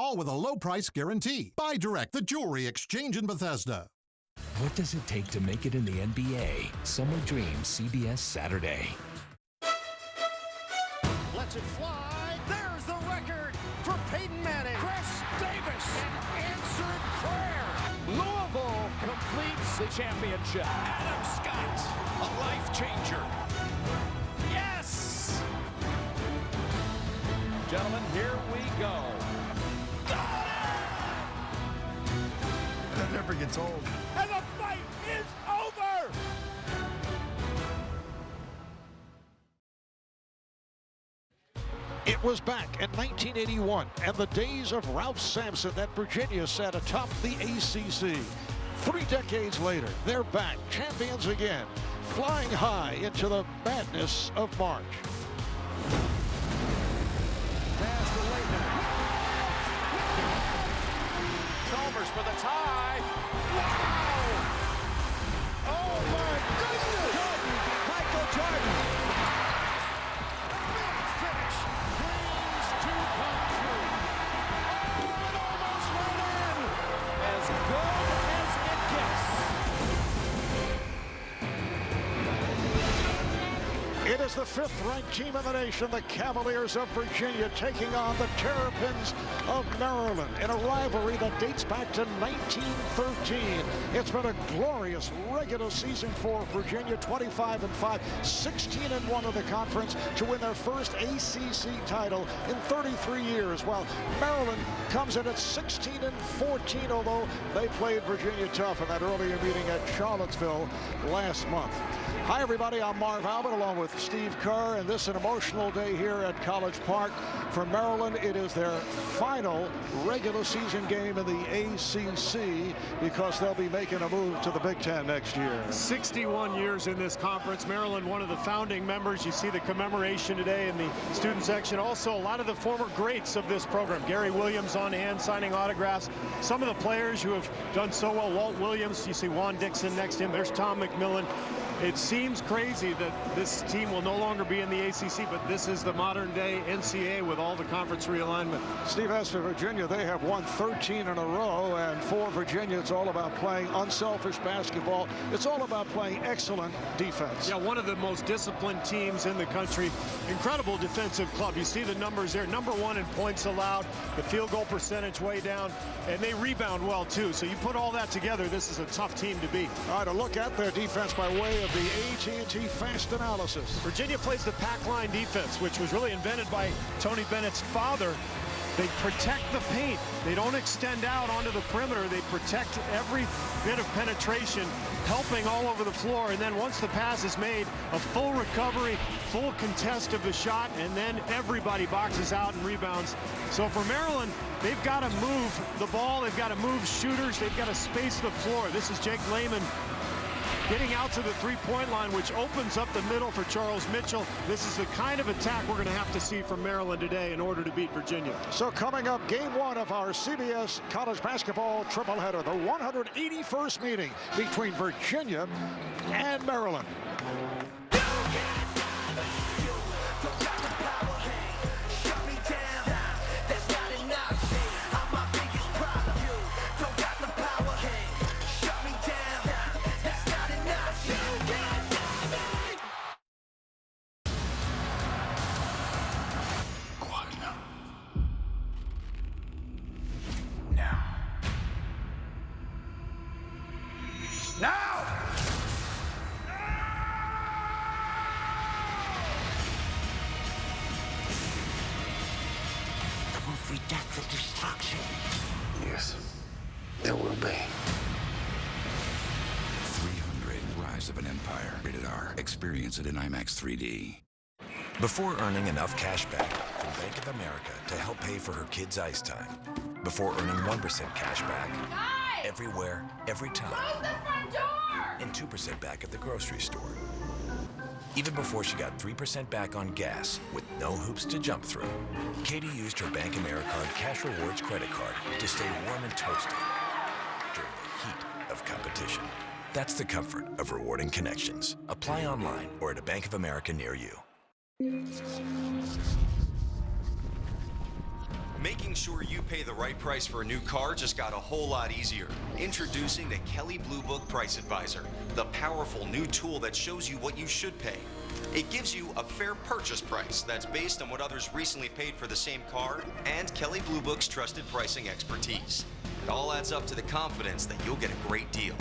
all with a low price guarantee. Buy direct, the jewelry exchange in Bethesda. What does it take to make it in the NBA? Summer Dreams CBS Saturday. Lets it fly. There's the record for Peyton Manning. Chris Davis, an answered prayer. Louisville completes the championship. Adam Scott, a life changer. Yes! Gentlemen, here we go. That never gets old. And the fight is over! It was back in 1981, and the days of Ralph Sampson that Virginia sat atop the ACC. 3 decades later, they're back, champions again, flying high into the madness of March. Pass to Leighton. Chalmers for the tie. Wow! Oh my goodness! Jordan, Michael Jordan. Finish. Dreams to come true. Oh, it almost went in. As good as it gets. It is the 5th-ranked team in the nation, the Cavaliers of Virginia, taking on the Terrapins of Maryland in a rivalry that dates back to 1913. It's been a glorious regular season for Virginia, 25-5, 16-1 in the conference to win their first ACC title in 33 years, while Maryland comes in at 16-14, although they played Virginia tough in that earlier meeting at Charlottesville last month. Hi, everybody. I'm Marv Albert along with Steve Kerr, and this is an emotional day here at College Park. For Maryland, it is their final regular season game in the ACC because they'll be making a move to the Big Ten next year. 61 years in this conference. Maryland, one of the founding members. You see the commemoration today in the student section. Also, a lot of the former greats of this program. Gary Williams on hand signing autographs. Some of the players who have done so well. Walt Williams, you see Juan Dixon next to him. There's Tom McMillan. It seems crazy that this team will no longer be in the ACC, but this is the modern-day NCAA with all the conference realignment. Steve, as for Virginia, they have won 13 in a row, and for Virginia, it's all about playing unselfish basketball. It's all about playing excellent defense. Yeah, one of the most disciplined teams in the country. Incredible defensive club. You see the numbers there. #1 in points allowed, the field goal percentage way down, and they rebound well, too. So you put all that together, this is a tough team to beat. All right, a look at their defense by way of the AT&T Fast Analysis. Virginia plays the pack line defense, which was really invented by Tony Bennett's father. They protect the paint. They don't extend out onto the perimeter. They protect every bit of penetration, helping all over the floor. And then once the pass is made, a full recovery, full contest of the shot, and then everybody boxes out and rebounds. So for Maryland, they've got to move the ball. They've got to move shooters. They've got to space the floor. This is Jake Lehman getting out to the three-point line, which opens up the middle for Charles Mitchell. This is the kind of attack we're going to have to see from Maryland today in order to beat Virginia. So coming up, game 1 of our CBS college basketball tripleheader, the 181st meeting between Virginia and Maryland. Death and destruction. Yes, there will be. 300, Rise of an Empire. Rated R. Experience it in IMAX 3D. Before earning enough cash back from Bank of America to help pay for her kids' ice time. Before earning 1% cash back everywhere, every time. Close the front door! And 2% back at the grocery store. Even before she got 3% back on gas with no hoops to jump through. Katie used her Bank Americard Cash Rewards credit card to stay warm and toasty during the heat of competition. That's the comfort of rewarding connections. Apply online or at a Bank of America near you. Making sure you pay the right price for a new car just got a whole lot easier. Introducing the Kelley Blue Book Price Advisor, the powerful new tool that shows you what you should pay. It gives you a fair purchase price that's based on what others recently paid for the same car and Kelley Blue Book's trusted pricing expertise. It all adds up to the confidence that you'll get a great deal.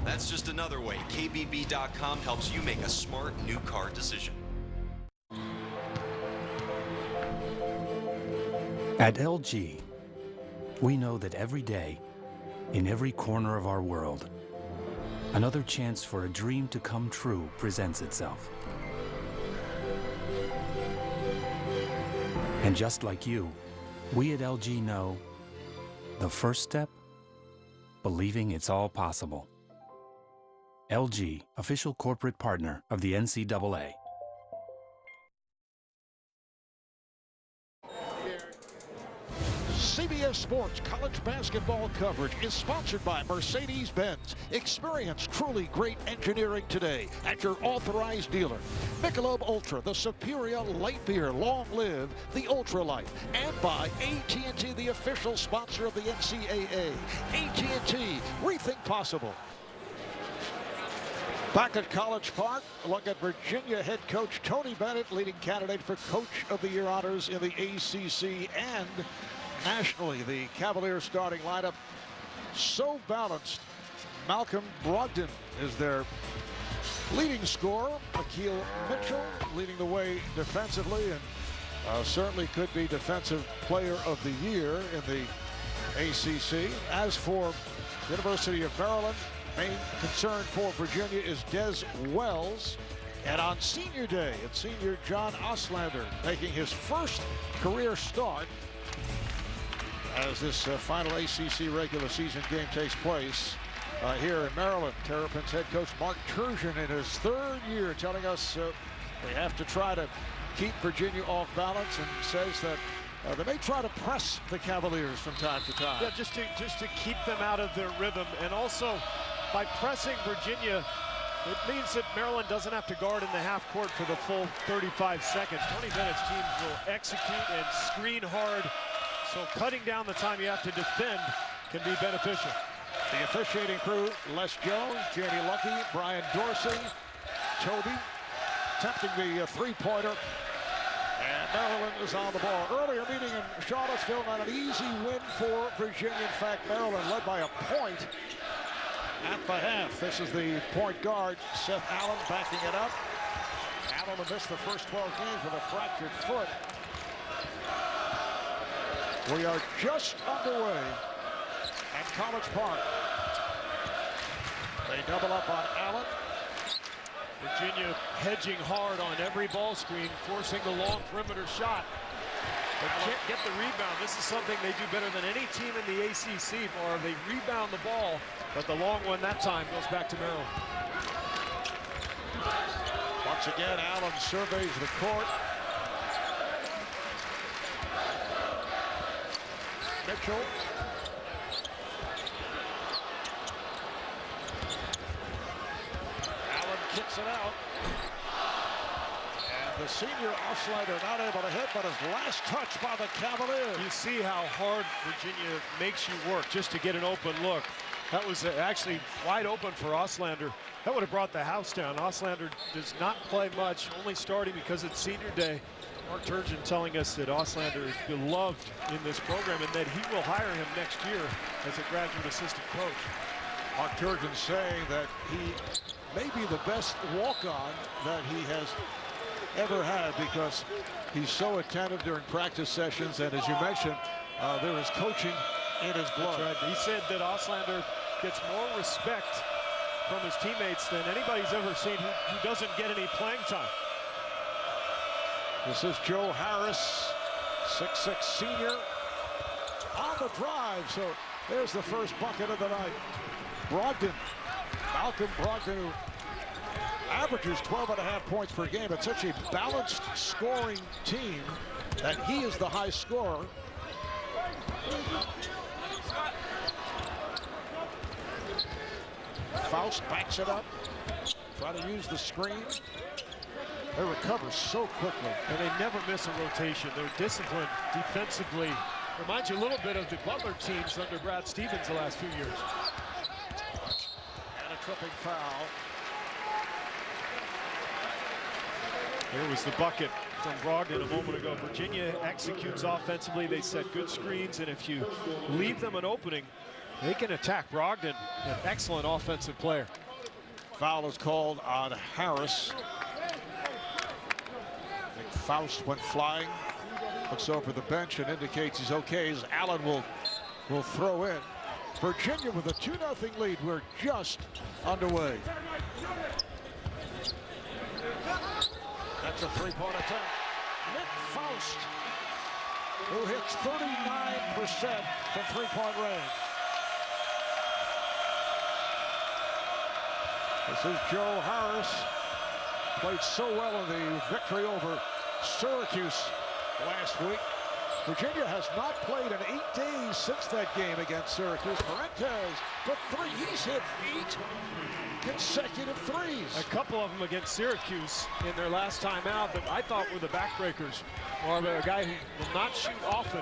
That's just another way KBB.com helps you make a smart new car decision. At LG, we know that every day, in every corner of our world, another chance for a dream to come true presents itself. And just like you, we at LG know the first step, believing it's all possible. LG, official corporate partner of the NCAA. CBS Sports college basketball coverage is sponsored by Mercedes-Benz. Experience truly great engineering today at your authorized dealer. Michelob Ultra, the superior light beer. Long live the Ultra Light. And by AT&T, the official sponsor of the NCAA. AT&T, rethink possible. Back at College Park, look at Virginia head coach Tony Bennett, leading candidate for Coach of the Year honors in the ACC and nationally. The Cavaliers starting lineup so balanced. Malcolm Brogdon is their leading scorer. Akil Mitchell leading the way defensively and certainly could be Defensive Player of the Year in the ACC. As for University of Maryland, main concern for Virginia is Des Wells. And on senior day, it's senior John Oslander making his first career start as this final ACC regular season game takes place here in Maryland. Terrapins head coach Mark Turgeon in his third year telling us they have to try to keep Virginia off balance, and says that they may try to press the Cavaliers from time to time. Yeah, just to keep them out of their rhythm, and also by pressing Virginia, it means that Maryland doesn't have to guard in the half court for the full 35 seconds. Tony Bennett's teams will execute and screen hard. So cutting down the time you have to defend can be beneficial. The officiating crew: Les Jones, Jamie Lucky, Brian Dorsey, Toby, attempting the three-pointer. And Maryland is on the ball. Earlier meeting in Charlottesville, not an easy win for Virginia. In fact, Maryland led by a point at the half. This is the point guard, Seth Allen, backing it up. Allen missed the first 12 games with a fractured foot. We are just underway at College Park. They double up on Allen. Virginia hedging hard on every ball screen, forcing the long perimeter shot. They can't get the rebound. This is something they do better than any team in the ACC, or they rebound the ball, but the long one that time goes back to Maryland. Once again, Allen surveys the court. Mitchell. Allen kicks it out. And the senior Oslander not able to hit, but his last touch by the Cavaliers. You see how hard Virginia makes you work just to get an open look. That was actually wide open for Oslander. That would have brought the house down. Oslander does not play much, only starting because it's senior day. Mark Turgeon telling us that Oslander is beloved in this program and that he will hire him next year as a graduate assistant coach. Mark Turgeon saying that he may be the best walk-on that he has ever had, because he's so attentive during practice sessions, and as you mentioned, there is coaching in his blood. That's right. He said that Oslander gets more respect from his teammates than anybody's ever seen who doesn't get any playing time. This is Joe Harris, 6'6" senior, on the drive. So there's the first bucket of the night. Brogdon, Malcolm Brogdon, who averages 12.5 points per game. It's such a balanced scoring team that he is the high scorer. Faust backs it up, try to use the screen. They recover so quickly. And they never miss a rotation. They're disciplined defensively. Reminds you a little bit of the Butler teams under Brad Stevens the last few years. And a tripping foul. Here was the bucket from Brogdon a moment ago. Virginia executes offensively. They set good screens, and if you leave them an opening, they can attack Brogdon, an excellent offensive player. Foul is called on Harris. Faust went flying, looks over the bench and indicates he's okay as Allen will throw in. Virginia with a 2-0 lead. We're just underway. That's a three-point attempt. Nick Faust, who hits 39% from three-point range. This is Joe Harris. Played so well in the victory over Syracuse last week. Virginia has not played in 8 days since that game against Syracuse. Parentes for three. He's hit 8 consecutive threes. A couple of them against Syracuse in their last time out that I thought were the backbreakers. Or a guy who will not shoot often,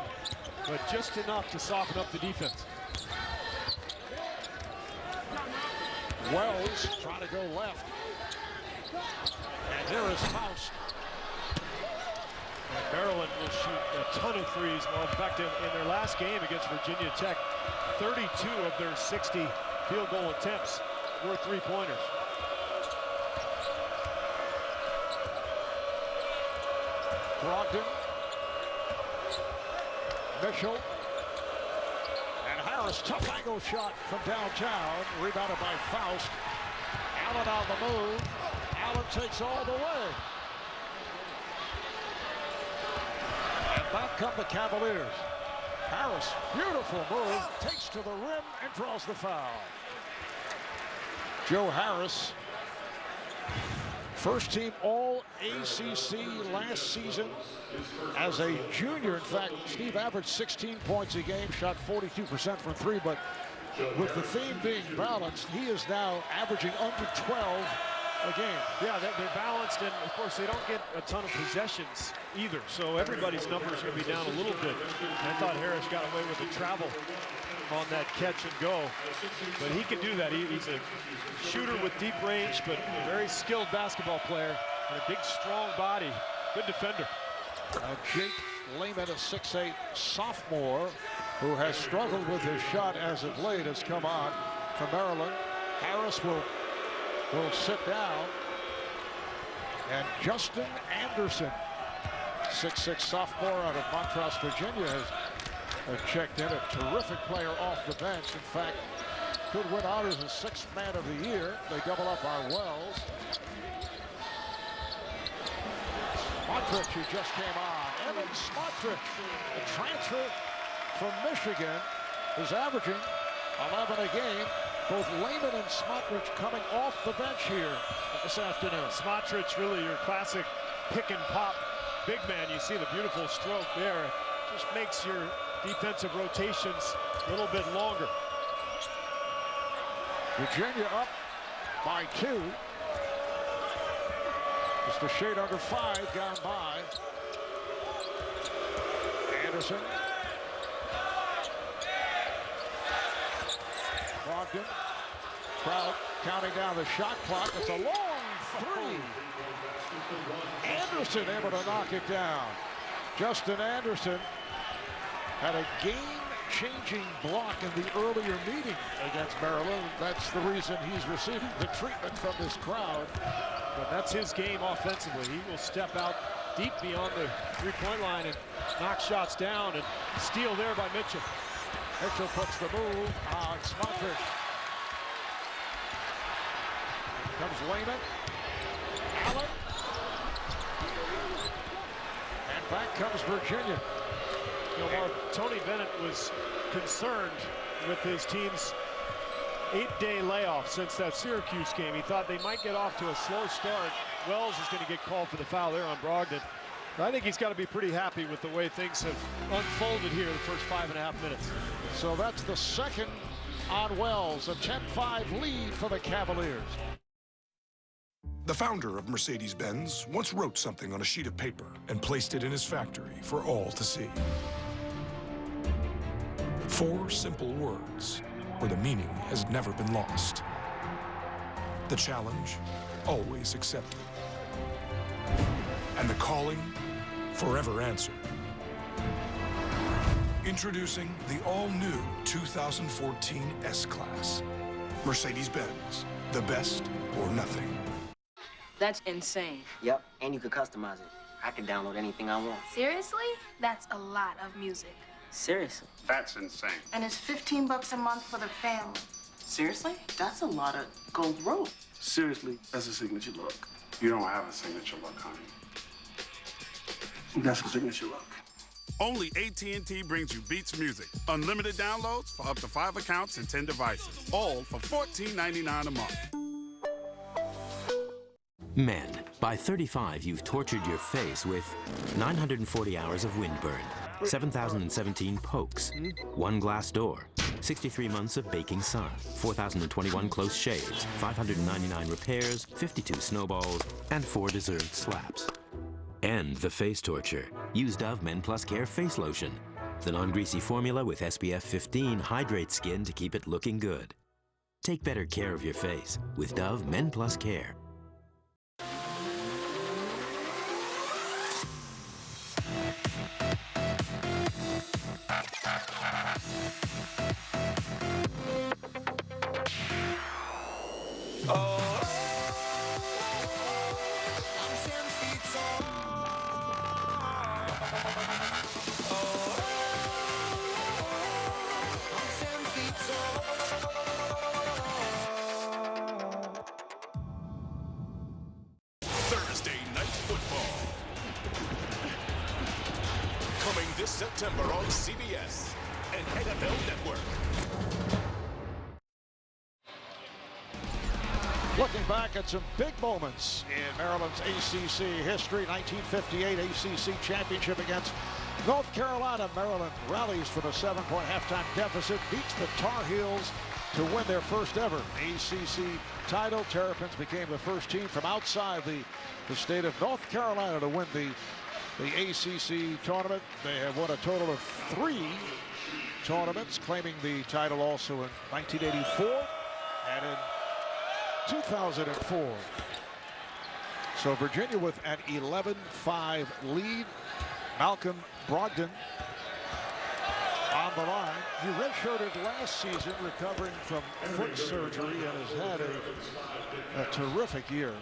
but just enough to soften up the defense. Wells trying to go left. And here is Faust. And Maryland will shoot a ton of threes. Well, in fact, in their last game against Virginia Tech, 32 of their 60 field goal attempts were three-pointers. Brogdon, Mitchell, and Harris. Tough angle shot from downtown. Rebounded by Faust. Allen on the move. Allen takes all the way. And back come the Cavaliers. Harris, beautiful move, takes to the rim and draws the foul. Joe Harris, first team All-ACC last season as a junior. In fact, Steve averaged 16 points a game, shot 42% from three, but with the theme being balanced, he is now averaging under 12 a game. Yeah, they're balanced, and of course they don't get a ton of possessions either, so everybody's numbers are going to be down a little bit. I thought Harris got away with the travel on that catch and go, but he can do that. He's a shooter with deep range, but a very skilled basketball player and a big, strong body. Good defender. Jake Lehman, a 6'8" sophomore who has struggled with his shot as of late, has come on from Maryland. Harris will sit down. And Justin Anderson, 6'6" sophomore out of Montrose, Virginia, has checked in. A terrific player off the bench. In fact, could win honors as sixth man of the year. They double up on Wells. Smotrich, who just came on. Evan Smotrich, a transfer from Michigan, is averaging 11 a game. Both Lehman and Smotrich coming off the bench here this afternoon. Smotrich, really your classic pick and pop big man. You see the beautiful stroke there. It just makes your defensive rotations a little bit longer. Virginia up by 2. Just a shade under 5 gone by. Anderson. Brogdon. Crowd counting down the shot clock. It's a long 3. Anderson able to knock it down. Justin Anderson had a game-changing block in the earlier meeting against Maryland. That's the reason he's receiving the treatment from this crowd. But that's his game offensively. He will step out deep beyond the three-point line and knock shots down, and steal there by Mitchell. Mitchell puts the move on Smotrich. Comes Lehman. Allen. And back comes Virginia. You know, Tony Bennett was concerned with his team's 8-day layoff since that Syracuse game. He thought they might get off to a slow start. Wells is going to get called for the foul there on Brogdon. I think he's got to be pretty happy with the way things have unfolded here the first 5.5 minutes. So that's the second on Wells, a 10-5 lead for the Cavaliers. The founder of Mercedes-Benz once wrote something on a sheet of paper and placed it in his factory for all to see. 4 simple words where the meaning has never been lost. The challenge, always accepted. And the calling, forever answered. Introducing the all-new 2014 S-Class. Mercedes-Benz, the best or nothing. That's insane. Yep, and you could customize it. I can download anything I want. Seriously? That's a lot of music. Seriously? That's insane. And it's $15 a month for the family. Seriously? That's a lot of gold rope. Seriously, that's a signature look. You don't have a signature look, honey. That's a signature look. Only AT&T brings you Beats Music. Unlimited downloads for up to 5 accounts and 10 devices. All for $14.99 a month. Men, by 35, you've tortured your face with 940 hours of windburn, 7,017 pokes, 1 glass door, 63 months of baking sun, 4,021 close shaves, 599 repairs, 52 snowballs, and 4 deserved slaps. End the face torture. Use Dove Men Plus Care Face Lotion. The non-greasy formula with SPF 15 hydrates skin to keep it looking good. Take better care of your face with Dove Men Plus Care. Thursday Night Football. Coming this September on CBS and NFL Network. Looking back at some big moments in Maryland's ACC history, 1958 ACC championship against North Carolina. Maryland rallies from a 7-point halftime deficit, beats the Tar Heels to win their first ever ACC title. Terrapins became the first team from outside the state of North Carolina to win the ACC tournament. They have won a total of 3 tournaments, claiming the title also in 1984 and in 2004. So Virginia with an 11-5 lead. Malcolm Brogdon on the line. He redshirted last season, recovering from foot surgery, and has had a terrific year.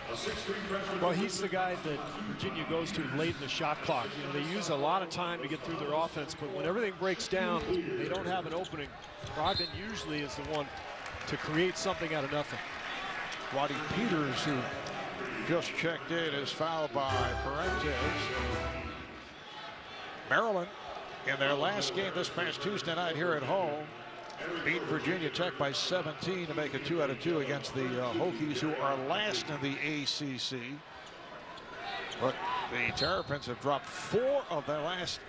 Well, he's the guy that Virginia goes to late in the shot clock. You know, they use a lot of time to get through their offense, but when everything breaks down, they don't have an opening. Brogdon usually is the one to create something out of nothing. Waddy Peters, who just checked in, is fouled by Parentes. Maryland, in their last game this past Tuesday night here at home, beat Virginia Tech by 17 to make it 2 out of 2 against the Hokies, who are last in the ACC. But the Terrapins have dropped 4 of their last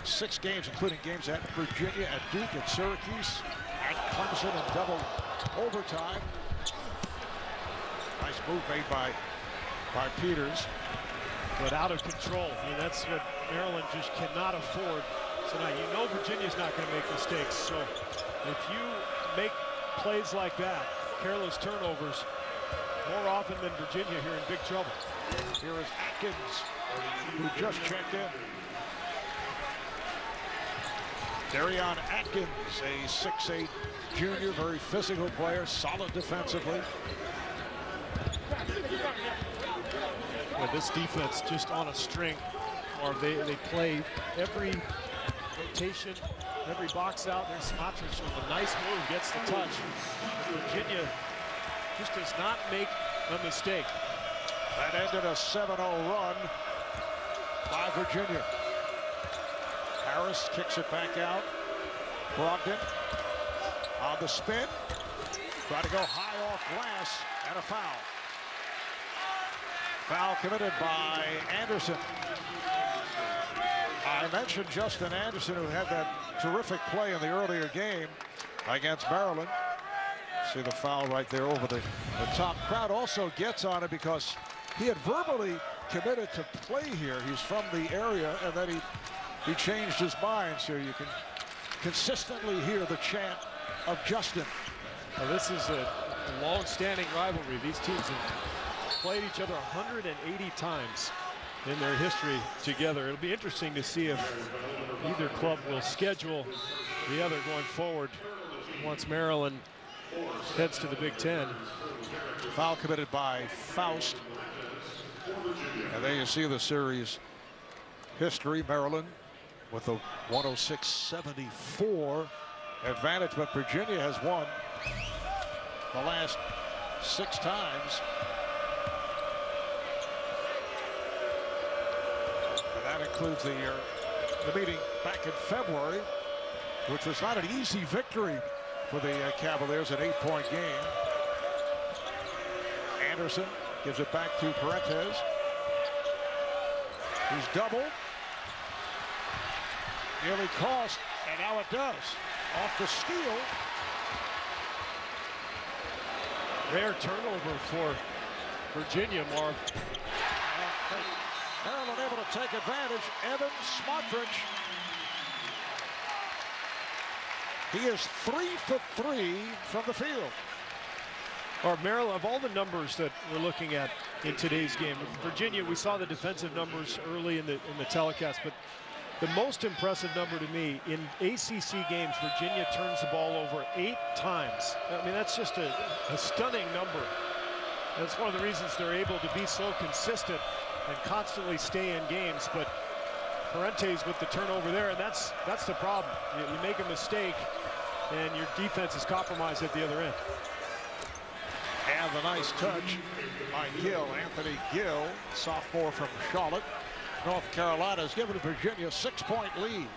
6 games, including games at Virginia, at Duke, at Syracuse, at Clemson in double overtime. Nice move made by Peters. But out of control. I mean, that's what Maryland just cannot afford tonight. You know Virginia's not going to make mistakes. So if you make plays like that, careless turnovers, more often than Virginia, you're in big trouble. Here is Atkins, who just checked in. Darion Atkins, a 6'8" junior, very physical player, solid defensively. Yeah, this defense just on a string, or they play every rotation, every box out. There's Smatrich with a nice move, gets the touch. Virginia just does not make a mistake. That ended a 7-0 run by Virginia. Harris kicks it back out. Brogdon on the spin. Try to go high off glass, and a foul. Foul committed by Anderson. I mentioned Justin Anderson, who had that terrific play in the earlier game against Maryland. See the foul right there over the top. Crowd also gets on it because he had verbally committed to play here. He's from the area, and then he changed his mind. So you can consistently hear the chant of Justin. Now, this is a long-standing rivalry. These teams have played each other 180 times in their history together. It'll be interesting to see if either club will schedule the other going forward once Maryland heads to the Big Ten. Foul committed by Faust. And there you see the series history. Maryland with a 106-74 advantage, but Virginia has won the last 6 times. And that includes the meeting back in February, which was not an easy victory for the Cavaliers, an 8-point game. Anderson gives it back to Parentes. He's doubled. Nearly cost, and now it does. Off the steal. Rare turnover for Virginia, Marv. Maryland able to take advantage. Evan Smotrich. He is 3 for 3 from the field. Or Maryland, of all the numbers that we're looking at in today's game, Virginia, we saw the defensive numbers early in the telecast, but the most impressive number to me, in ACC games, Virginia turns the ball over 8 times. I mean, that's just a stunning number. That's one of the reasons they're able to be so consistent and constantly stay in games. But Parentes with the turnover there, and that's the problem. You make a mistake, and your defense is compromised at the other end. And the nice touch by Gill, Anthony Gill, sophomore from Charlotte, North Carolina, has given Virginia a 6-point lead.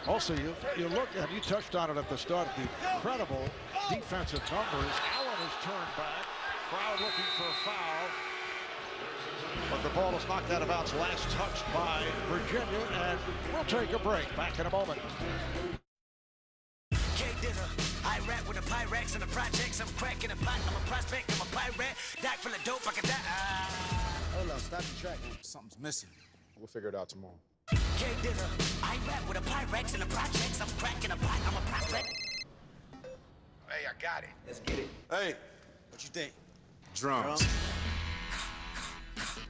Also, you look, and you touched on it at the start, the incredible defensive numbers. Allen has turned back. Crowd looking for a foul. But the ball is knocked out of bounds, last touched by Virginia, and we'll take a break. Back in a moment. I rap with the Pyrex and the projects. I'm cracking a pot. I'm a prospect. I'm a pirate. Doc full of dope. I can die. Hold on, stop the track. Something's missing. We'll figure it out tomorrow. K-Dinner. I rap with the Pyrex and the projects. I'm cracking a pot. I'm a prospect. Hey, I got it. Let's get it. Hey, what you think? Drums.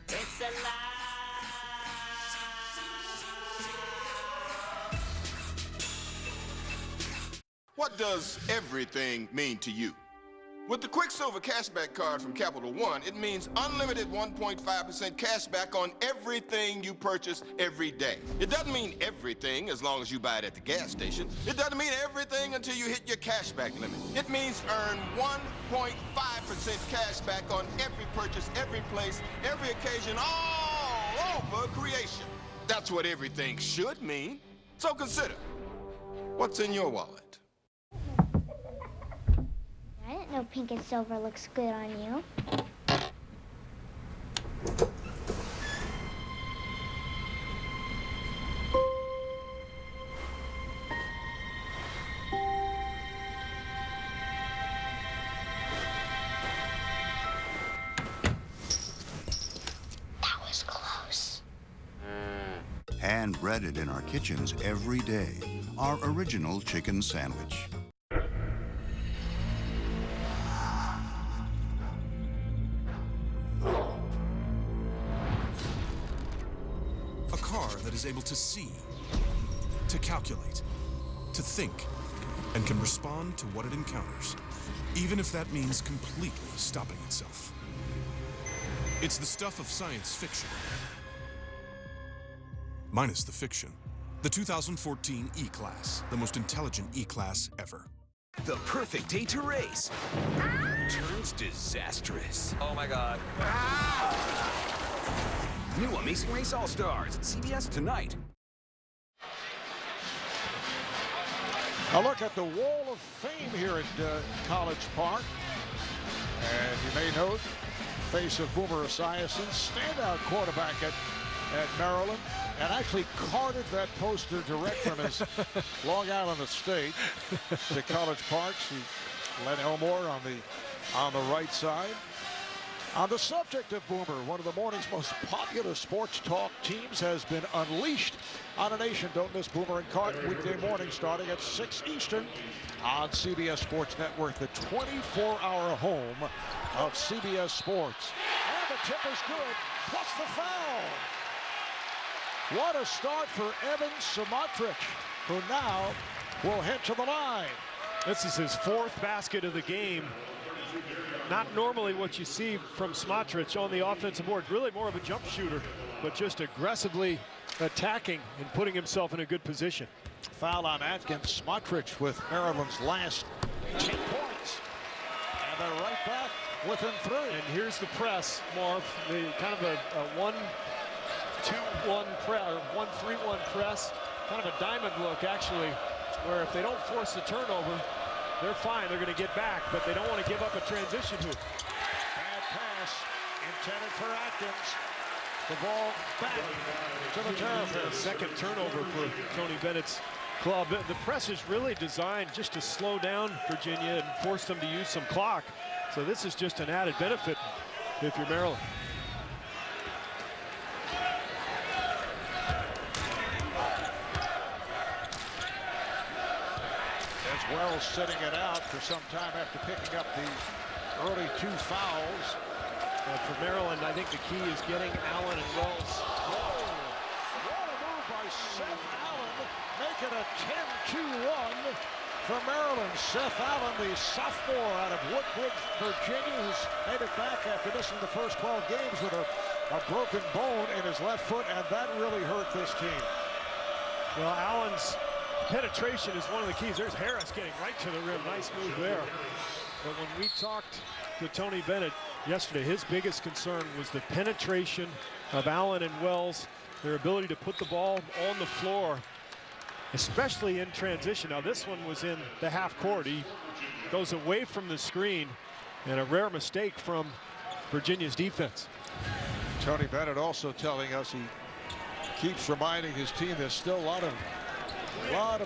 It's a lie. What does everything mean to you? With the Quicksilver Cashback Card from Capital One, it means unlimited 1.5% cashback on everything you purchase every day. It doesn't mean everything as long as you buy it at the gas station. It doesn't mean everything until you hit your cashback limit. It means earn 1.5% cashback on every purchase, every place, every occasion, all over creation. That's what everything should mean. So consider, what's in your wallet? I didn't know pink and silver looks good on you. That was close. Hand breaded in our kitchens every day. Our original chicken sandwich. That is able to see, to calculate, to think, and can respond to what it encounters, even if that means completely stopping itself. It's the stuff of science fiction, minus the fiction. The 2014 E-Class, the most intelligent E-Class ever. The perfect day to race turns disastrous. Oh my God. New Amazing Race All-Stars, CBS tonight. A look at the Wall of Fame here at College Park. And you may note, face of Boomer Esiason, standout quarterback at Maryland, and actually carted that poster direct from his Long Island estate to College Park. See Len Elmore on the right side. On the subject of Boomer, one of the morning's most popular sports talk teams has been unleashed on a nation. Don't miss Boomer and Cart weekday morning starting at 6 Eastern on CBS Sports Network, the 24-hour home of CBS Sports. And the tip is good, plus the foul. What a start for Evan Samatrich, who now will head to the line. This is his 4th basket of the game. Not normally what you see from Smatrich on the offensive board. Really more of a jump shooter, but just aggressively attacking and putting himself in a good position. Foul on Atkins. Smatrich with Maryland's last 10 points. And they're right back within 3. And here's the press, Marv. Kind of a 1-2-1 press, or 1-3-1 press. Kind of a diamond look, actually, where if they don't force the turnover, they're fine. They're going to get back, but they don't want to give up a transition hoop. Bad pass intended for Atkins. The ball back to the Terrapins. Second turnover for Tony Bennett's club. The press is really designed just to slow down Virginia and force them to use some clock. So this is just an added benefit if you're Maryland. Wells sitting it out for some time after picking up the early 2 fouls. For Maryland, I think the key is getting Allen and Wells. Oh, what a move by Seth Allen, make it a 10-2-1 for Maryland. Seth Allen, the sophomore out of Woodbridge, Virginia, who's made it back after missing the first 12 games with a broken bone in his left foot, and that really hurt this team. Well, Allen's penetration is one of the keys. There's Harris getting right to the rim. Nice move there. But when we talked to Tony Bennett yesterday, his biggest concern was the penetration of Allen and Wells, their ability to put the ball on the floor, especially in transition. Now this one was in the half court. He goes away from the screen, and a rare mistake from Virginia's defense. Tony Bennett also telling us he keeps reminding his team there's still a lot of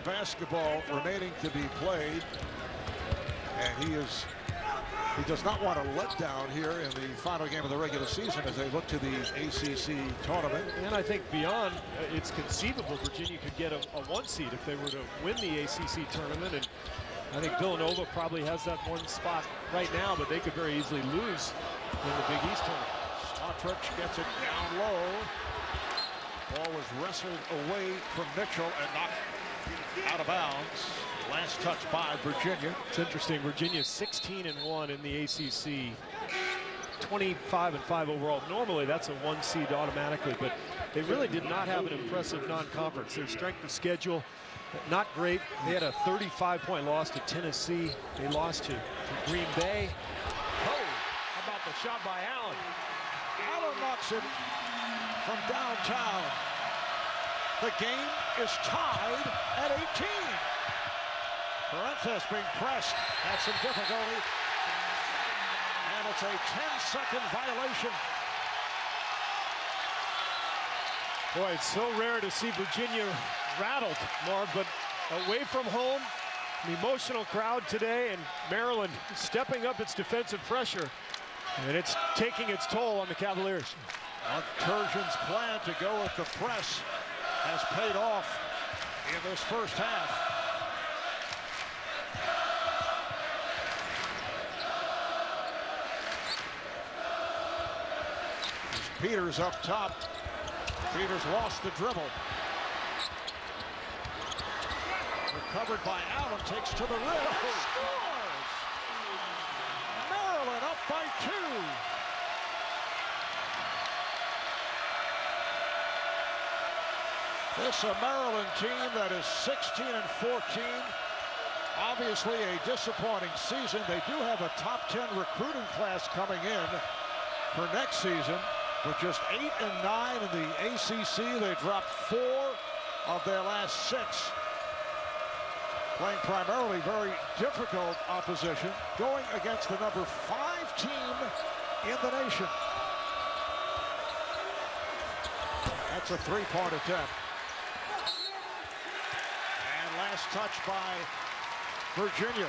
basketball remaining to be played, and he does not want a letdown here in the final game of the regular season as they look to the ACC tournament. And I think beyond, it's conceivable Virginia could get a 1 seed if they were to win the ACC tournament, and I think Villanova probably has that 1 spot right now, but they could very easily lose in the Big East tournament. Smatrich gets it down low. Ball was wrestled away from Mitchell and knocked out of bounds. Last touch by Virginia. It's interesting. Virginia's 16-1 in the ACC, 25-5 overall. Normally that's a 1 seed automatically, but they really did not have an impressive non-conference. Their strength of schedule, not great. They had a 35-point loss to Tennessee. They lost to Green Bay. Oh, how about the shot by Allen? Allen knocks it from downtown. The game is tied at 18. Parenthesis being pressed, had some difficulty, and it's a 10-second violation. Boy, it's so rare to see Virginia rattled, Marv, but away from home, an emotional crowd today, and Maryland stepping up its defensive pressure, and it's taking its toll on the Cavaliers. Turgeon's plan to go with the press has paid off in this first half. Peters up top. Peters lost the dribble. Recovered by Allen, takes to the rim. Scores! Maryland up by 2. This is a Maryland team that is 16-14. Obviously a disappointing season. They do have a top 10 recruiting class coming in for next season. With just 8-9 in the ACC, they dropped 4 of their last 6. Playing primarily very difficult opposition, going against the number 5 team in the nation. That's a 3-point attempt. And last touch by Virginia.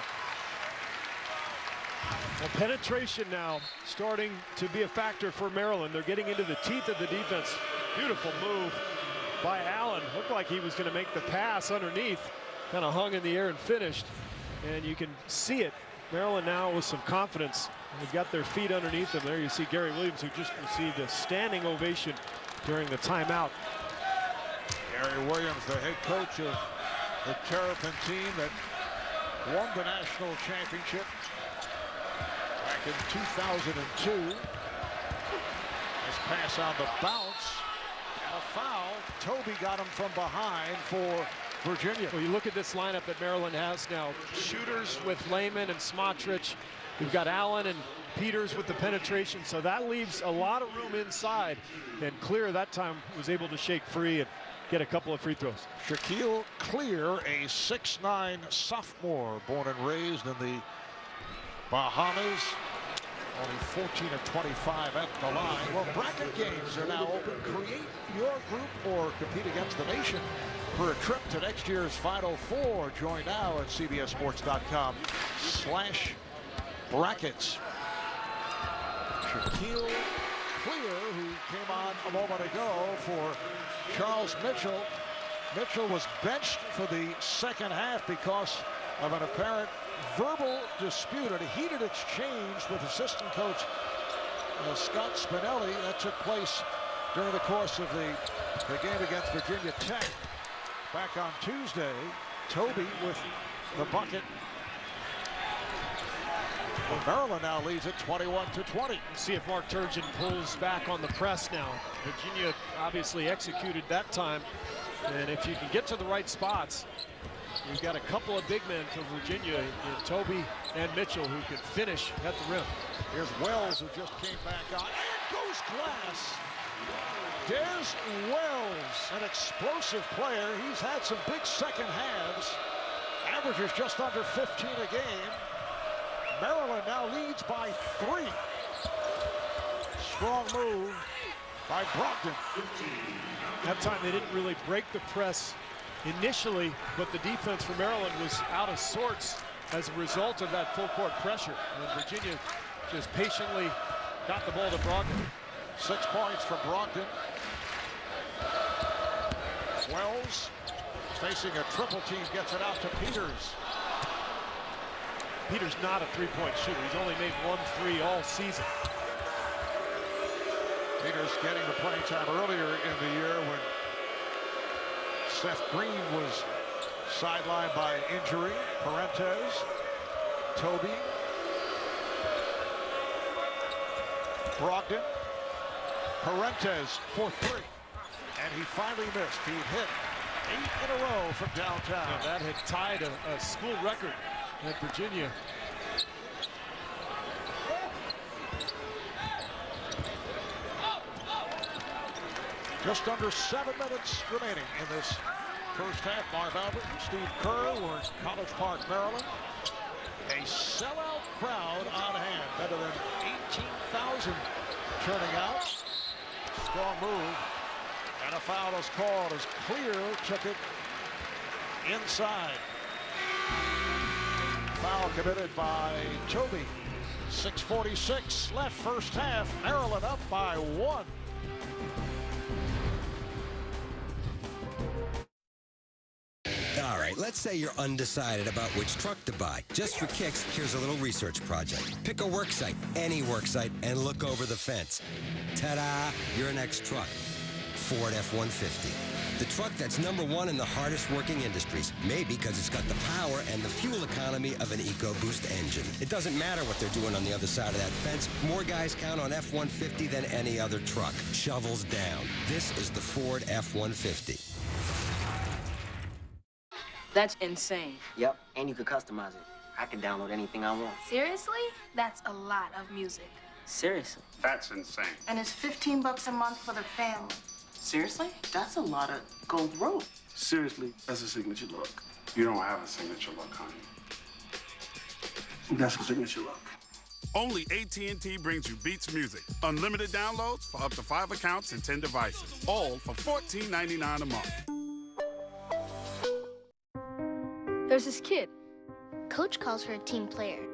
Well, penetration now starting to be a factor for Maryland. They're getting into the teeth of the defense. Beautiful move by Allen. Looked like he was going to make the pass underneath. Kind of hung in the air and finished. And you can see it. Maryland now with some confidence. They've got their feet underneath them. There you see Gary Williams, who just received a standing ovation during the timeout. Gary Williams, the head coach of the Terrapin team that won the national championship back in 2002. This pass on the bounce and a foul. Toby got him from behind for Virginia. Well, you look at this lineup that Maryland has now. Shooters with Lehman and Smotrich. We've got Allen and Peters with the penetration, so that leaves a lot of room inside. And Clear that time was able to shake free and get a couple of free throws. Shaquille Clear, a 6'9" sophomore, born and raised in the Bahamas. Only 14 of 25 at the line. Well, bracket games are now open. Create your group or compete against the nation for a trip to next year's Final Four. Join now at cbssports.com/brackets. Shaquille Clear, who came on a moment ago for Charles Mitchell. Mitchell was benched for the second half because of an apparent verbal dispute, and a heated exchange with assistant coach Scott Spinelli. That took place during the course of the game against Virginia Tech back on Tuesday. Toby with the bucket. Well, Maryland now leads it 21-20. See if Mark Turgeon pulls back on the press now. Virginia obviously executed that time, and if you can get to the right spots, you've got a couple of big men for Virginia, Toby and Mitchell, who can finish at the rim. Here's Wells, who just came back on. And goes Glass. Des Wells, an explosive player. He's had some big second halves. Averages just under 15 a game. Maryland now leads by 3. Strong move by Brogdon. That time they didn't really break the press initially, but the defense for Maryland was out of sorts as a result of that full court pressure. And Virginia just patiently got the ball to Brogdon. 6 points for Brogdon. Wells facing a triple team, gets it out to Peters. Peters not a three-point shooter. He's only made 1 3 all season. Peters getting the playing time earlier in the year when Seth Green was sidelined by injury. Parentes, Toby, Brogdon, Parentes for 3. And he finally missed. He hit 8 in a row from downtown. And that had tied a school record at Virginia. Just under 7 minutes remaining in this first half. Marv Albert and Steve Kerr were in College Park, Maryland. A sellout crowd on hand. Better than 18,000 turning out. Strong move. And a foul is called as Clear took it inside. Foul committed by Toby. 6:46 left first half. Maryland up by 1. All right, let's say you're undecided about which truck to buy. Just for kicks, here's a little research project. Pick a work site, any work site, and look over the fence. Ta-da! Your next truck. Ford F-150. The truck that's #1 in the hardest working industries. Maybe because it's got the power and the fuel economy of an EcoBoost engine. It doesn't matter what they're doing on the other side of that fence. More guys count on F-150 than any other truck. Shovels down. This is the Ford F-150. That's insane. Yep, and you could customize it. I can download anything I want. Seriously? That's a lot of music. Seriously? That's insane. And it's $15 a month for the family. Seriously? That's a lot of gold rope. Seriously, that's a signature look. You don't have a signature look, honey. That's a signature look. Only AT&T brings you Beats Music. Unlimited downloads for up to 5 accounts and 10 devices. All for $14.99 a month. There's this kid. Coach calls her a team player.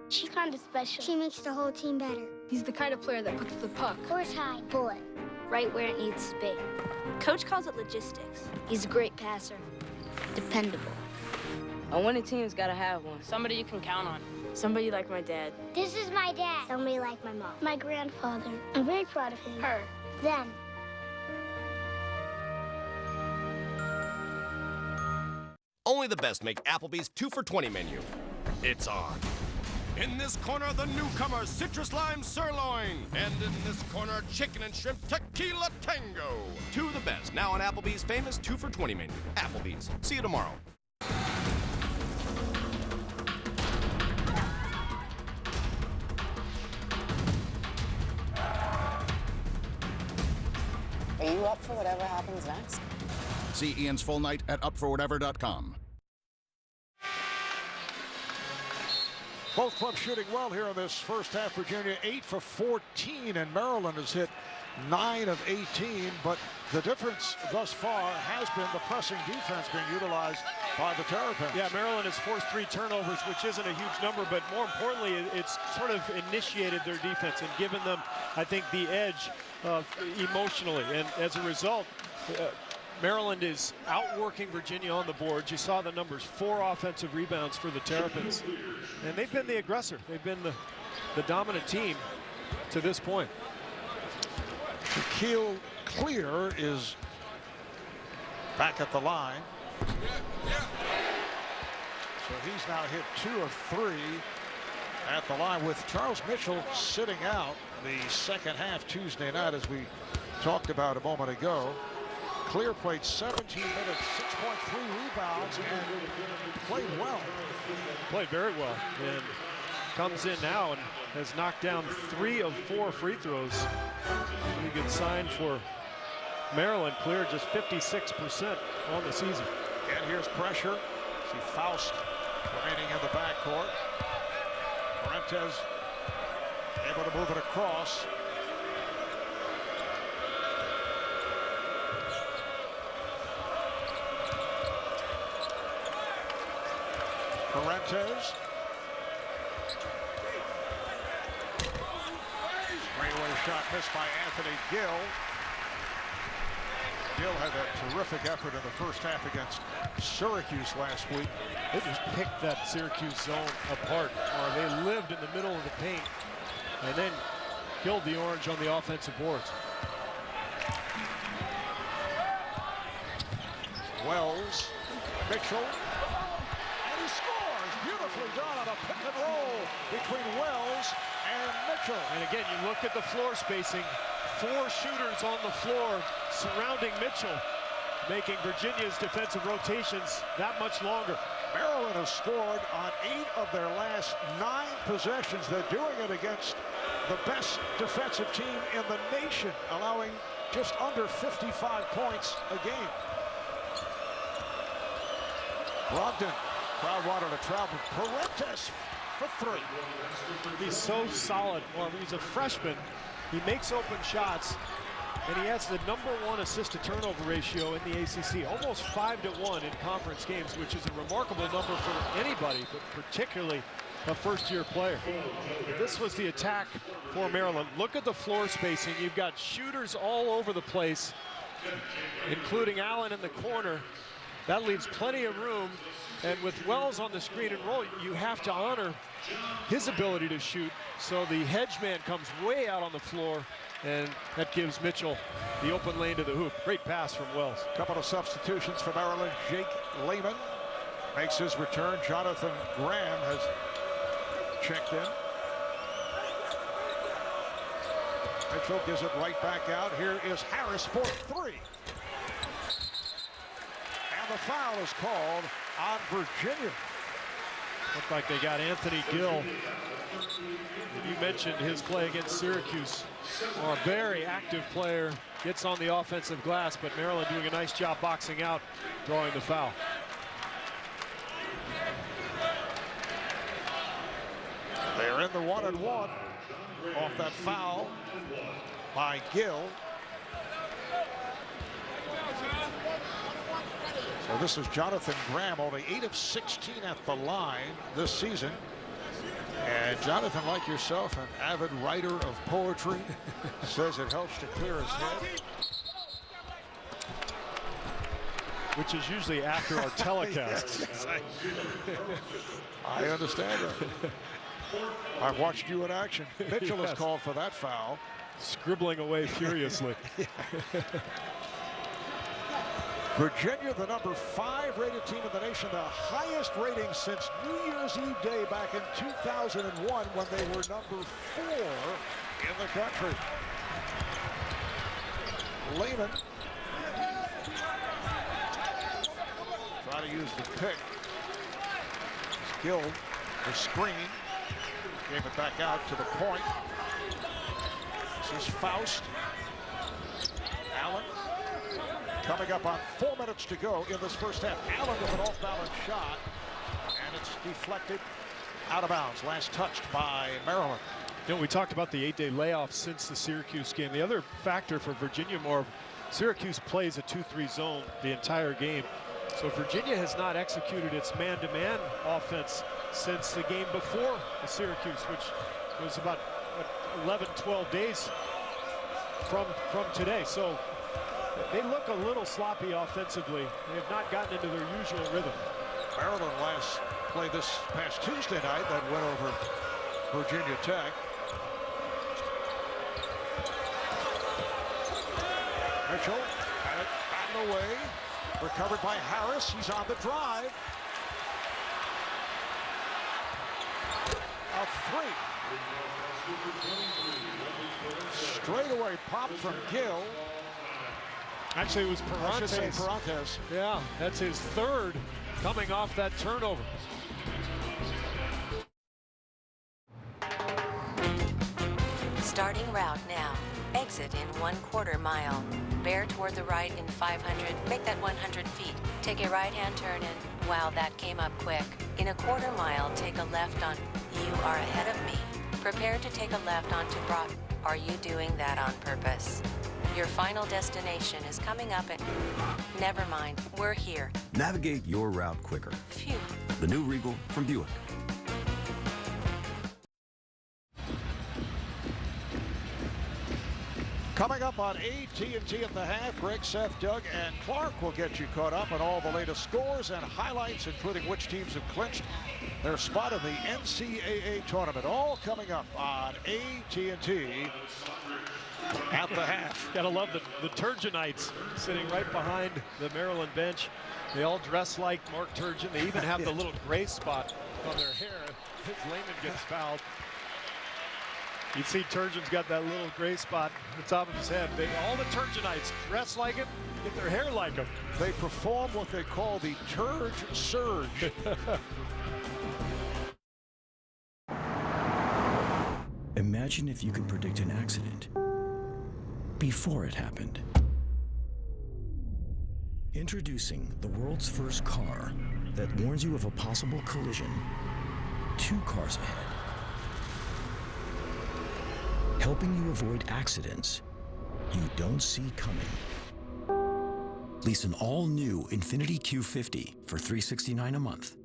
She's kind of special. She makes the whole team better. He's the kind of player that puts the puck Horse high, bullet, right where it needs to be. Coach calls it logistics. He's a great passer. Dependable. A winning team's gotta have one. Somebody you can count on. Somebody like my dad. This is my dad. Somebody like my mom. My grandfather. I'm very proud of him. Her. Them. Only the best make Applebee's 2 for $20 menu. It's on. In this corner, the newcomer citrus lime sirloin. And in this corner, chicken and shrimp tequila tango. 2 of the best, now on Applebee's famous 2 for $20 menu. Applebee's. See you tomorrow. Are you up for whatever happens next? See Ian's full night at upforwhatever.com. Both clubs shooting well here in this first half. Virginia 8 for 14, and Maryland has hit 9 of 18. But the difference thus far has been the pressing defense being utilized by the Terrapins. Yeah, Maryland has forced 3 turnovers, which isn't a huge number, but more importantly, it's sort of initiated their defense and given them, I think, the edge emotionally. And as a result, Maryland is outworking Virginia on the board. You saw the numbers, 4 offensive rebounds for the Terrapins. And they've been the aggressor. They've been the dominant team to this point. Shaquille Clear is back at the line. So he's now hit 2 of 3 at the line, with Charles Mitchell sitting out the second half Tuesday night, as we talked about a moment ago. Clear played 17 minutes, 6.3 rebounds, and played well. Played very well, and comes in now and has knocked down 3 of 4 free throws. Pretty good sign for Maryland. Clear just 56% on the season. And here's pressure. See Faust remaining in the backcourt. Fuentes able to move it across. Fuentes. Straightaway shot missed by Anthony Gill. Gill had a terrific effort in the first half against Syracuse last week. They just picked that Syracuse zone apart. They lived in the middle of the paint and then killed the Orange on the offensive boards. Wells, Mitchell, and he scores. Beautifully done on a pick and roll between Wells and Mitchell. And again, you look at the floor spacing. 4 shooters on the floor surrounding Mitchell, making Virginia's defensive rotations that much longer. Maryland has scored on 8 of their last 9 possessions. They're doing it against the best defensive team in the nation, allowing just under 55 points a game. Brogdon, crowd wanted to travel. Fuentes for 3. He's so solid. Well, he's a freshman. He makes open shots, and he has the #1 assist-to-turnover ratio in the ACC, almost 5-to-1 in conference games, which is a remarkable number for anybody, but particularly a first-year player. This was the attack for Maryland. Look at the floor spacing. You've got shooters all over the place, including Allen in the corner. That leaves plenty of room, and with Wells on the screen and roll, you have to honor his ability to shoot. So the hedge man comes way out on the floor, and that gives Mitchell the open lane to the hoop. Great pass from Wells. Couple of substitutions for Maryland. Jake Lehman makes his return. Jonathan Graham has checked in. Mitchell gives it right back out. Here is Harris for 3. And the foul is called on Virginia. Looked like they got Anthony Gill. You mentioned his play against Syracuse. A very active player, gets on the offensive glass, but Maryland doing a nice job boxing out, drawing the foul. They're in the 1-and-1 off that foul by Gill. So this is Jonathan Graham, only 8 of 16 at the line this season. And Jonathan, like yourself, an avid writer of poetry, says it helps to clear his head. Which is usually after our telecasts. Yes. I understand that. I've watched you in action. Mitchell is called for that foul. Scribbling away furiously. Virginia, the number 5 rated team in the nation, the highest rating since New Year's Eve Day back in 2001 when they were number 4 in the country. Lehman try to use the pick. Skill, the screen. Gave it back out to the point. This is Faust. Allen coming up on 4 minutes to go in this first half. Allen with an off-balance shot, and it's deflected out of bounds. Last touched by Maryland. You know, we talked about the 8-day layoff since the Syracuse game. The other factor for Virginia, Syracuse plays a 2-3 zone the entire game. So Virginia has not executed its man-to-man offense since the game before the Syracuse, which was about 11, 12 days from today. So they look a little sloppy offensively. They have not gotten into their usual rhythm. Maryland last played this past Tuesday night, that went over Virginia Tech. Mitchell had it gotten away. Recovered by Harris. He's on the drive. A 3. Straightaway pop from Gill. Actually, it was Parantes. I should say Parantes. Yeah, that's his 3rd coming off that turnover. Starting route now. Exit in 1/4 mile. Bear toward the right in 500. Make that 100 feet. Take a right-hand turn in. Wow, that came up quick. In 1/4 mile, take a left on. You are ahead of me. Prepare to take a left onto Broad. Are you doing that on purpose? Your final destination is coming up and... Never mind, we're here. Navigate your route quicker. Phew. The new Regal from Buick. Coming up on AT&T at the half, Greg, Seth, Doug, and Clark will get you caught up on all the latest scores and highlights, including which teams have clinched their spot in the NCAA tournament. All coming up on AT&T at the half. Gotta love the Turgeonites sitting right behind the Maryland bench. They all dress like Mark Turgeon. They even have the little gray spot on their hair. Lehman gets fouled. You see Turgeon's got that little gray spot on the top of his head. All the Turgeonites dress like him, get their hair like him. They perform what they call the Turge Surge. Imagine if you could predict an accident before it happened. Introducing the world's first car that warns you of a possible collision 2 cars ahead. Helping you avoid accidents you don't see coming. Lease an all-new Infiniti Q50 for $369 a month.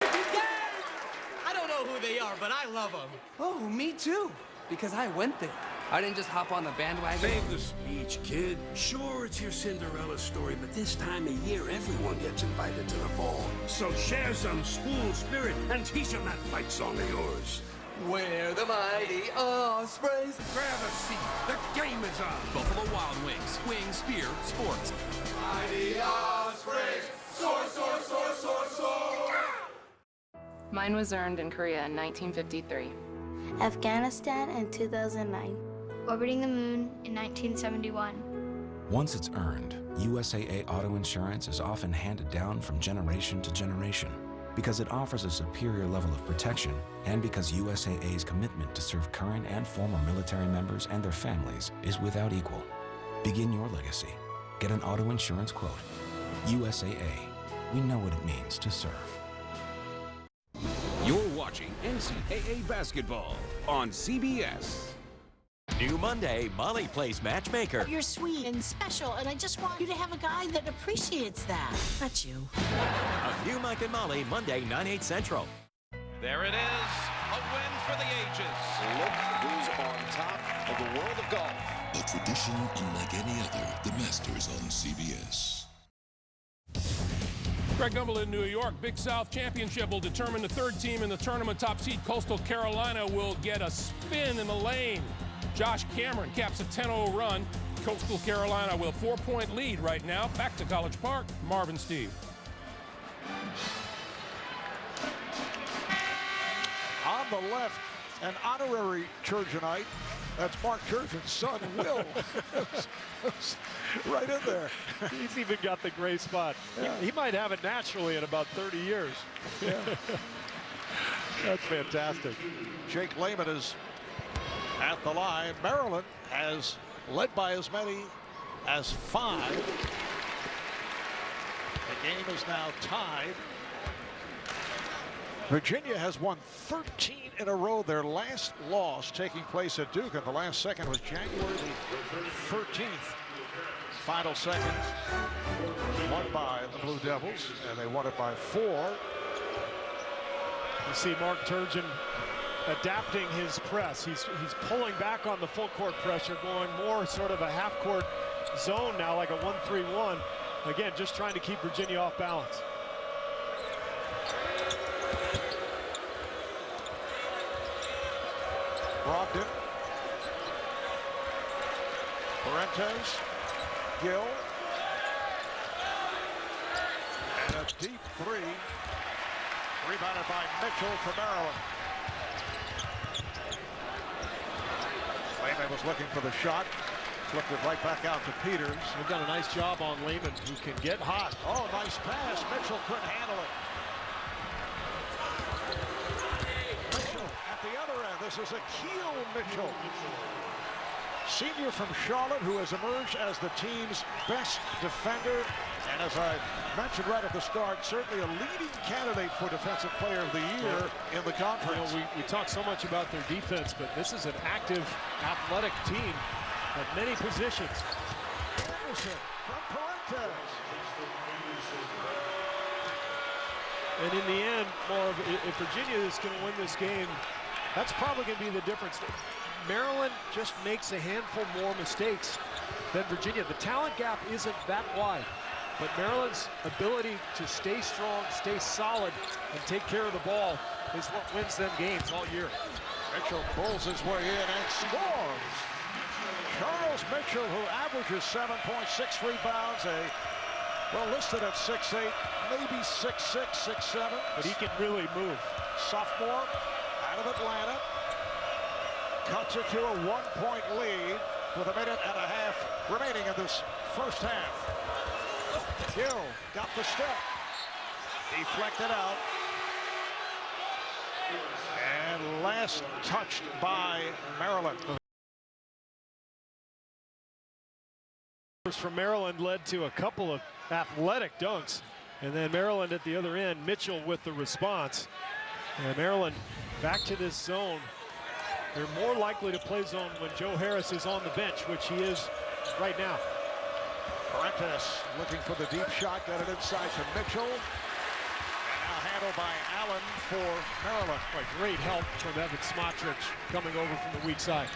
I don't know who they are, but I love them. Oh, me too, because I went there. I didn't just hop on the bandwagon. Save the speech, kid. Sure, it's your Cinderella story, but this time of year, everyone gets invited to the ball. So share some school spirit and teach them that fight song of yours. We're the mighty Ospreys. Grab a seat. The game is on. Buffalo Wild Wings. Wings, beer, sports. Mighty Ospreys. Soar, soar, soar, soar, soar. Mine was earned in Korea in 1953. Afghanistan in 2009. Orbiting the moon in 1971. Once it's earned, USAA Auto Insurance is often handed down from generation to generation because it offers a superior level of protection and because USAA's commitment to serve current and former military members and their families is without equal. Begin your legacy. Get an auto insurance quote. USAA. We know what it means to serve. You're watching NCAA basketball on CBS. New Monday, Molly plays matchmaker. You're sweet and special, and I just want you to have a guy that appreciates that. Not you. A New Mike and Molly, Monday, 9/8 Central. There it is, a win for the ages. Look who's on top of the world of golf. A tradition unlike any other. The Masters on CBS. Greg Gumbel in New York. Big South Championship will determine the third team in the tournament. Top seed Coastal Carolina will get a spin in the lane. Josh Cameron caps a 10-0 run. Coastal Carolina with a 4-point lead right now. Back to College Park, Marvin Steve. On the left, an honorary Turgeonite. That's Mark Turgeon's son, Will. Right in there. He's even got the gray spot. Yeah. He might have it naturally in about 30 years. Yeah. That's fantastic. Jake Lehman is at the line. Maryland has led by as many as 5. The game is now tied. Virginia has won 13 in a row. Their last loss taking place at Duke, and the last second was January the 13th. Final seconds won by the Blue Devils, and they won it by 4. You see Mark Turgeon adapting his press. He's pulling back on the full court pressure, going more sort of a half court zone now, like a 1-3-1. Again, just trying to keep Virginia off balance. Brogdon, Parentes, Gill, and a deep 3, rebounded by Mitchell for Maryland. Lehman was looking for the shot, flipped it right back out to Peters. They've done a nice job on Lehman, who can get hot. Oh, nice pass. Mitchell couldn't handle it. At the other end, this is Akil Mitchell, senior from Charlotte, who has emerged as the team's best defender, and as I mentioned right at the start, certainly a leading candidate for Defensive Player of the Year in the conference. You know, we talk so much about their defense, but this is an active, athletic team at many positions. Anderson from Parentes. And in the end, if Virginia is going to win this game, that's probably going to be the difference. Maryland just makes a handful more mistakes than Virginia. The talent gap isn't that wide, but Maryland's ability to stay strong, stay solid, and take care of the ball is what wins them games all year. Mitchell pulls his way in and scores. Charles Mitchell, who averages 7.6 rebounds, well, listed at 6'8", maybe 6'6", 6'7". But he can really move. Sophomore out of Atlanta. Cuts it to a 1-point lead with 1.5 minutes remaining in this first half. Gill got the step. Deflected out. And last touched by Maryland. From Maryland led to a couple of athletic dunks, and then Maryland at the other end, Mitchell with the response. And Maryland back to this zone. They're more likely to play zone when Joe Harris is on the bench, which he is right now. Parentes looking for the deep shot, got it inside to Mitchell. And now handled by Allen for Maryland. Great help from Evan Smotrich coming over from the weak side.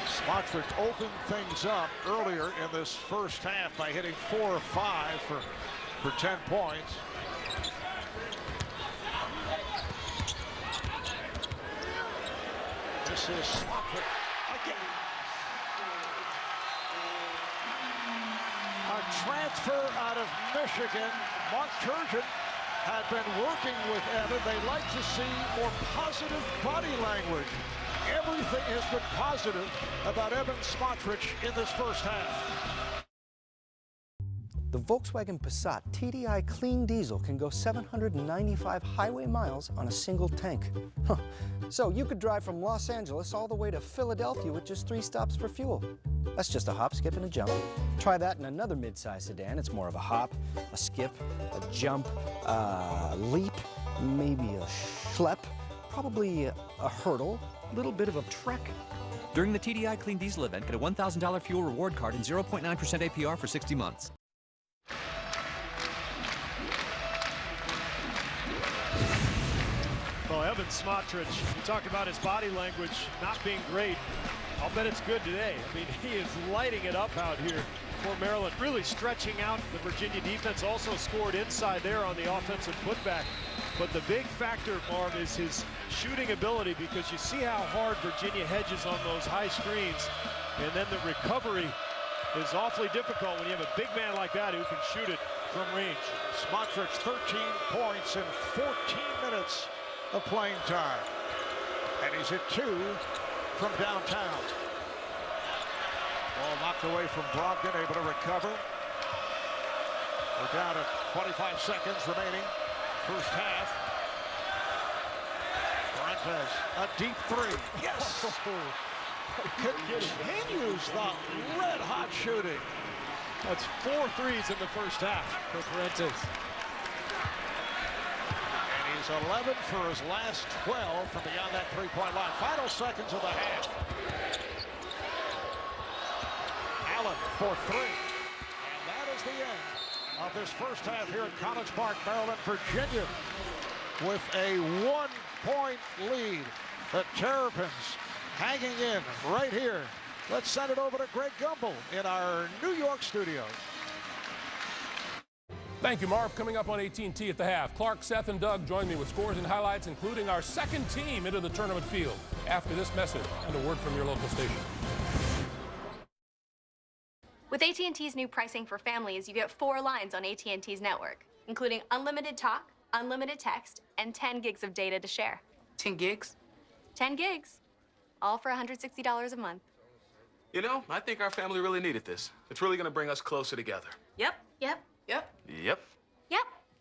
Smotrich opened things up earlier in this first half by hitting 4 or 5 for 10 points. This is Smotrich again. A transfer out of Michigan. Mark Turgeon had been working with Evan. They like to see more positive body language. Everything has been positive about Evan Smotrich in this first half. The Volkswagen Passat TDI clean diesel can go 795 highway miles on a single tank. So you could drive from Los Angeles all the way to Philadelphia with just 3 stops for fuel. That's just a hop, skip, and a jump. Try that in another mid-size sedan. It's more of a hop, a skip, a jump, a leap, maybe a schlep, probably a hurdle, a little bit of a trek. During the TDI Clean Diesel event, get a $1,000 fuel reward card and 0.9% APR for 60 months. Donovan Smotrich. We talked about his body language not being great. I'll bet it's good today. I mean, he is lighting it up out here for Maryland, really stretching out the Virginia defense. Also scored inside there on the offensive putback. But the big factor, Marv, is his shooting ability, because you see how hard Virginia hedges on those high screens, and then the recovery is awfully difficult when you have a big man like that who can shoot it from range. Smotrich, 13 points in 14 minutes of playing time. And he's hit 2 from downtown. Ball knocked away from Brogdon, able to recover. We're down to 25 seconds remaining. First half. Fuentes, a deep 3. Yes! Continues the red-hot shooting. That's 4 threes in the first half for Fuentes. And he's 11 for his last 12 from beyond that three-point line. Final seconds of the half. Allen for 3. And that is the end of this first half here at College Park, Maryland. Virginia with a 1-point lead. The Terrapins hanging in right here. Let's send it over to Greg Gumbel in our New York studios. Thank you, Marv. Coming up on AT&T at the half, Clark, Seth, and Doug join me with scores and highlights, including our second team into the tournament field. After this message and a word from your local station. With AT&T's new pricing for families, you get 4 lines on AT&T's network, including unlimited talk, unlimited text, and 10 gigs of data to share. 10 gigs? 10 gigs, all for $160 a month. You know, I think our family really needed this. It's really gonna bring us closer together. Yep. Yep. Yep.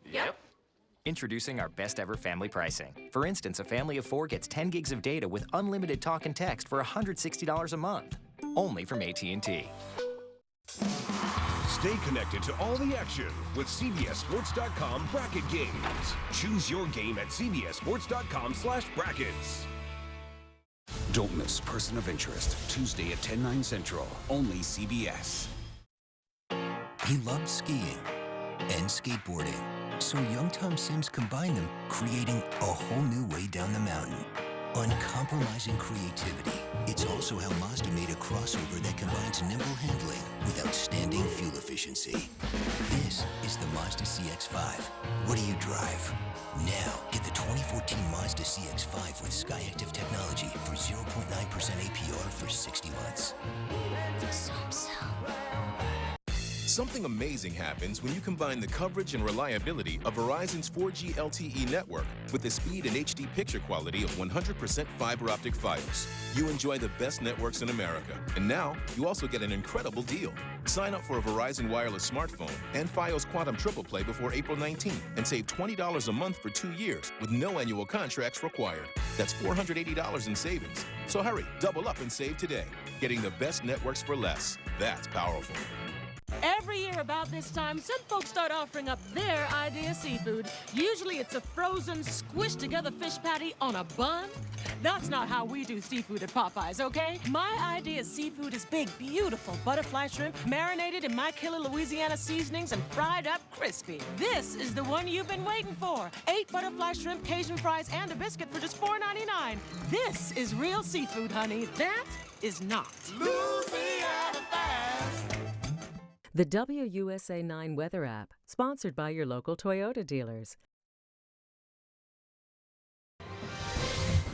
Yep. Introducing our best ever family pricing. For instance, a family of 4 gets 10 gigs of data with unlimited talk and text for $160 a month. Only from AT&T. Stay connected to all the action with CBSSports.com bracket games. Choose your game at CBSSports.com/brackets. Don't miss Person of Interest, Tuesday at 10/9 Central, only CBS. He loved skiing and skateboarding, so young Tom Sims combined them, creating a whole new way down the mountain. Uncompromising creativity. It's also how Mazda made a crossover that combines nimble handling with outstanding fuel efficiency. This is the Mazda CX-5. What do you drive? Now, get the 2014 Mazda CX-5 with SkyActiv technology for 0.9% APR for 60 months. Something amazing happens when you combine the coverage and reliability of Verizon's 4G LTE network with the speed and HD picture quality of 100% fiber optic Fios. You enjoy the best networks in America. And now, you also get an incredible deal. Sign up for a Verizon wireless smartphone and Fios Quantum Triple Play before April 19th and save $20 a month for 2 years with no annual contracts required. That's $480 in savings. So hurry, double up and save today. Getting the best networks for less. That's powerful. Every year about this time, some folks start offering up their idea of seafood. Usually it's a frozen, squished together fish patty on a bun. That's not how we do seafood at Popeyes, okay? My idea of seafood is big, beautiful butterfly shrimp marinated in my killer Louisiana seasonings and fried up crispy. This is the one you've been waiting for. 8 butterfly shrimp, Cajun fries, and a biscuit for just $4.99. This is real seafood, honey. That is not. Louisiana fast. The WUSA 9 weather app, sponsored by your local Toyota dealers.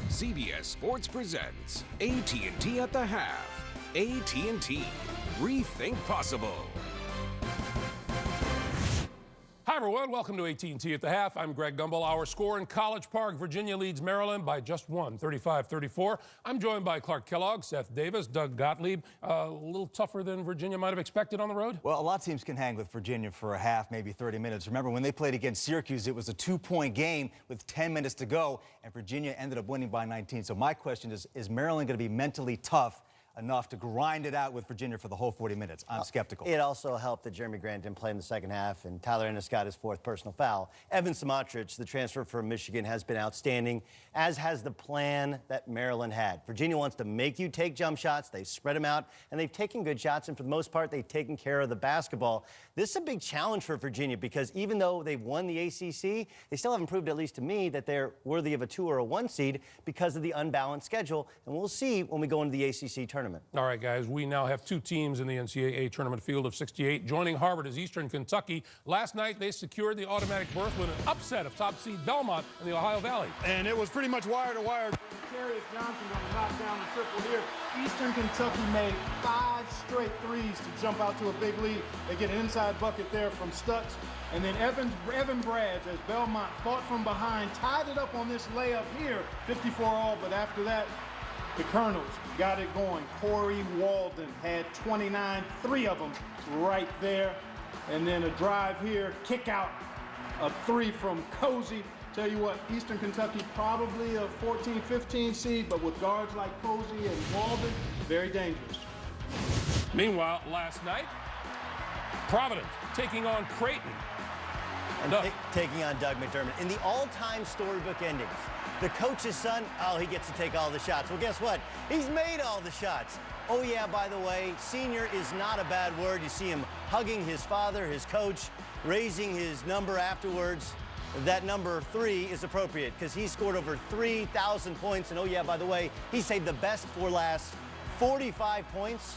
CBS Sports presents AT&T at the half. AT&T. Rethink possible. Hi, everyone. Welcome to AT&T at the half. I'm Greg Gumbel. Our score in College Park, Virginia leads Maryland by just 1, 35-34. I'm joined by Clark Kellogg, Seth Davis, Doug Gottlieb. A little tougher than Virginia might have expected on the road? Well, a lot of teams can hang with Virginia for a half, maybe 30 minutes. Remember, when they played against Syracuse, it was a 2-point game with 10 minutes to go, and Virginia ended up winning by 19. So my question is Maryland going to be mentally tough enough to grind it out with Virginia for the whole 40 minutes. I'm skeptical. It also helped that Jeremy Grant didn't play in the second half, and Tyler Ennis got his 4th personal foul. Evan Samatrich, the transfer from Michigan, has been outstanding, as has the plan that Maryland had. Virginia wants to make you take jump shots. They spread them out, and they've taken good shots, and for the most part, they've taken care of the basketball. This is a big challenge for Virginia because even though they've won the ACC, they still haven't proved, at least to me, that they're worthy of a 2 or a 1 seed because of the unbalanced schedule, and we'll see when we go into the ACC tournament. All right, guys, we now have 2 teams in the NCAA tournament field of 68. Joining Harvard is Eastern Kentucky. Last night, they secured the automatic berth with an upset of top seed Belmont in the Ohio Valley. And it was pretty much wire to wire. Darius Johnson going to knock down the triple here. Eastern Kentucky made 5 straight threes to jump out to a big lead. They get an inside bucket there from Stutz. And then Evan Brads, as Belmont fought from behind, tied it up on this layup here, 54 all. But after that, the Colonels got it going. Corey Walden had 29, 3 of them right there. And then a drive here, kick out, a 3 from Cozy. Tell you what, Eastern Kentucky probably a 14, 15 seed, but with guards like Cozy and Walden, very dangerous. Meanwhile, last night, Providence taking on Creighton. And taking on Doug McDermott. In the all-time storybook endings, the coach's son, oh, he gets to take all the shots. Well, guess what? He's made all the shots. Oh, yeah, by the way, senior is not a bad word. You see him hugging his father, his coach, raising his number afterwards. That number 3 is appropriate because he scored over 3,000 points. And oh, yeah, by the way, he saved the best for last, 45 points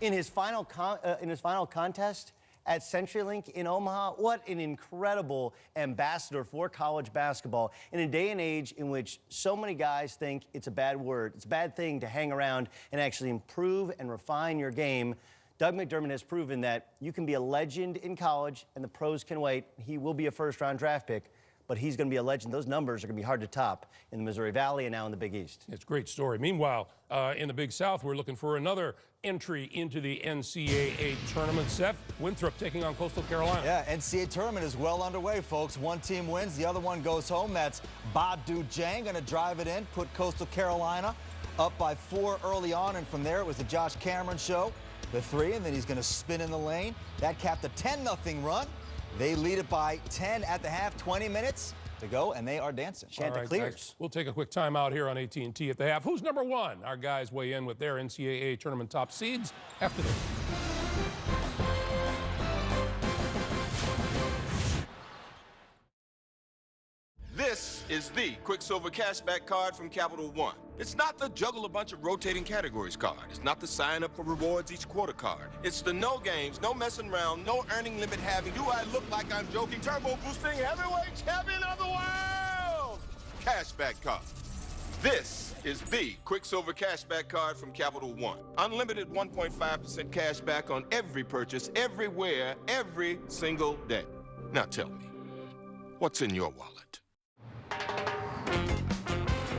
in his final contest at CenturyLink in Omaha. What an incredible ambassador for college basketball in a day and age in which so many guys think it's a bad word. It's a bad thing to hang around and actually improve and refine your game. Doug McDermott has proven that you can be a legend in college and the pros can wait. He will be a first-round draft pick, but he's going to be a legend. Those numbers are going to be hard to top in the Missouri Valley and now in the Big East. It's a great story. Meanwhile, in the Big South, we're looking for another entry into the NCAA tournament. Seth, Winthrop taking on Coastal Carolina. Yeah, NCAA tournament is well underway, folks. One team wins, the other one goes home. That's Badu Jang going to drive it in, put Coastal Carolina up by 4 early on, and from there it was the Josh Cameron show. The 3, and then he's going to spin in the lane. That capped a 10-0 run. They lead it by 10 at the half, 20 minutes to go, and they are dancing. Chanticleers. We'll take a quick timeout here on AT&T at the half. Who's number 1? Our guys weigh in with their NCAA tournament top seeds after this. This is the Quicksilver Cashback card from Capital One. It's not the juggle a bunch of rotating categories card. It's not the sign up for rewards each quarter card. It's the no games, no messing around, no earning limit having, do I look like I'm joking, turbo boosting heavyweight champion of the world cashback card. This is the Quicksilver Cashback card from Capital One. Unlimited 1.5% cash back on every purchase, everywhere, every single day. Now tell me, what's in your wallet?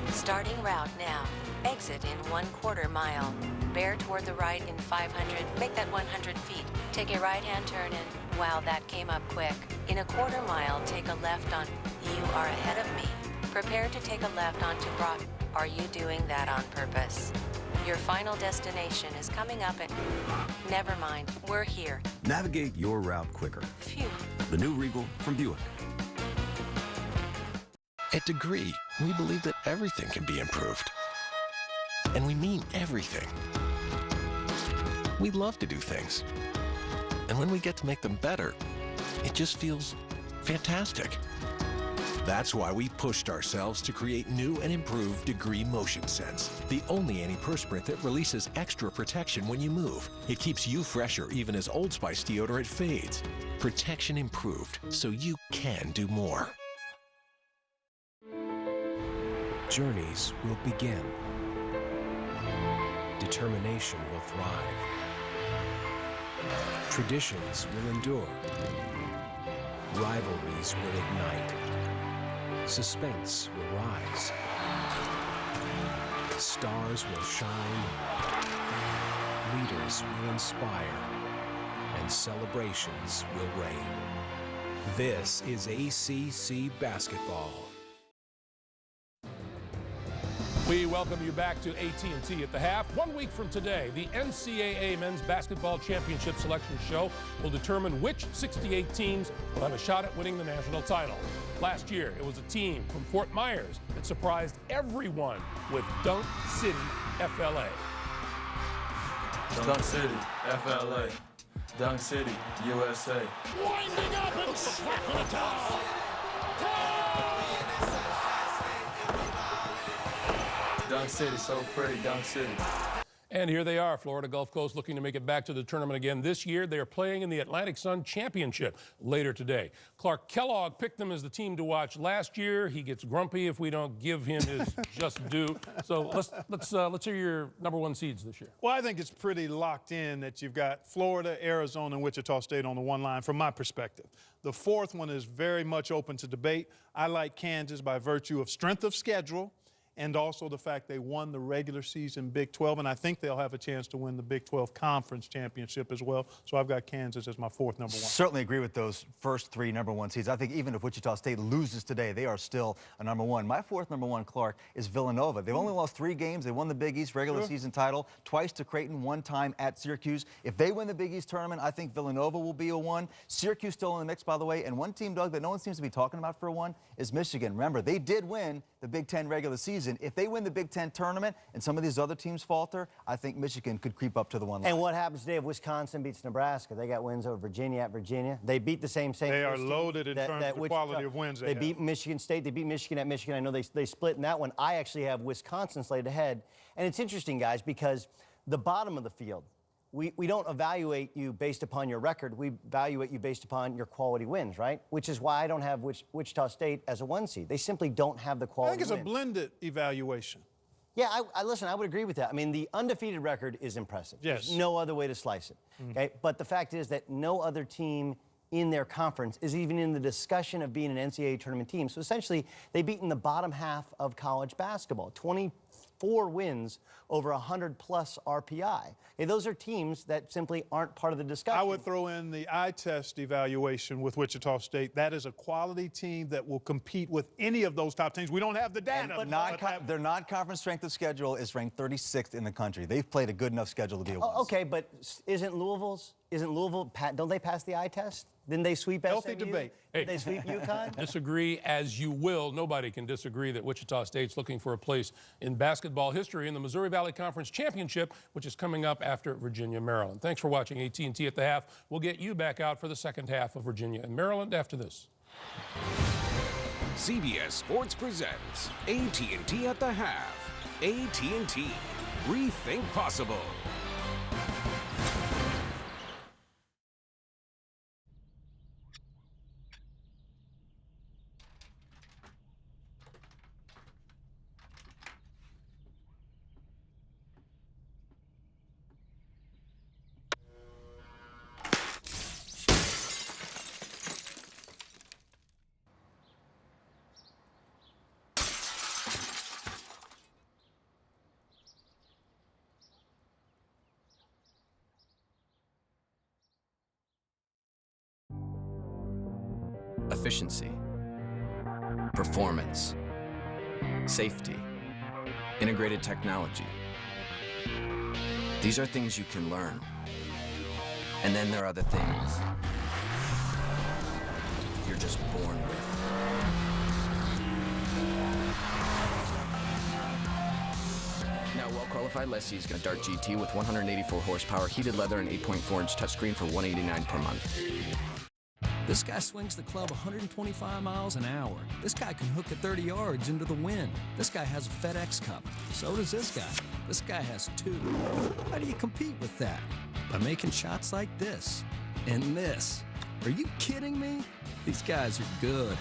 Starting route now. Exit in 1/4 mile. Bear toward the right in 500. Make that 100 feet. Take a right-hand turn in. Wow, that came up quick. In 1/4 mile, take a left on. You are ahead of me. Prepare to take a left onto Broad. Are you doing that on purpose? Your final destination is coming up at... Never mind. We're here. Navigate your route quicker. Phew. The new Regal from Buick. At Degree, we believe that everything can be improved. And we mean everything. We love to do things. And when we get to make them better, it just feels fantastic. That's why we pushed ourselves to create new and improved Degree Motion Sense, the only antiperspirant that releases extra protection when you move. It keeps you fresher even as Old Spice deodorant fades. Protection improved, so you can do more. Journeys will begin. Determination will thrive. Traditions will endure. Rivalries will ignite. Suspense will rise. Stars will shine. Leaders will inspire. And celebrations will reign. This is ACC basketball. We welcome you back to AT&T at the half. 1 week from today, the NCAA Men's Basketball Championship Selection Show will determine which 68 teams will have a shot at winning the national title. Last year, it was a team from Fort Myers that surprised everyone with Dunk City, FLA. Dunk City, FLA. Dunk City, USA. Winding up and slapping it down. Dunk City, so pretty, Dunk City. And here they are, Florida Gulf Coast, looking to make it back to the tournament again this year. They are playing in the Atlantic Sun Championship later today. Clark Kellogg picked them as the team to watch last year. He gets grumpy if we don't give him his just due. So let's hear your #1 seeds this year. Well, I think it's pretty locked in that you've got Florida, Arizona, and Wichita State on the one line from my perspective. The fourth one is very much open to debate. I like Kansas by virtue of strength of schedule, and also the fact they won the regular season Big 12, and I think they'll have a chance to win the Big 12 Conference Championship as well. So I've got Kansas as my fourth #1. Certainly agree with those first three #1 seeds. I think even if Wichita State loses today, they are still a #1. My fourth #1, Clark, is Villanova. They've only lost 3 games. They won the Big East regular season title, twice to Creighton, 1 time at Syracuse. If they win the Big East tournament, I think Villanova will be a 1. Syracuse still in the mix, by the way. And one team, Doug, that no one seems to be talking about for a 1 is Michigan. Remember, they did win the Big Ten regular season. If they win the Big Ten tournament and some of these other teams falter, I think Michigan could creep up to the 1 line. And what happens today if Wisconsin beats Nebraska? They got wins over Virginia at Virginia. They beat the same St. They are Louis team loaded in terms of the quality of wins they have. beat Michigan State. They beat Michigan at Michigan. I know they split in that one. I actually have Wisconsin slated ahead. And it's interesting, guys, because the bottom of the field, we don't evaluate you based upon your record. We evaluate you based upon your quality wins, right? Which is why I don't have Wichita State as a 1 seed. They simply don't have the quality I think it's wins. a blended evaluation. Yeah, listen, I would agree with that. I mean, the undefeated record is impressive. Yes. There's no other way to slice it. Okay? But the fact is that no other team in their conference is even in the discussion of being an NCAA tournament team. So essentially, they beat in the bottom half of college basketball. 24 wins over 100+ RPI. Okay, those are teams that simply aren't part of the discussion. I would throw in the eye test evaluation with Wichita State. That is a quality team that will compete with any of those top teams. We don't have the data. But their non-conference strength of schedule is ranked 36th in the country. They've played a good enough schedule to be a 1. Okay, but isn't Louisville, don't they pass the eye test? Didn't they sweep SMU? Healthy debate. Did they sweep UConn? Disagree as you will. Nobody can disagree that Wichita State's looking for a place in basketball history in the Missouri Valley Conference Championship, which is coming up after Virginia, Maryland. Thanks for watching AT&T at the half. We'll get you back out for the second half of Virginia and Maryland after this. CBS Sports presents AT&T at the half. AT&T. Rethink possible. Efficiency, performance, safety, integrated technology. These are things you can learn. And then there are the things you're just born with. Now, well-qualified lessees get a Dart GT with 184 horsepower, heated leather, and 8.4-inch touchscreen for $189 per month. This guy swings the club 125 miles an hour. This guy can hook it 30 yards into the wind. This guy has a FedEx Cup. So does this guy. This guy has 2. How do you compete with that? By making shots like this and this. Are you kidding me? These guys are good.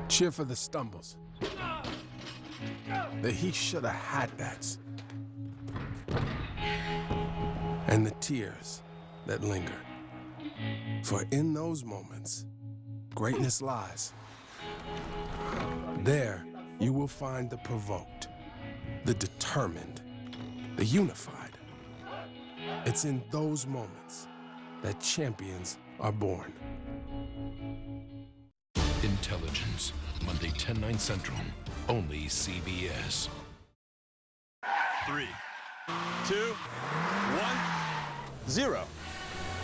Cheer for the stumbles. The he shoulda had that's. And the tears that linger. For in those moments, greatness lies. There, you will find the provoked, the determined, the unified. It's in those moments that champions are born. Intelligence. Monday, 10/9 Central. Only CBS. 3, 2, 1, 0.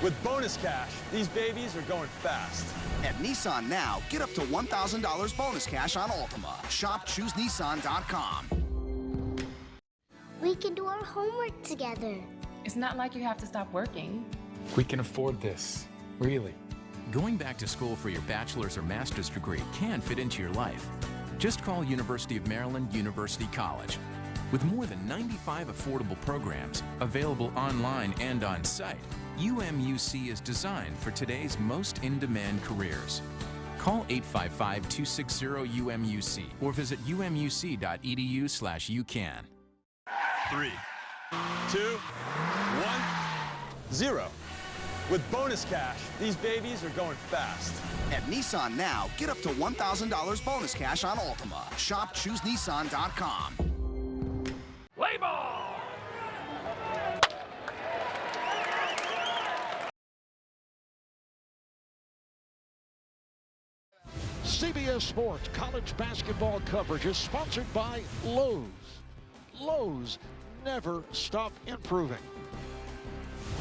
With bonus cash, these babies are going fast. At Nissan now, get up to $1,000 bonus cash on Altima. Shop ChooseNissan.com. We can do our homework together. It's not like you have to stop working. We can afford this, really. Going back to school for your bachelor's or master's degree can fit into your life. Just call University of Maryland University College. With more than 95 affordable programs available online and on site, UMUC is designed for today's most in-demand careers. Call 855-260-UMUC or visit umuc.edu/youcan. 3, 2, 1, 0. With bonus cash, these babies are going fast. At Nissan now, get up to $1,000 bonus cash on Altima. Shop ChooseNissan.com. Play ball! CBS Sports college basketball coverage is sponsored by Lowe's. Lowe's never stop improving.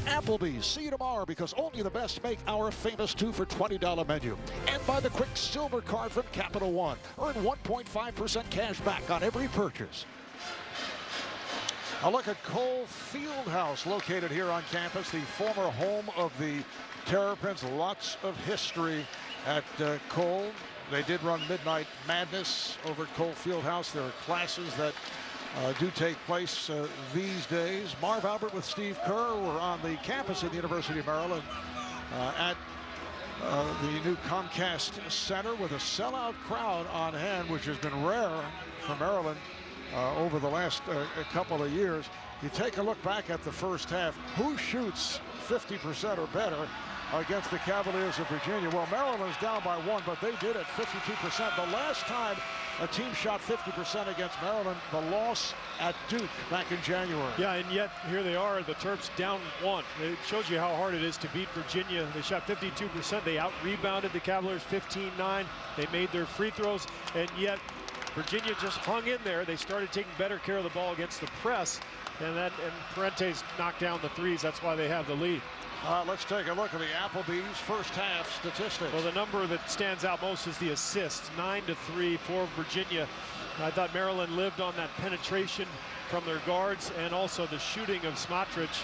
Applebee's, see you tomorrow because only the best make our famous 2 for $20 menu. And by the quick silver card from Capital One. Earn 1.5% cash back on every purchase. A look at Cole Fieldhouse, located here on campus, the former home of the Terrapins. Lots of history at Cole. They did run Midnight Madness over at Cole Fieldhouse. There are classes that do take place these days. Marv Albert with Steve Kerr were on the campus of the University of Maryland at the new Comcast Center with a sellout crowd on hand, which has been rare for Maryland over the last couple of years. You take a look back at the first half. Who shoots 50% or better against the Cavaliers of Virginia? Well, Maryland's down by 1, but they did it 52%. The last time a team shot 50% against Maryland, the loss at Duke back in January. Yeah, and yet here they are, the Terps down 1. It shows you how hard it is to beat Virginia. They shot 52%. They out-rebounded the Cavaliers 15-9. They made their free throws, and yet Virginia just hung in there. They started taking better care of the ball against the press, and Parente's knocked down the threes. That's why they have the lead. Let's take a look at the Applebee's first half statistics. Well, the number that stands out most is the assists, 9-3 for Virginia. I thought Maryland lived on that penetration from their guards and also the shooting of Smotrich.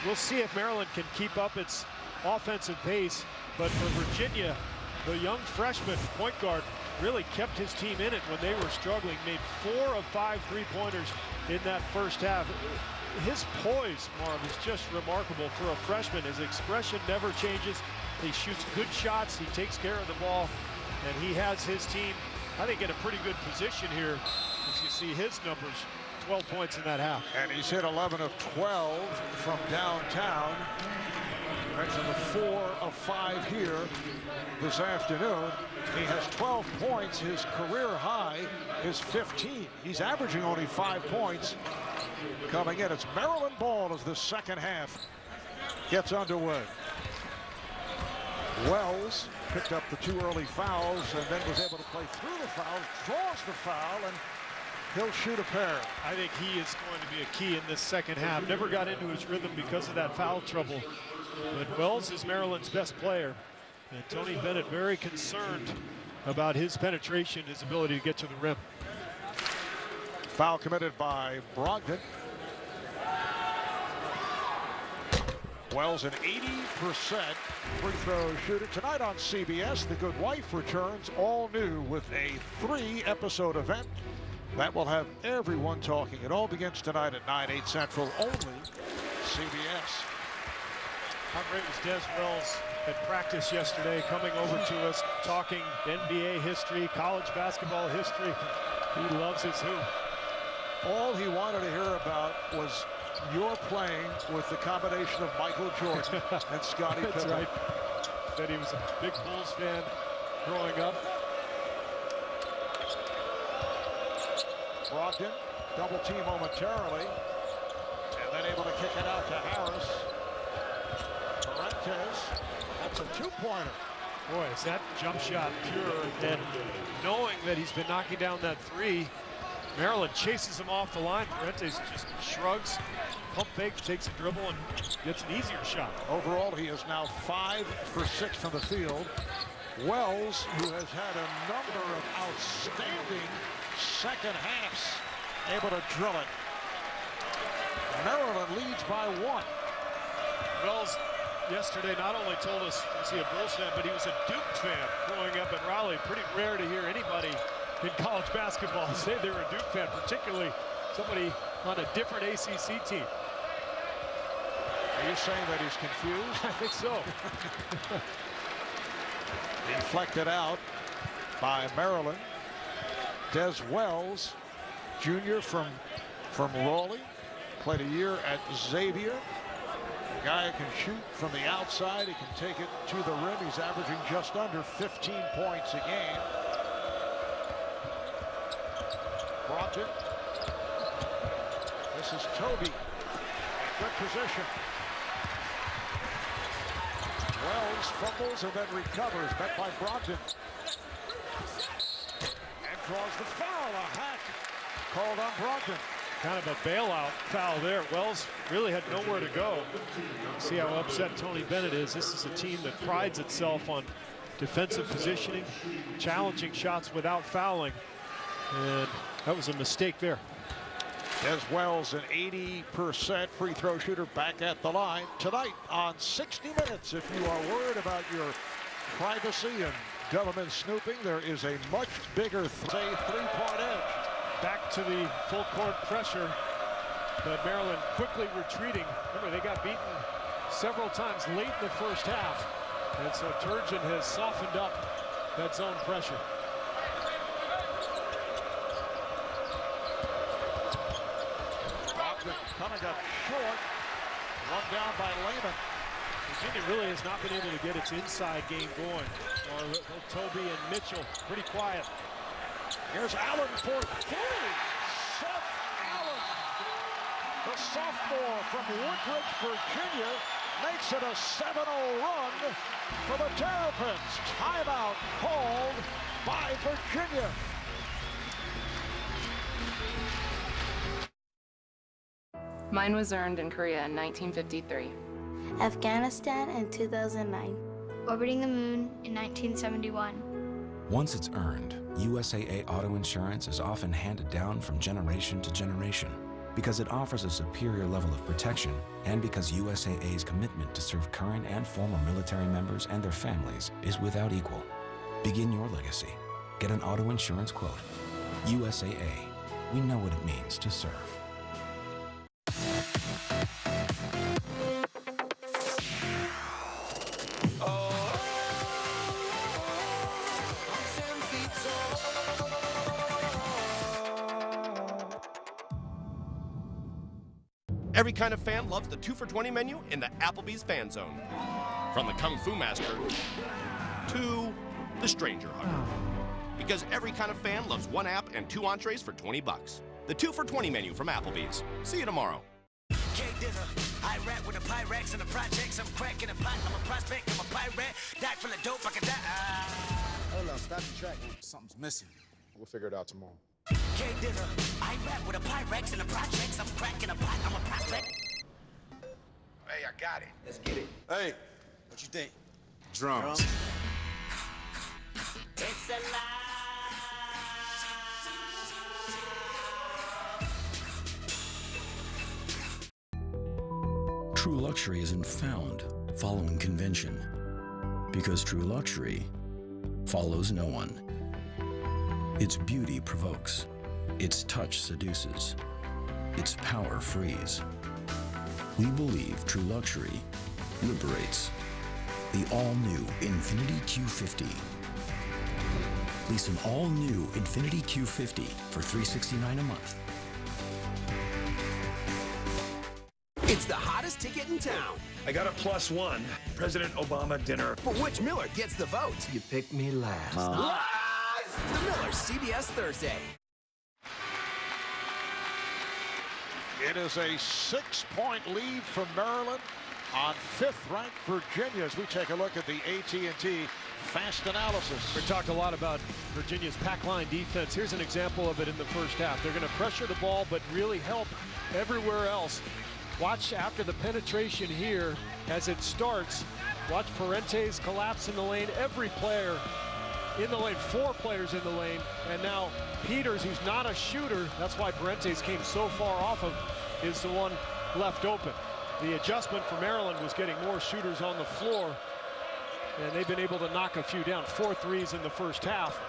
We'll see if Maryland can keep up its offensive pace, but for Virginia, the young freshman point guard really kept his team in it when they were struggling, made 4 of 5 three-pointers in that first half. His poise, Marv, is just remarkable for a freshman. His expression never changes. He shoots good shots. He takes care of the ball. And he has his team, I think, in a pretty good position here. As you see his numbers, 12 points in that half. And he's hit 11 of 12 from downtown. Mentioned the 4 of 5 here this afternoon. He has 12 points. His career high is 15. He's averaging only 5 points. Coming in, it's Maryland ball as the second half gets underway. Wells picked up the 2 early fouls and then was able to play through the foul, draws the foul, and he'll shoot a pair. I think he is going to be a key in this second half. Never got into his rhythm because of that foul trouble. But Wells is Maryland's best player. And Tony Bennett very concerned about his penetration, his ability to get to the rim. Foul committed by Brogdon. Wells an 80% free throw shooter. Tonight on CBS, The Good Wife returns all new with a 3-episode event that will have everyone talking. It all begins tonight at 9/8 Central, only CBS. How great was Des Wells at practice yesterday, coming over to us, talking NBA history, college basketball history. He loves his hoop. All he wanted to hear about was your playing with the combination of Michael Jordan and Scottie Pippen. That's right. Said he was a big Bulls fan growing up. Brogdon, double team momentarily, and then able to kick it out to Harris. Parentes, that's a 2-pointer. Boy, is that jump shot pure. And knowing that he's been knocking down that three, Maryland chases him off the line. Fuentes just shrugs, pump fake, takes a dribble, and gets an easier shot. Overall, he is now 5 for 6 from the field. Wells, who has had a number of outstanding second halves, able to drill it. Maryland leads by 1. Wells yesterday not only told us is he a Bulls fan, but he was a Duke fan growing up in Raleigh. Pretty rare to hear anybody in college basketball say they're a Duke fan, particularly somebody on a different ACC team. Are you saying that he's confused? I think so. Deflected out by Maryland. Des Wells, junior from Raleigh, played a year at Xavier. A guy who can shoot from the outside. He can take it to the rim. He's averaging just under 15 points a game. Brogdon. This is Toby. Good position. Wells fumbles and then recovers. Met by Brogdon. And draws the foul. A hack called on Brogdon. Kind of a bailout foul there. Wells really had nowhere to go. See how upset Tony Bennett is. This is a team that prides itself on defensive positioning, challenging shots without fouling. And that was a mistake there. Des Wells, an 80% free throw shooter, back at the line tonight on 60 Minutes. If you are worried about your privacy and government snooping, there is a much bigger three-point edge. Back to the full court pressure, but Maryland quickly retreating. Remember, they got beaten several times late in the first half, and so Turgeon has softened up that zone pressure. Coming up short, run down by Lehman. Virginia really has not been able to get its inside game going. Toby and Mitchell pretty quiet. Here's Allen for 3. Seth Allen, the sophomore from Woodbridge, Virginia, makes it a 7-0 run for the Terrapins. Timeout called by Virginia. Mine was earned in Korea in 1953. Afghanistan in 2009. Orbiting the moon in 1971. Once it's earned, USAA Auto Insurance is often handed down from generation to generation because it offers a superior level of protection and because USAA's commitment to serve current and former military members and their families is without equal. Begin your legacy. Get an auto insurance quote. USAA. We know what it means to serve. Every kind of fan loves the 2 for $20 menu in the Applebee's Fan Zone. From the Kung Fu Master to the Stranger Hugger. Because every kind of fan loves 1 app and 2 entrees for $20. The 2 for $20 menu from Applebee's. See you tomorrow. I rap with the Pyrex and the projects. I'm cracking a pot. I'm a prospect. I'm a pirate. Die for the dope. I can die. Hold on, stop the track. Something's missing. We'll figure it out tomorrow. I rap with the Pyrex and the projects. I'm cracking a pot. I'm a prospect. Hey, I got it. Let's get it. Hey, what you think? Drums. It's a lie. True luxury isn't found following convention, because true luxury follows no one. Its beauty provokes, its touch seduces, its power frees. We believe true luxury liberates. The all-new Infiniti Q50. Lease an all-new Infiniti Q50 for $369 a month. It's the hottest ticket in town. I got a +1. President Obama dinner. But which Miller gets the vote? You picked me last. Live! The Miller, CBS Thursday. It is a 6-point lead for Maryland. on 5th-ranked Virginia as we take a look at the AT&T Fast Analysis. We talked a lot about Virginia's pack line defense. Here's an example of it in the first half. They're going to pressure the ball, but really help everywhere else. Watch after the penetration here as it starts. Watch Parentes collapse in the lane. Every player in the lane, 4 players in the lane, and now Peters, who's not a shooter, that's why Parentes came so far off of, is the one left open. The adjustment for Maryland was getting more shooters on the floor, and they've been able to knock a few down. 4 threes in the first half.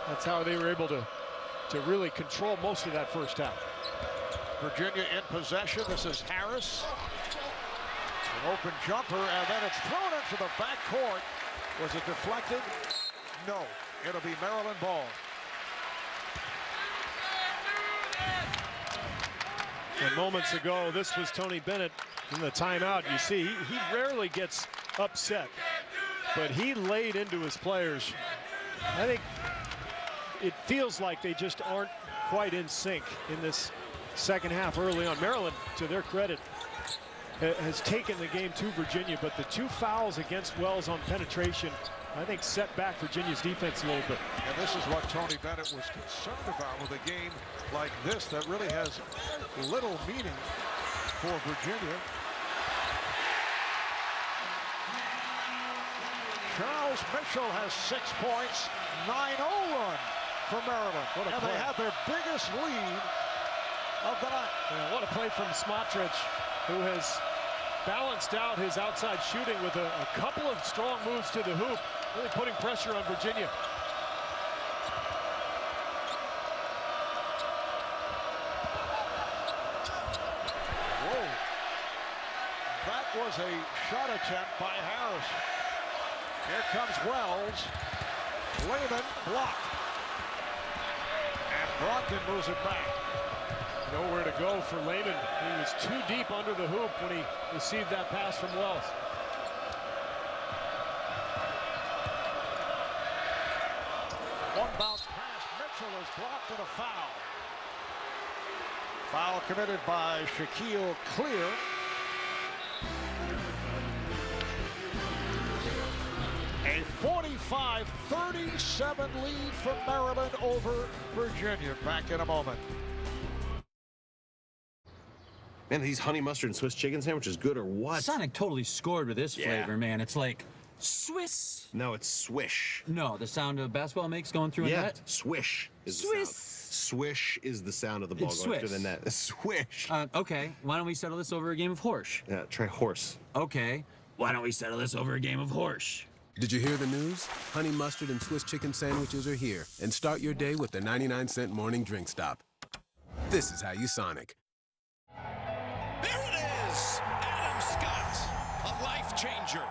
That's how they were able to really control most of that first half. Virginia in possession. This is Harris. An open jumper, and then it's thrown into the backcourt. Was it deflected? No. It'll be Maryland ball. And moments ago, this was Tony Bennett in the timeout. You see, he rarely gets upset, but he laid into his players. I think it feels like they just aren't quite in sync in this second half early on. Maryland, to their credit, has taken the game to Virginia, but the 2 fouls against Wells on penetration, I think, set back Virginia's defense a little bit. And this is what Tony Bennett was concerned about with a game like this that really has little meaning for Virginia. Charles Mitchell has 6 points, 9-0 run for Maryland. And they have their biggest lead of the night. Yeah, what a play from Smotrich, who has balanced out his outside shooting with a couple of strong moves to the hoop, really putting pressure on Virginia. Whoa. That was a shot attempt by Harris. Here comes Wells. Lehman blocked. And Brogdon moves it back. Nowhere to go for Lehman. He was too deep under the hoop when he received that pass from Wells. One bounce pass. Mitchell is blocked and a foul. Foul committed by Shaquille Clear. A 45-37 lead for Maryland over Virginia. Back in a moment. Man, these honey mustard and Swiss chicken sandwiches good or what? Sonic totally scored with this flavor, man. It's like Swiss. No, it's swish. No, the sound a basketball makes going through a net. Swish is Swiss. the sound. Swish is the sound of the ball It's going Swiss. through the net. Swish. Okay, why don't we settle this over a game of horse? Yeah, try horse. Okay, why don't we settle this over a game of horse? Did you hear the news? Honey mustard and Swiss chicken sandwiches are here. And start your day with the 99-cent morning drink stop. This is how you Sonic. There it is! Adam Scott, a life changer.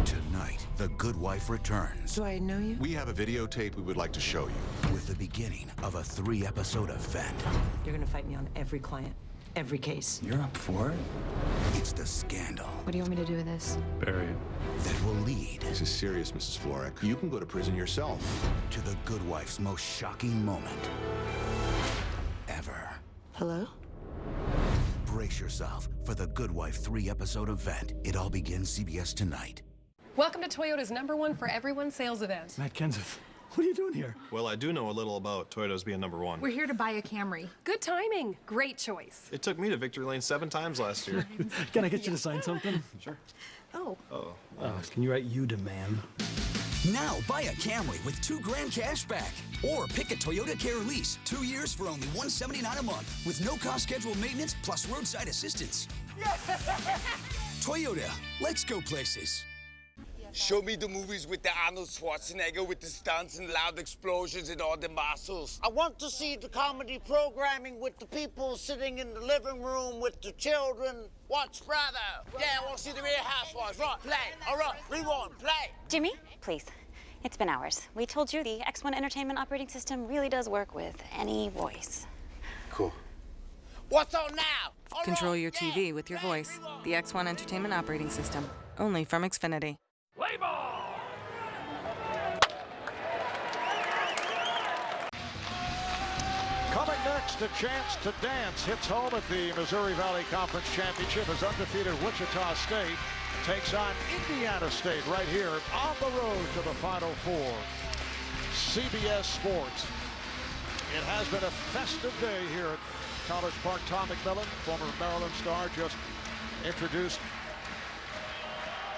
Tonight, The Good Wife returns. Do I know you? We have a videotape we would like to show you. With the beginning of a 3-episode event. You're gonna fight me on every client, every case. You're up for it? It's the scandal What do you want me to do with this? Bury it. That will lead. This is serious, Mrs. Florek. You can go to prison yourself. To The Good Wife's most shocking moment ever. Hello? Brace yourself for The Good Wife 3-episode event. It all begins CBS tonight. Welcome to Toyota's #1 for everyone sales event. Matt Kenseth, what are you doing here? Well, I do know a little about Toyota's being #1. We're here to buy a Camry. Good timing. Great choice. It took me to victory lane 7 times last year. Can I get you to sign something? Sure. Oh. Can you write you demand? Now buy a Camry with $2,000 cash back. Or pick a Toyota Care Lease, 2 years for only $179 a month with no cost scheduled maintenance plus roadside assistance. Toyota, let's go places. Show me the movies with the Arnold Schwarzenegger with the stunts and loud explosions and all the muscles. I want to see the comedy programming with the people sitting in the living room with the children. Watch Brother. Yeah, I want to see the Real Housewives. Right, play. All right, rewind, play. Jimmy, please. It's been hours. We told you the X1 Entertainment operating system really does work with any voice. Cool. What's on now? All Control right, your TV with your voice. The X1 Entertainment operating system. Only from Xfinity. Play ball! Coming next, a chance to dance. Hits home at the Missouri Valley Conference Championship as undefeated Wichita State takes on Indiana State right here on the road to the Final Four. CBS Sports. It has been a festive day here at College Park. Tom McMillan, former Maryland star, just introduced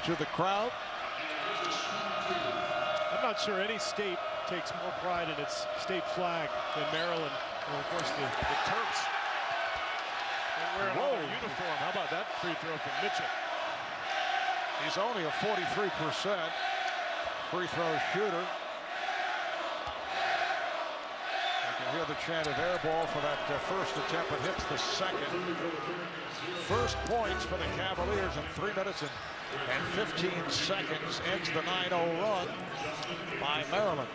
to the crowd. I'm not sure any state takes more pride in its state flag than Maryland. And of course, the Terps. They're wearing all their uniform. How about that free throw from Mitchell? He's only a 43% free throw shooter. You can hear the chant of air ball for that first attempt, but hits the second. First points for the Cavaliers in 3 minutes and 15 seconds. Ends the 9-0 run by Maryland.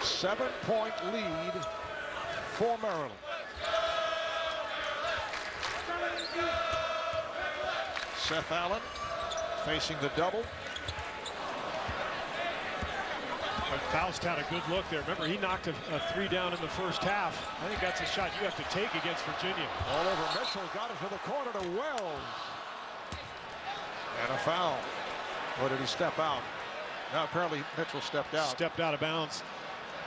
7-point lead for Maryland. Seth Allen facing the double. But Faust had a good look there. Remember, he knocked a three down in the first half. I think that's a shot you have to take against Virginia. All over Mitchell, got it to the corner to Wells. And a foul. Or did he step out? No, apparently Mitchell stepped out. Stepped out of bounds.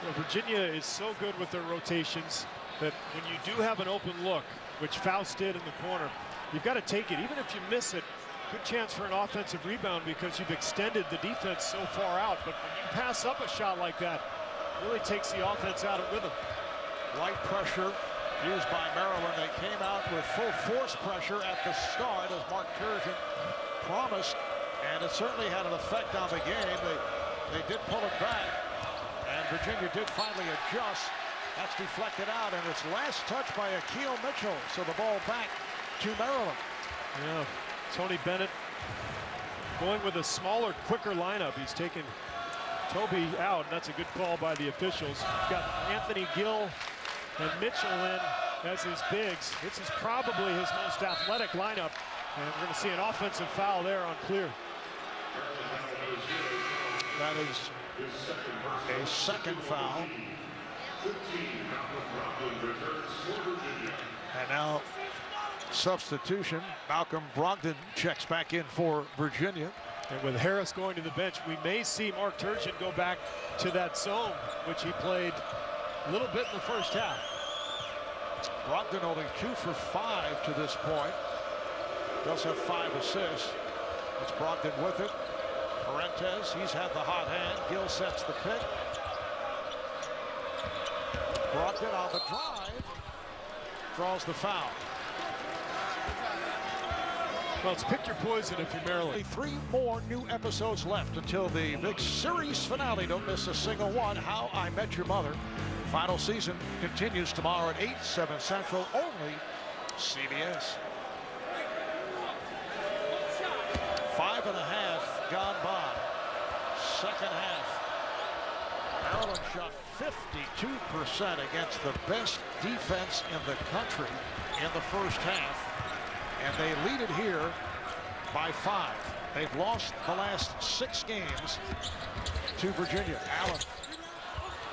You know, Virginia is so good with their rotations that when you do have an open look, which Faust did in the corner, you've got to take it. Even if you miss it, good chance for an offensive rebound because you've extended the defense so far out. But when you pass up a shot like that, it really takes the offense out of rhythm. Light pressure used by Maryland. They came out with full force pressure at the start, as Mark Turgeon promised, and it certainly had an effect on the game. They did pull it back, and Virginia did finally adjust. That's deflected out, and it's last touch by Akeel Mitchell, so the ball back to Maryland. Yeah, Tony Bennett going with a smaller, quicker lineup. He's taken Toby out, and that's a good call by the officials. He's got Anthony Gill and Mitchell in as his bigs. This is probably his most athletic lineup, and we're going to see an offensive foul there on clear. That is a second foul. And now substitution. Malcolm Brogdon checks back in for Virginia. And with Harris going to the bench, we may see Mark Turgeon go back to that zone, which he played a little bit in the first half. Brogdon only 2 for 5 to this point. Does have 5 assists. It's Brogdon with it. Parentes, he's had the hot hand. Gill sets the pick. Brogdon on the drive. Draws the foul. Well, it's pick your poison if you're Maryland. 3 more new episodes left until the big series finale. Don't miss a single one. How I Met Your Mother. Final season continues tomorrow at 8, 7 Central, only CBS. 5.5 gone by. Second half. Maryland shot 52% against the best defense in the country in the first half. And they lead it here by 5. They've lost the last 6 games to Virginia. Allen.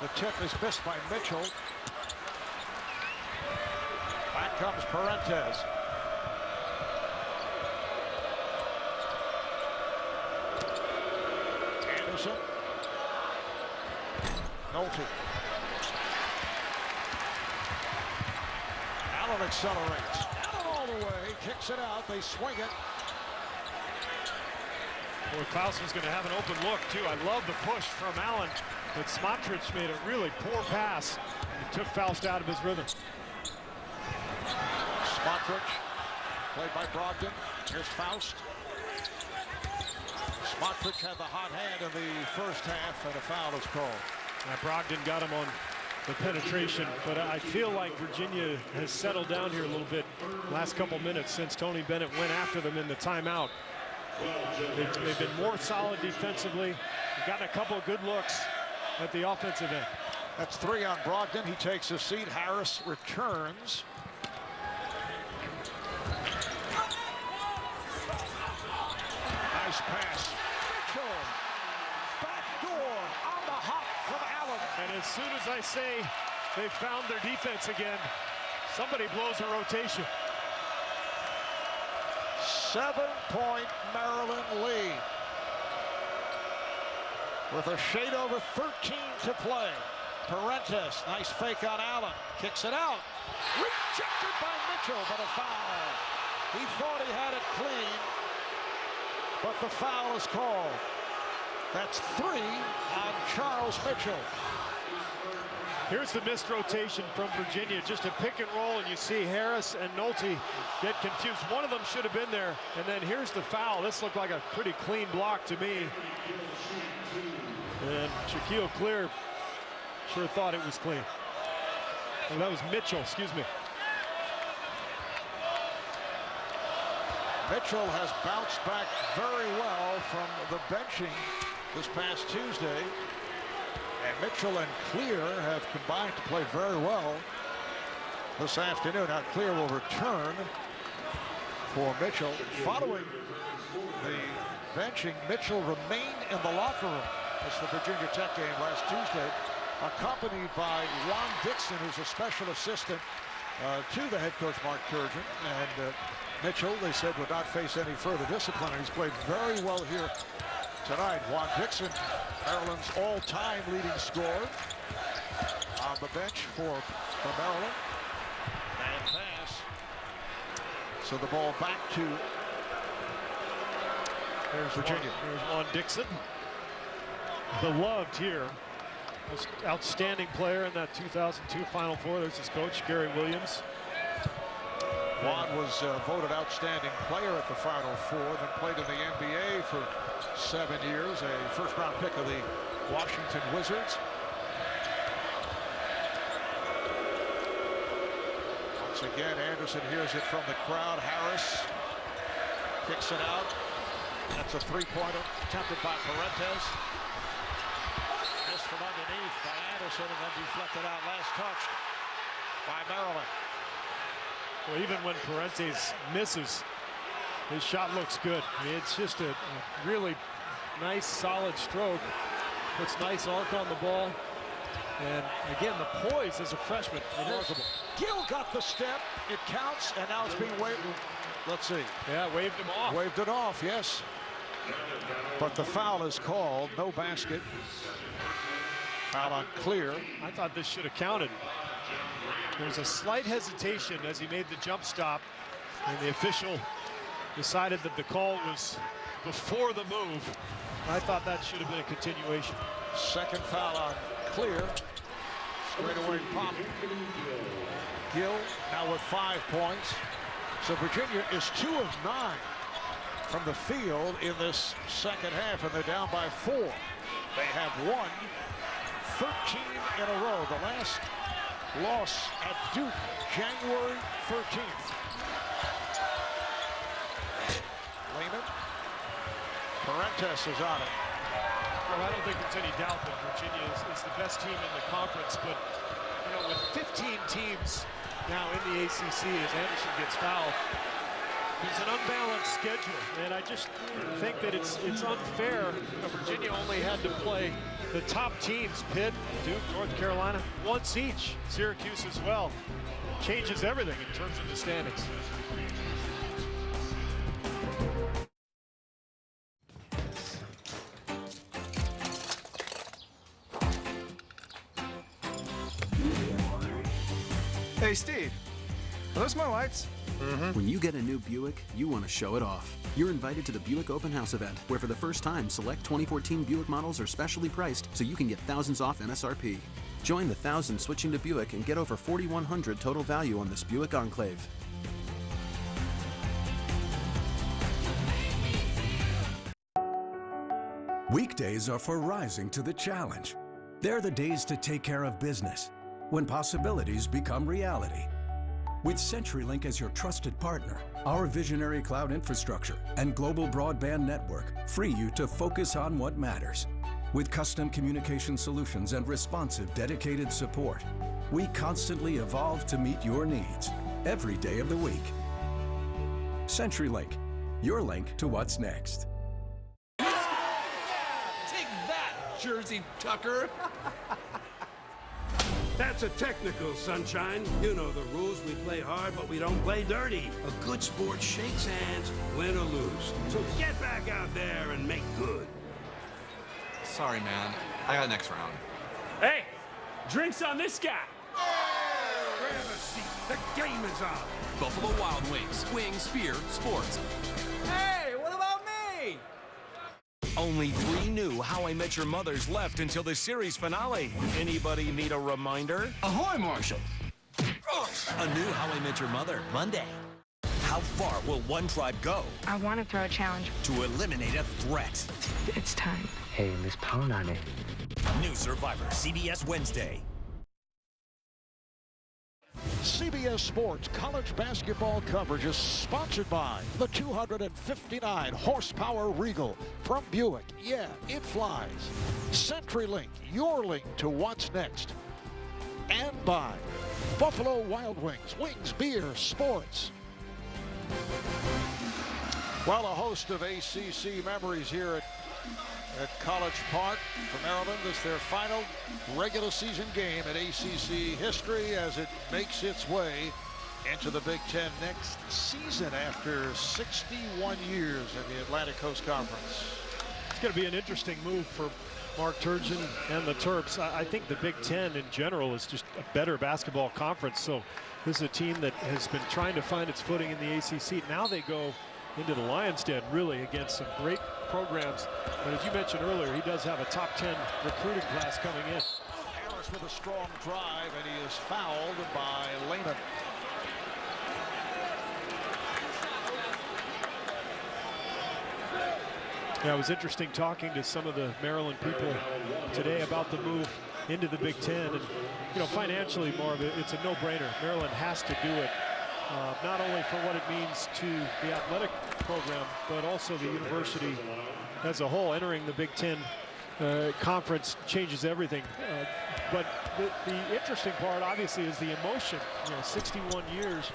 The tip is missed by Mitchell. Back comes Parentes. Anderson. Nolte. Allen accelerates. Allen all the way. Kicks it out. They swing it. Boy, Clausen's going to have an open look, too. I love the push from Allen, but Smotrich made a really poor pass and took Faust out of his rhythm. Smotrich, played by Brogdon. Here's Faust. Smotrich had the hot hand in the first half, and a foul is called. Now, Brogdon got him on the penetration, but I feel like Virginia has settled down here a little bit last couple minutes since Tony Bennett went after them in the timeout. They've been more solid defensively. They've gotten a couple of good looks at the offensive end. That's 3 on Brogdon. He takes a seat. Harris returns. Nice pass. Mitchell. Back door on the hop from Allen. And as soon as I say They found their defense again. Somebody blows a rotation. 7-point Maryland lead. With a shade over 13 to play. Parentes, nice fake on Allen. Kicks it out. Rejected by Mitchell, but a foul. He thought he had it clean, but the foul is called. That's 3 on Charles Mitchell. Here's the missed rotation from Virginia. Just a pick and roll, and you see Harris and Nolte get confused. One of them should have been there, and then here's the foul. This looked like a pretty clean block to me. And Shaquille Clear sure thought it was clean. Oh, that was Mitchell, excuse me. Mitchell has bounced back very well from the benching this past Tuesday. And Mitchell and Clear have combined to play very well this afternoon. Now Clear will return for Mitchell. Following the benching, Mitchell remained in the locker room. That's the Virginia Tech game last Tuesday, accompanied by Juan Dixon, who's a special assistant to the head coach, Mark Turgeon. And Mitchell, they said, would not face any further discipline, and he's played very well here tonight. Juan Dixon, Maryland's all-time leading scorer, on the bench for Maryland. And pass. So the ball back to Virginia. There's Juan Dixon. Beloved here. Most outstanding player in that 2002 Final Four. There's his coach, Gary Williams. Juan was voted outstanding player at the Final Four, then played in the NBA for 7 years, a first-round pick of the Washington Wizards. Once again, Anderson hears it from the crowd. Harris kicks it out. That's a three-pointer attempted by Parentes. Missed from underneath by Anderson and then deflected out. Last touch by Maryland. Well, even when Parentes misses, his shot looks good. It's just a really nice, solid stroke. Puts nice arc on the ball. And again, the poise as a freshman, remarkable. Gill got the step. It counts, and now it's being waved. Let's see. Yeah, waved him off. Waved it off, yes. But the foul is called. No basket. Foul on Clear. I thought this should have counted. There was a slight hesitation as he made the jump stop, and the official decided that the call was before the move. I thought that should have been a continuation. Second foul on Clear. Straight away pop. Gill now with 5 points. So Virginia is 2 of 9 from the field in this second half, and they're down by 4. They have won 13 in a row. The last loss at Duke, January 13th. Lehman. Parentes is on it. Well, I don't think there's any doubt that Virginia is the best team in the conference, but you know, with 15 teams now in the ACC as Anderson gets fouled, it's an unbalanced schedule, and I just think that it's unfair. You know, Virginia only had to play the top teams, Pitt, Duke, North Carolina, once each. Syracuse as well. Changes everything in terms of the standings. Hey, Steve, are those my lights? When you get a new Buick, you want to show it off. You're invited to the Buick Open House event, where for the first time, select 2014 Buick models are specially priced so you can get thousands off MSRP. Join the thousands switching to Buick and get over $4,100 total value on this Buick Enclave. Weekdays are for rising to the challenge. They're the days to take care of business, when possibilities become reality. With CenturyLink as your trusted partner, our visionary cloud infrastructure and global broadband network free you to focus on what matters. With custom communication solutions and responsive, dedicated support, we constantly evolve to meet your needs every day of the week. CenturyLink, your link to what's next. Take that, Jersey Tucker. That's a technical, sunshine. You know the rules. We play hard, but we don't play dirty. A good sport shakes hands, win or lose. So get back out there and make good. Sorry, man. I got next round. Hey, drinks on this guy. Grab a seat. The game is on. Buffalo Wild Wings. Wings, beer, sports. Hey, what about me? Only 3 new How I Met Your Mothers left until the series finale. Anybody need a reminder? Ahoy, Marshall. A new How I Met Your Mother, Monday. How far will one tribe go I want to throw a challenge. to eliminate a threat? It's time. Hey, Miss Paunane. New Survivor, CBS Wednesday. CBS Sports college basketball coverage is sponsored by the 259 horsepower Regal from Buick. Yeah, it flies. CenturyLink, your link to what's next. And by Buffalo Wild Wings, wings, beer, sports. Well, a host of ACC memories here at College Park for Maryland. This is their final regular season game in ACC history as it makes its way into the Big Ten next season after 61 years in the Atlantic Coast Conference. It's going to be an interesting move for Mark Turgeon and the Terps. I think the Big Ten in general is just a better basketball conference. So this is a team that has been trying to find its footing in the ACC. Now they go into the Lions' Den really against some great programs. But as you mentioned earlier, he does have a top 10 recruiting class coming in. Harris with a strong drive, and he is fouled by Lehman. Yeah, it was interesting talking to some of the Maryland people today about the move into the Big Ten. And, you know, financially, Marv, it's a no-brainer. Maryland has to do it. Not only for what it means to the athletic program, but also the university as a whole. Entering the Big Ten conference changes everything. But the interesting part, obviously, is the emotion. You know, 61 years.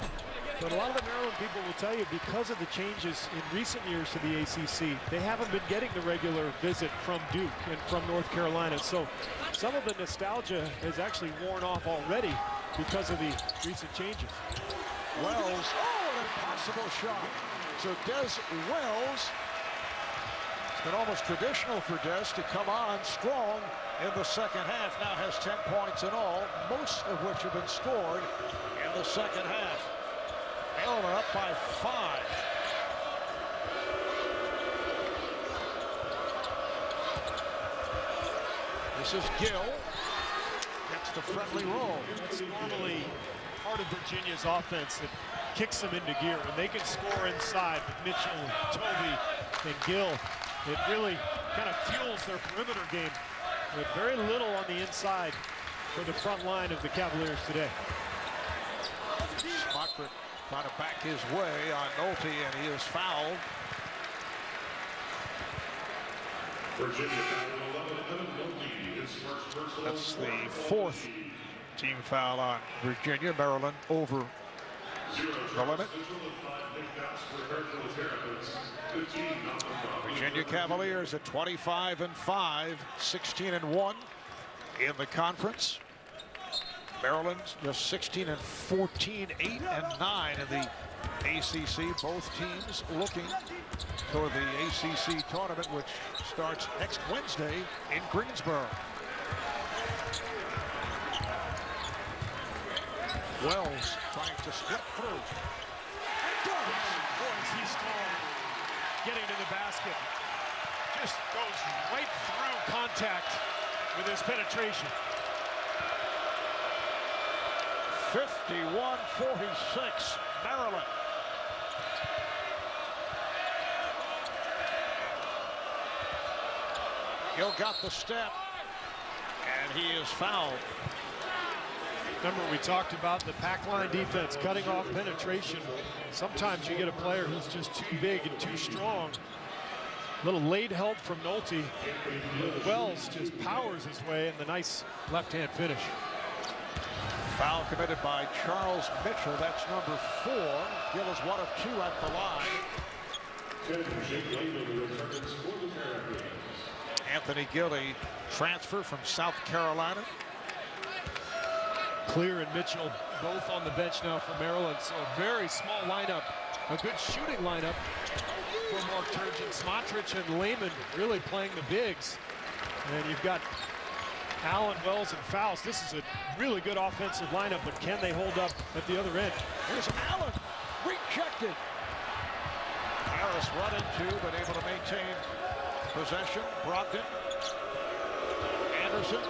But a lot of the Maryland people will tell you, because of the changes in recent years to the ACC, they haven't been getting the regular visit from Duke and from North Carolina. So some of the nostalgia has actually worn off already because of the recent changes. Wells, oh, an impossible shot. So Des Wells, it's been almost traditional for Des to come on strong in the second half. Now has 10 points in all, most of which have been scored in the second half. Maryland up by 5. This is Gill. Gets the friendly roll. It's normally part of Virginia's offense that kicks them into gear. When they can score inside with Mitchell, Toby, and Gill, it really kind of fuels their perimeter game. But very little on the inside for the front line of the Cavaliers today. Smockford trying to back his way on Nolte, and he is fouled. That's the 4th team foul on Virginia. Maryland over the limit. Virginia Cavaliers at 25-5, 16-1 in the conference. Maryland just 16-14, 8-9 in the ACC. Both teams looking toward the ACC tournament, which starts next Wednesday in Greensboro. Wells trying to split through. And does. Boy, is he strong getting to the basket. Just goes right through contact with his penetration. 51-46, Maryland. Gill got the step, and he is fouled. Remember, we talked about the pack line defense, cutting off penetration. Sometimes you get a player who's just too big and too strong. Little late help from Nolte. Wells just powers his way in the nice left-hand finish. Foul committed by Charles Mitchell. That's number 4. Gill is 1 of 2 at the line. Anthony Gill, a transfer from South Carolina. Clear and Mitchell both on the bench now for Maryland. So a very small lineup, a good shooting lineup for Mark Turgeon. Smotrich and Lehman really playing the bigs. And you've got Allen, Wells, and Faust. This is a really good offensive lineup, but can they hold up at the other end? Here's Allen, rejected. Harris run into, but able to maintain possession. Brogdon, Anderson,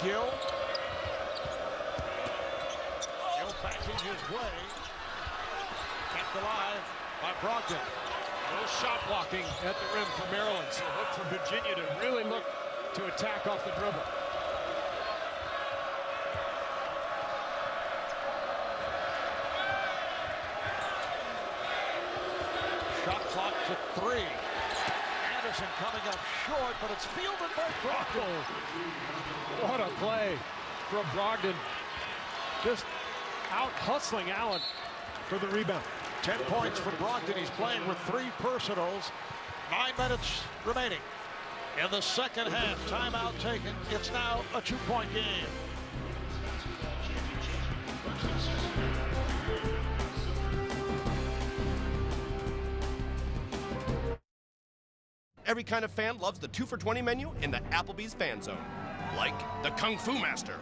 Gill. Gill backing his way. Kept alive by Brogdon. No shot blocking at the rim for Maryland, so look for Virginia to really look to attack off the dribble. Shot clock to 3. Anderson coming up short, but it's fielded by Brogdon. What a play from Brogdon. Just out hustling Allen for the rebound. 10 points for Brogdon. He's playing with 3 personals. 9 minutes remaining in the second half. Timeout taken. It's now a 2-point game. Every kind of fan loves the 2 for $20 menu in the Applebee's Fan Zone. Like the Kung Fu Master,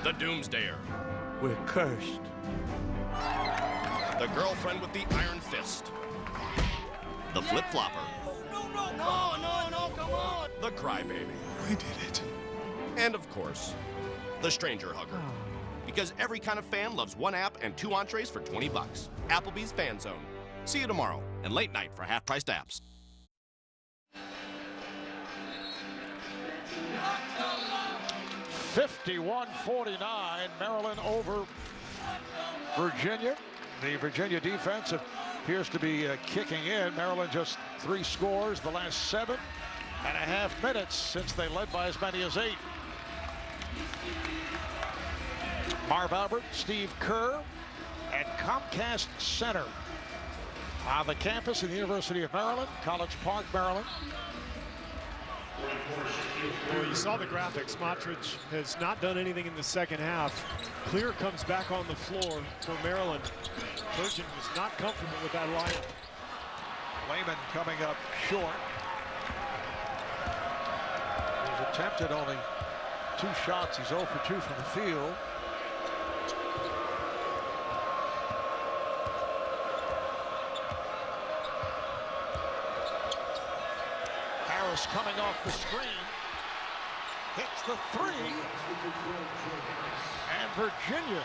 the Doomsdayer, We're cursed. the girlfriend with the iron fist, the flip-flopper, no, come on, the crybaby. We did it. And of course, the stranger hugger. Because every kind of fan loves 1 app and 2 entrees for $20. Applebee's Fan Zone. See you tomorrow and late night for half-priced apps. $51-49, Maryland over Virginia. The Virginia defense appears to be kicking in. Maryland just 3 scores the last 7.5 minutes since they led by as many as 8. Marv Albert, Steve Kerr, and Comcast Center on the campus of the University of Maryland, College Park, Maryland. Well, you saw the graphics. Smotrich has not done anything in the second half. Clear comes back on the floor for Maryland. Turgeon was not comfortable with that lineup. Lehman coming up short. He's attempted only 2 shots. He's 0 for 2 from the field. Harris coming off the screen. Hits the 3. And Virginia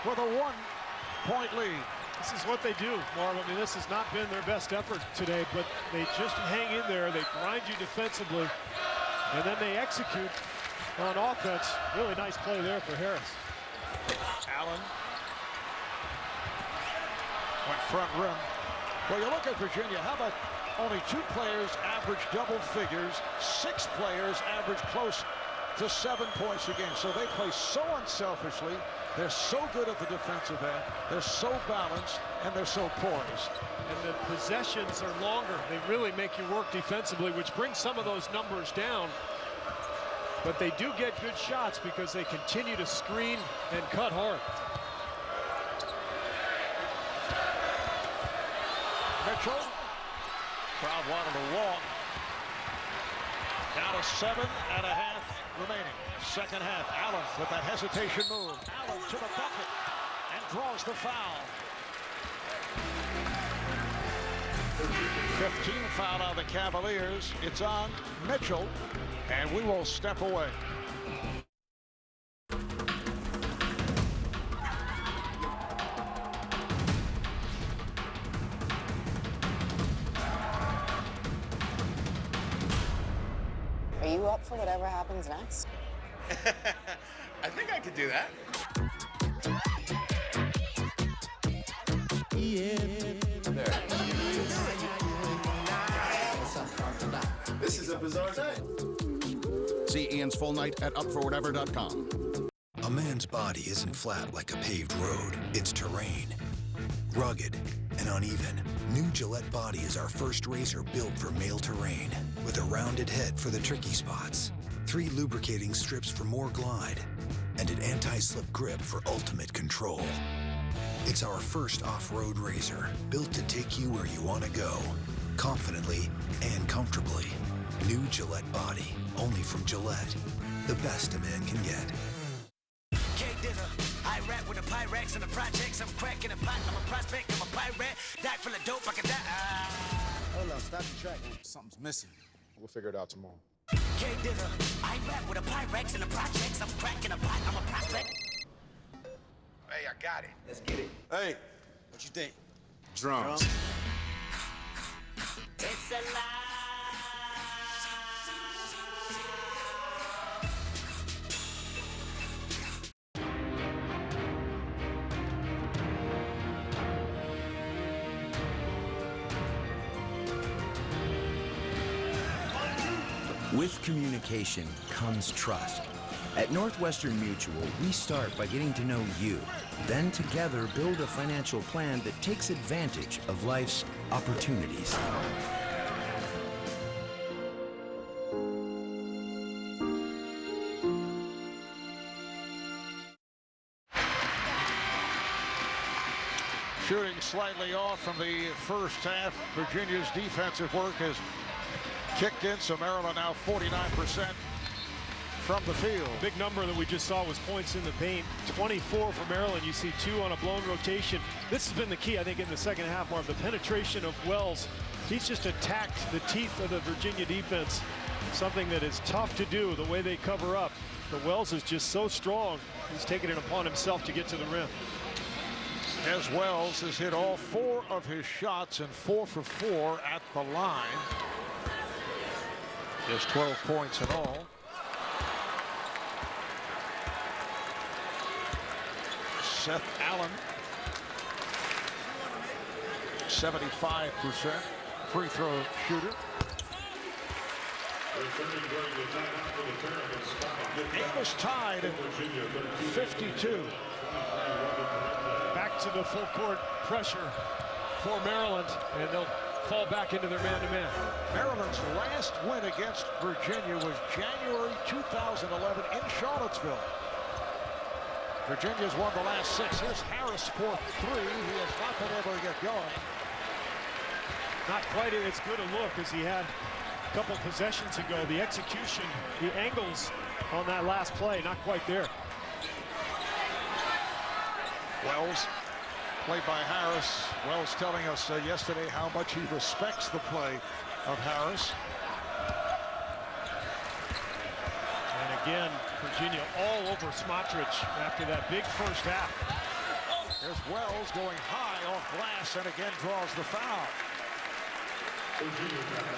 with a 1-point lead. This is what they do, Marv. I mean, this has not been their best effort today, but they just hang in there. They grind you defensively, and then they execute on offense. Really nice play there for Harris. Allen went front rim. Well, you look at Virginia. How about only 2 players average double figures, 6 players average close to 7 points a game. So they play so unselfishly. They're so good at the defensive end. They're so balanced, and they're so poised. And the possessions are longer. They really make you work defensively, which brings some of those numbers down. But they do get good shots because they continue to screen and cut hard. Mitchell. Crowd wanted to walk. Down to 7.5 remaining. Second half. Allen with that hesitation move. Allen to the bucket and draws the foul. 15 foul on the Cavaliers. It's on Mitchell, and we will step away. Are you up for whatever happens next? I think I could do that. This is a bizarre day. See Ian's full night at upforwhatever.com. A man's body isn't flat like a paved road. It's terrain. Rugged and uneven. New Gillette Body is our first razor built for male terrain, with a rounded head for the tricky spots, 3 lubricating strips for more glide, and an anti-slip grip for ultimate control. It's our first off-road razor, built to take you where you want to go, confidently and comfortably. New Gillette Body, only from Gillette. The best a man can get. I rap with the Pyrex and the projects. I'm cracking a pot. I'm a prospect. I'm a pirate. Die full of dope. I can die. Hold on, stop the track. Something's missing. We'll figure it out tomorrow. I rap with the Pyrex and the projects. I'm cracking a pot. I'm a prospect. Hey, I got it. Let's get it. Hey, what you think? Drums. It's a lie. With communication comes trust. At Northwestern Mutual, we start by getting to know you, then together build a financial plan that takes advantage of life's opportunities. Shooting slightly off from the first half. Virginia's defensive work has kicked in, so Maryland now 49% from the field. The big number that we just saw was points in the paint. 24 for Maryland. You see 2 on a blown rotation. This has been the key, I think, in the second half, Marv. The penetration of Wells. He's just attacked the teeth of the Virginia defense. Something that is tough to do, the way they cover up. But Wells is just so strong. He's taken it upon himself to get to the rim. As Wells has hit all 4 of his shots and 4 for 4 at the line. Just 12 points in all. Seth Allen, 75% free throw shooter. Game is tied at 52. Back to the full court pressure for Maryland, and they'll fall back into their man-to-man. Maryland's last win against Virginia was January 2011 in Charlottesville. Virginia's won the last 6. Here's Harris for 3. He has not been able to get going. Not quite as good a look as he had a couple possessions ago. The execution, the angles on that last play, not quite there. Wells, played by Harris. Wells telling us yesterday how much he respects the play of Harris. And again, Virginia all over Smotrich after that big first half. There's Wells going high off glass and again draws the foul.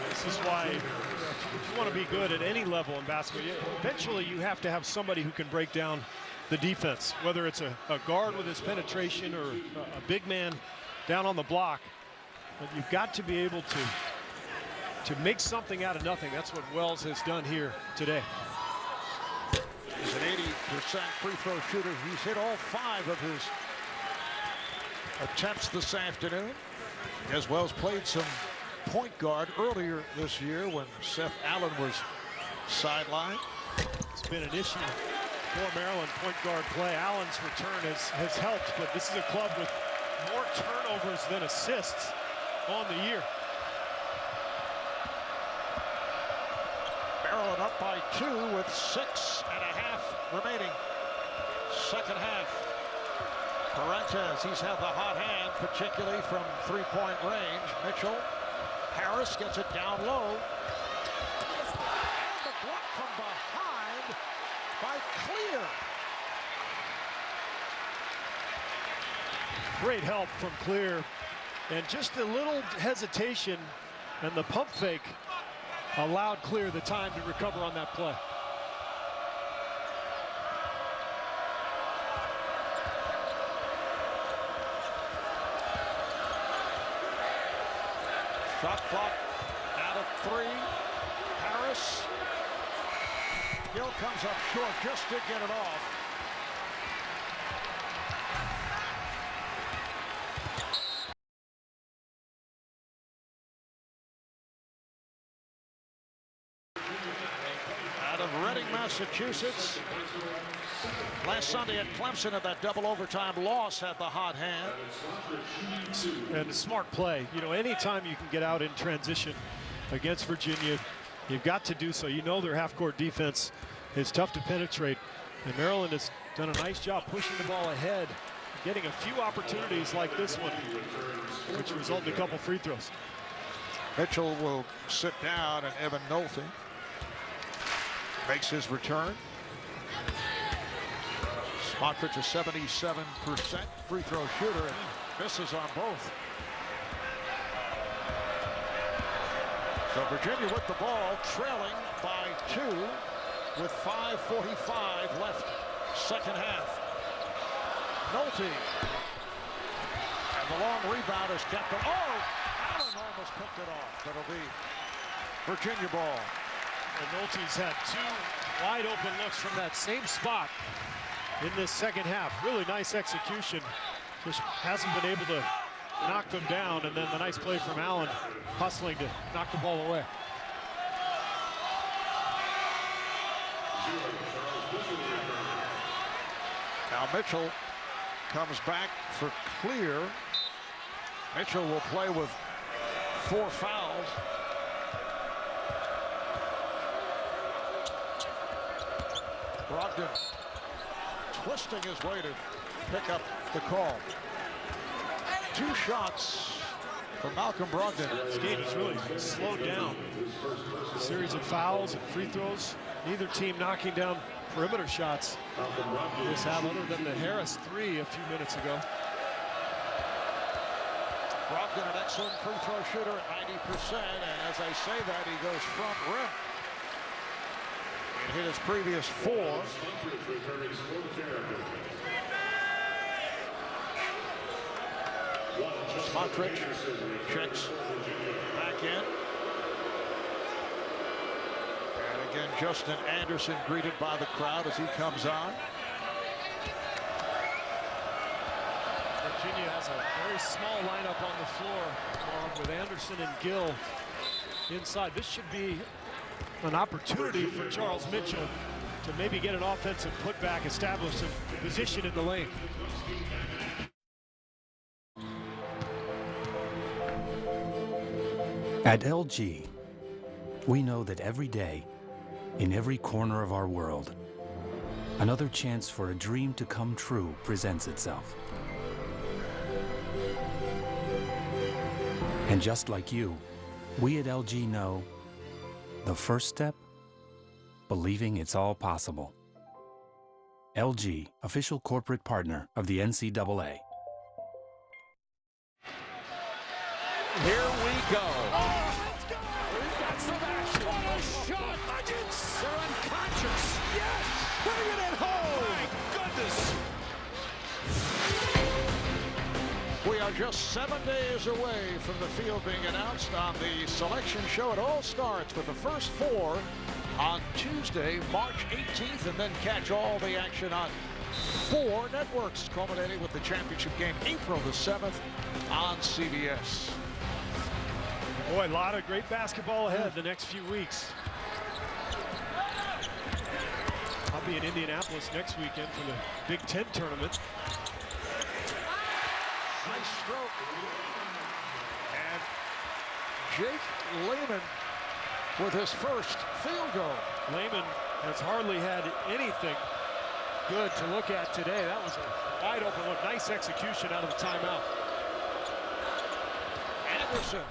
This is why you want to be good at any level in basketball. Eventually you have to have somebody who can break down the defense, whether it's a guard with his penetration or a big man down on the block. But you've got to be able to make something out of nothing. That's what Wells has done here today. He's an 80% free throw shooter. He's hit all 5 of his attempts this afternoon. As Wells played some point guard earlier this year when Seth Allen was sidelined. It's been an issue for Maryland point guard play. Allen's return has helped, but this is a club with more turnovers than assists on the year. Maryland up by 2 with 6.5 remaining. Second half. Parentes, he's had the hot hand, particularly from 3-point range. Mitchell, Harris gets it down low. And the block from behind by Clear. Great help from Clear. And just a little hesitation, and the pump fake allowed Clear the time to recover on that play. Shot clock out of 3. Harris. Gill comes up short just to get it off. out of Reading, Massachusetts. Last Sunday at Clemson at that double overtime loss had the hot hand. And a smart play. You know, anytime you can get out in transition against Virginia, you've got to do so. You know their half-court defense is tough to penetrate. And Maryland has done a nice job pushing the ball ahead, getting a few opportunities like this one, which result in a couple free throws. Mitchell will sit down, and Evan Nolte makes his return. Smotrich a 77% free throw shooter and misses on both. So Virginia with the ball, trailing by 2 with 5:45 left, second half. Nolte. And the long rebound is kept. Oh! Allen almost picked it off. That'll be Virginia ball. And Nolte's had 2 wide open looks from that same spot in this second half. Really nice execution. Just hasn't been able to knock them down. And then the nice play from Allen, hustling to knock the ball away. Now Mitchell comes back for clear. Mitchell will play with 4 fouls. Brogdon twisting his way to pick up the call. 2 shots for Malcolm Brogdon. This game has really slowed down. A series of fouls and free throws. Neither team knocking down perimeter shots. This have other than the Harris 3 a few minutes ago. Brogdon, an excellent free throw shooter at 90%, and as I say that, he goes front rim. And hit his previous 4. Smotrich checks back in. And again, Justin Anderson greeted by the crowd as he comes on. Virginia has a very small lineup on the floor, along with Anderson and Gill inside. This should be an opportunity for Charles Mitchell to maybe get an offensive putback, establish a position in the lane. At LG, we know that every day, in every corner of our world, another chance for a dream to come true presents itself. And just like you, we at LG know the first step, believing it's all possible. LG, official corporate partner of the NCAA. Here we go. Oh, let's go! We've got some action. What a shot! Nuggets! They're unconscious. Yes! Bring it home! My goodness! We are just 7 days away from the field being announced on the selection show. It all starts with the first 4 on Tuesday, March 18th, and then catch all the action on 4 networks, culminating with the championship game April the 7th on CBS. Boy, a lot of great basketball ahead the next few weeks. I'll be in Indianapolis next weekend for the Big Ten tournament. Nice stroke. And Jake Layman with his first field goal. Layman has hardly had anything good to look at today. That was a wide open look. Nice execution out of the timeout. Anderson.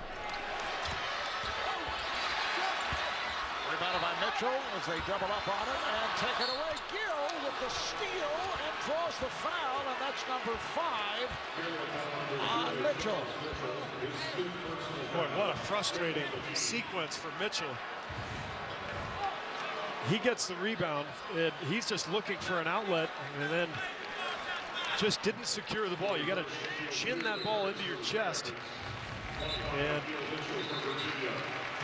Rebounded by Mitchell as they double up on it and take it away. Gill with the steal and draws the foul, and that's number 5 on Mitchell. Boy, what a frustrating sequence for Mitchell. He gets the rebound, and he's just looking for an outlet, and then just didn't secure the ball. You got to chin that ball into your chest. And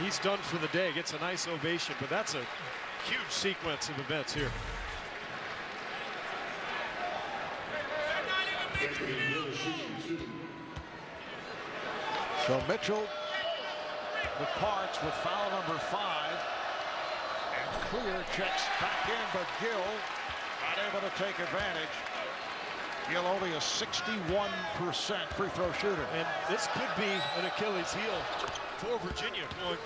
he's done for the day. Gets a nice ovation, but that's a huge sequence of events here. So Mitchell departs with foul number 5. And Clear checks back in, but Gill not able to take advantage. Gill only a 61% free throw shooter. And this could be an Achilles heel for Virginia going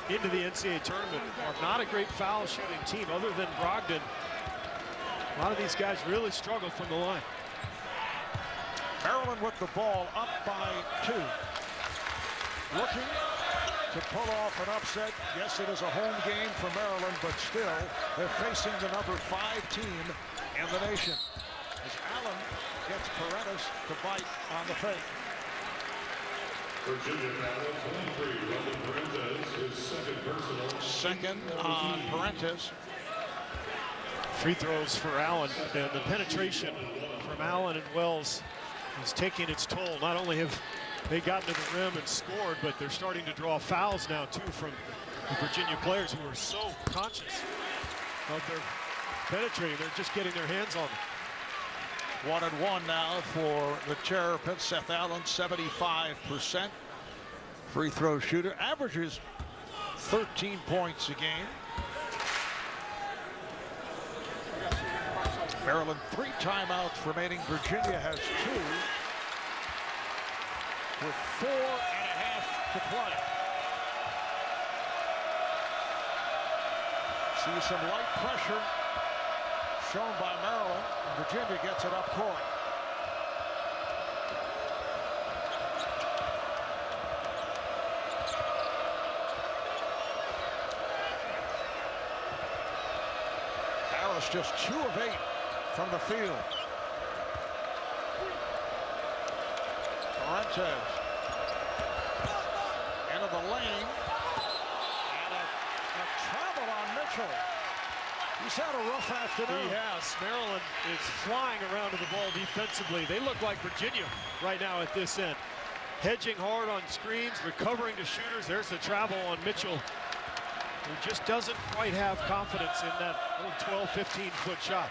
into the NCAA tournament. Are not a great foul shooting team other than Brogdon. A lot of these guys really struggle from the line. Maryland with the ball up by 2. Looking to pull off an upset. Yes, it is a home game for Maryland, but still, they're facing the number 5 team in the nation. As Allen gets Parentis to bite on the fake. Virginia foul 23, Roman Parentis, his second personal. Second on Parentis. Free throws for Allen, and the penetration from Allen and Wells is taking its toll. Not only have they gotten to the rim and scored, but they're starting to draw fouls now too from the Virginia players who are so conscious of their penetrating. They're just getting their hands on them. 1-1 now for the Terrapins. Seth Allen, 75% free throw shooter, averages 13 points a game. Maryland 3 timeouts remaining. Virginia has 2 with 4.5 to play. See some light pressure shown by Maryland. Virginia gets it up court. Harris just 2 of 8 from the field. Parentis into the lane, and a travel on Mitchell. He's had a rough afternoon. He has. Maryland is flying around to the ball defensively. They look like Virginia right now at this end. Hedging hard on screens, recovering to shooters. There's the travel on Mitchell, who just doesn't quite have confidence in that little 12, 15-foot shot.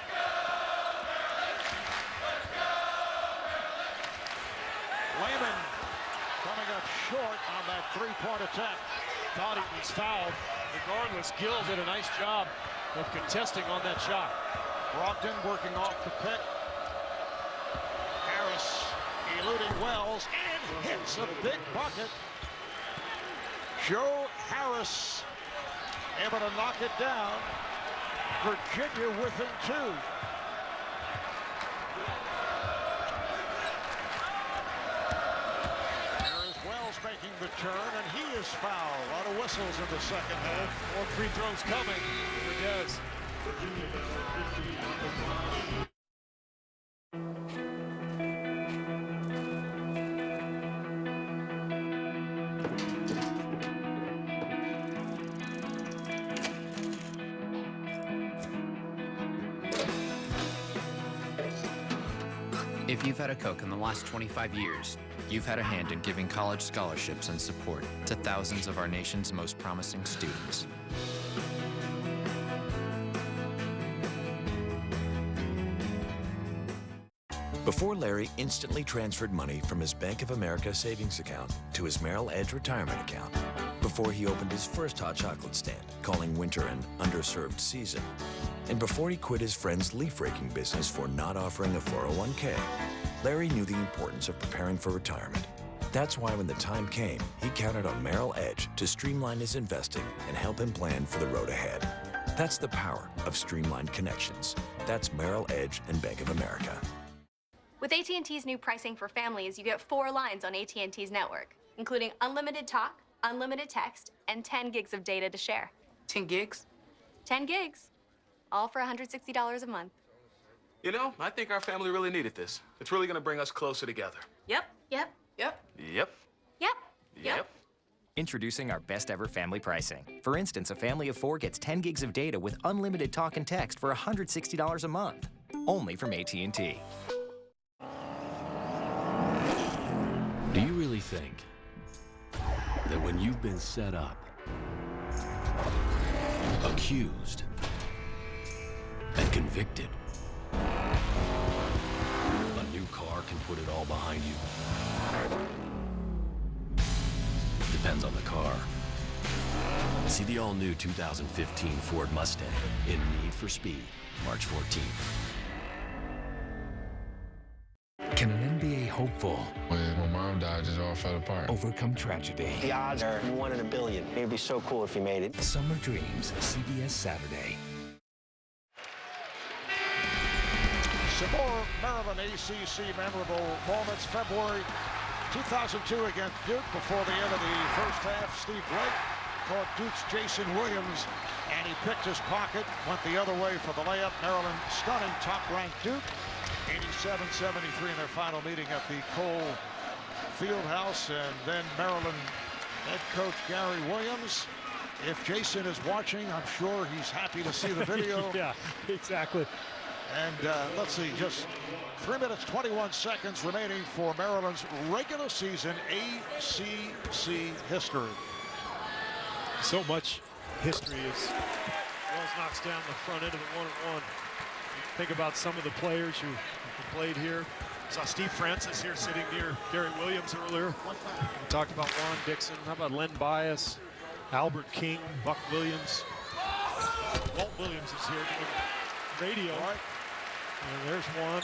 Layman coming up short on that 3-point attack. Thought he was fouled. Regardless, Gill did a nice job of contesting on that shot. Brogdon working off the pick. Harris eluding Wells and hits a big bucket. Joe Harris able to knock it down. Virginia within 2. Making the turn, and he is fouled. A lot of whistles in the second half. More free throws coming for Dez. If you've had a Coke in the last 25 years, you've had a hand in giving college scholarships and support to thousands of our nation's most promising students. Before Larry instantly transferred money from his Bank of America savings account to his Merrill Edge retirement account, before he opened his first hot chocolate stand, calling winter an underserved season, and before he quit his friend's leaf raking business for not offering a 401k, Larry knew the importance of preparing for retirement. That's why when the time came, he counted on Merrill Edge to streamline his investing and help him plan for the road ahead. That's the power of streamlined connections. That's Merrill Edge and Bank of America. With AT&T's new pricing for families, you get 4 lines on AT&T's network, including unlimited talk, unlimited text, and 10 gigs of data to share. 10 gigs? 10 gigs. All for $160 a month. You know, I think our family really needed this. It's really gonna bring us closer together. Yep. Yep. Yep. Yep. Yep. Yep. Introducing our best ever family pricing. For instance, a family of 4 gets 10 gigs of data with unlimited talk and text for $160 a month. Only from AT&T. Do you really think that when you've been set up, accused, and convicted, a new car can put it all behind you? Depends on the car. See the all-new 2015 Ford Mustang in Need for Speed, March 14th. Can an NBA hopeful, when my mom died, it just all fell apart, overcome tragedy? The odds are 1 in a billion. It'd be so cool if you made it. Summer Dreams, CBS Saturday. Some more Maryland ACC memorable moments. February 2002 against Duke. Before the end of the first half, Steve Blake caught Duke's Jason Williams, and he picked his pocket, went the other way for the layup. Maryland stunning top-ranked Duke, 87-73 in their final meeting at the Cole Fieldhouse. And then Maryland head coach Gary Williams. If Jason is watching, I'm sure he's happy to see the video. Yeah, exactly. And let's see, just 3 minutes, 21 seconds remaining for Maryland's regular season ACC history. So much history as Wells knocks down the front end of the one-and-one. Think about some of the players who played here. Saw Steve Francis here sitting near Gary Williams earlier. We talked about Juan Dixon. How about Len Bias, Albert King, Buck Williams. Walt Williams is here doing radio. Right. And there's one.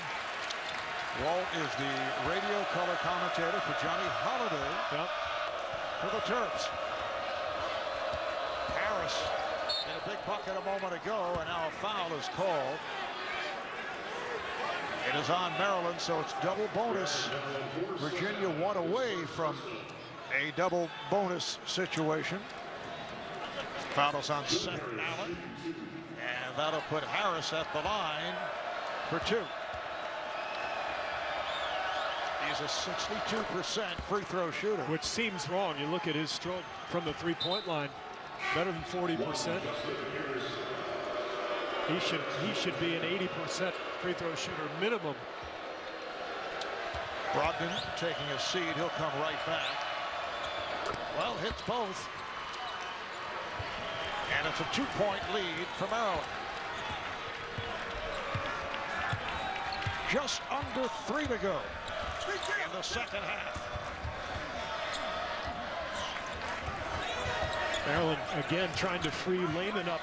Walt is the radio color commentator for Johnny Holiday. Yep. For the Terps. Harris in a big bucket a moment ago, and now a foul is called. It is on Maryland, so it's double bonus. Virginia one away from a double bonus situation. Foul is on Seth Allen, and that'll put Harris at the line for 2. He's a 62% free throw shooter. Which seems wrong. You look at his stroke from the three-point line, better than 40%. He should be an 80% free throw shooter minimum. Brogdon taking a seat. He'll come right back. Well, hits both. And it's a 2-point lead for Maryland. Just under 3 to go in the second half. Maryland again trying to free Lehman up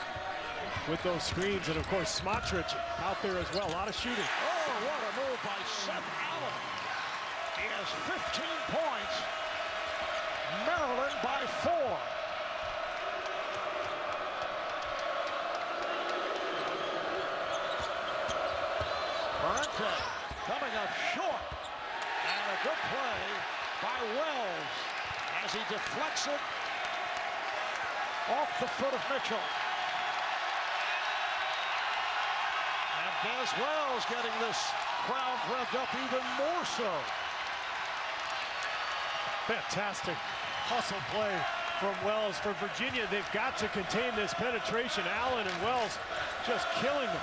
with those screens, and of course Smotrich out there as well. A lot of shooting. Oh, what a move by Seth Allen. He has 15 points. Maryland by 4. Parente coming up short. And a good play by Wells as he deflects it off the foot of Mitchell. And Des Wells getting this crowd revved up even more so. Fantastic hustle play from Wells. For Virginia, they've got to contain this penetration. Allen and Wells just killing them.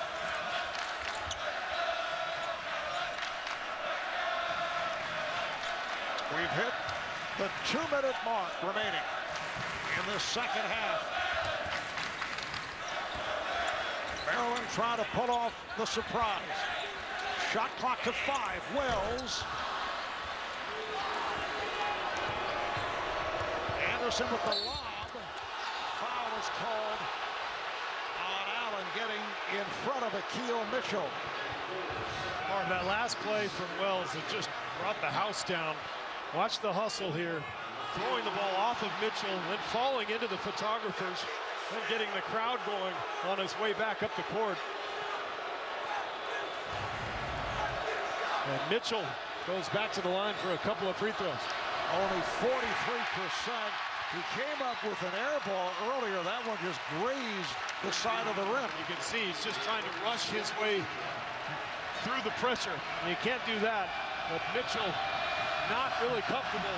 We've hit the 2-minute mark remaining in this second half. Maryland trying to pull off the surprise. Shot clock to 5. Wells. Anderson with the lob. Foul is called on Allen getting in front of Akeel Mitchell. Martin, that last play from Wells that just brought the house down. Watch the hustle here. Throwing the ball off of Mitchell, then falling into the photographers, then getting the crowd going on his way back up the court. And Mitchell goes back to the line for a couple of free throws. Only 43%. He came up with an air ball earlier. That one just grazed the side of the rim. You can see he's just trying to rush his way through the pressure. And you can't do that. But Mitchell not really comfortable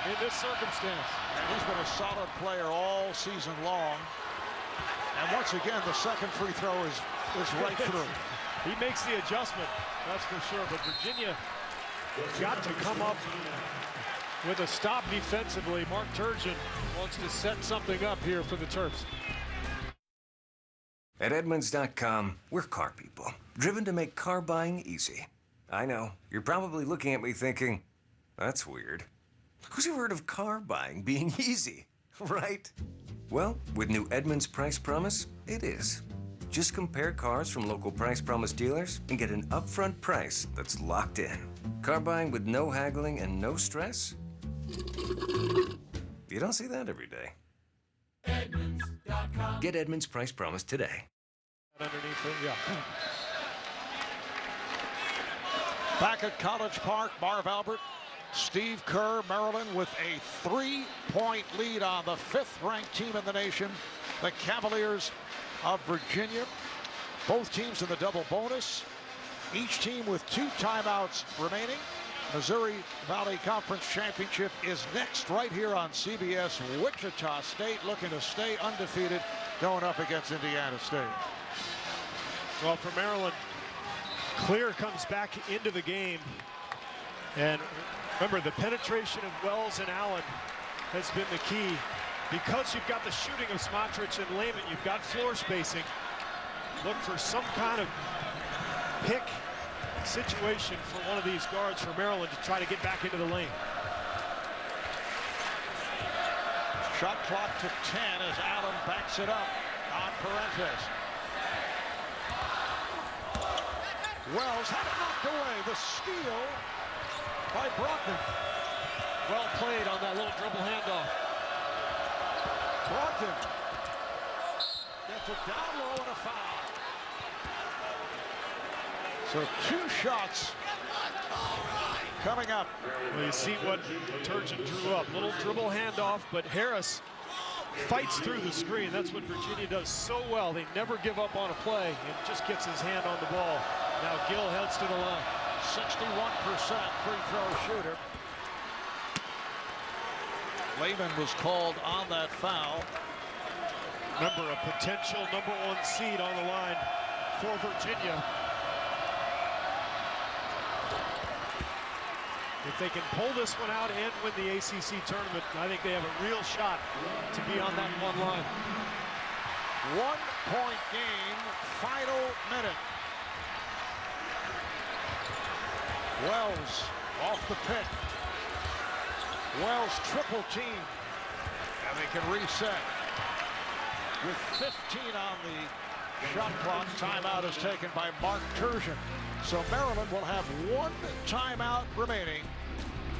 in this circumstance. And he's been a solid player all season long. And once again, the second free throw is right through. He makes the adjustment, that's for sure. But Virginia got to come up with a stop defensively. Mark Turgeon wants to set something up here for the Terps. At Edmunds.com, we're car people, driven to make car buying easy. I know, you're probably looking at me thinking, that's weird. Who's ever heard of car buying being easy? Right? Well, with new Edmunds Price Promise, it is. Just compare cars from local Price Promise dealers and get an upfront price that's locked in. Car buying with no haggling and no stress? You don't see that every day. Edmunds.com. Get Edmunds Price Promise today. Underneath it, yeah. Back at College Park, Marv Albert, Steve Kerr, Maryland with a 3-point lead on the 5th-ranked team in the nation, the Cavaliers of Virginia. Both teams in the double bonus. Each team with 2 timeouts remaining. Missouri Valley Conference Championship is next right here on CBS. Wichita State looking to stay undefeated going up against Indiana State. Well, for Maryland, Clear comes back into the game. And remember, the penetration of Wells and Allen has been the key. Because you've got the shooting of Smotrich and Lehman, you've got floor spacing. Look for some kind of pick situation for one of these guards for Maryland to try to get back into the lane. Shot clock to 10 as Allen backs it up on Parentes. Wells had it knocked away. The steal by Brogdon. Well played on that little dribble handoff. Brogdon gets it down low and a foul. So 2 shots coming up. Well, you see what Turgeon drew up. Little dribble handoff, but Harris fights through the screen. That's what Virginia does so well. They never give up on a play and just gets his hand on the ball. Now Gill heads to the line. 61% free throw shooter. Lehman was called on that foul. Remember, a potential #1 seed on the line for Virginia. If they can pull this one out and win the ACC tournament, I think they have a real shot to be on that one line. 1-point game, final minute. Wells off the pick. Wells triple team. And they can reset. With 15 on the shot clock, timeout is taken by Mark Turgeon. So Maryland will have 1 timeout remaining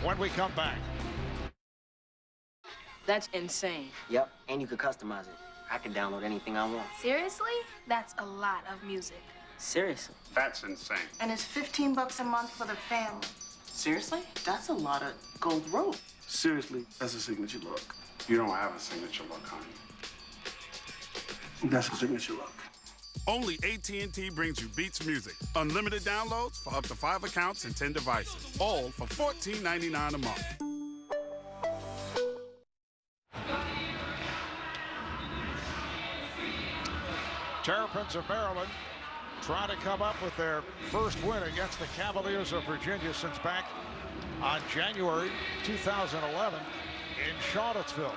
when we come back. That's insane. Yep, and you could customize it. I can download anything I want. Seriously? That's a lot of music. Seriously? That's insane. And it's $15 a month for the family. Seriously? That's a lot of gold rope. Seriously, that's a signature look. You don't have a signature look, honey. That's a signature look. Only AT&T brings you Beats Music. Unlimited downloads for up to 5 accounts and 10 devices. All for $14.99 a month. Terrapins of Maryland trying to come up with their first win against the Cavaliers of Virginia since back on January 2011 in Charlottesville.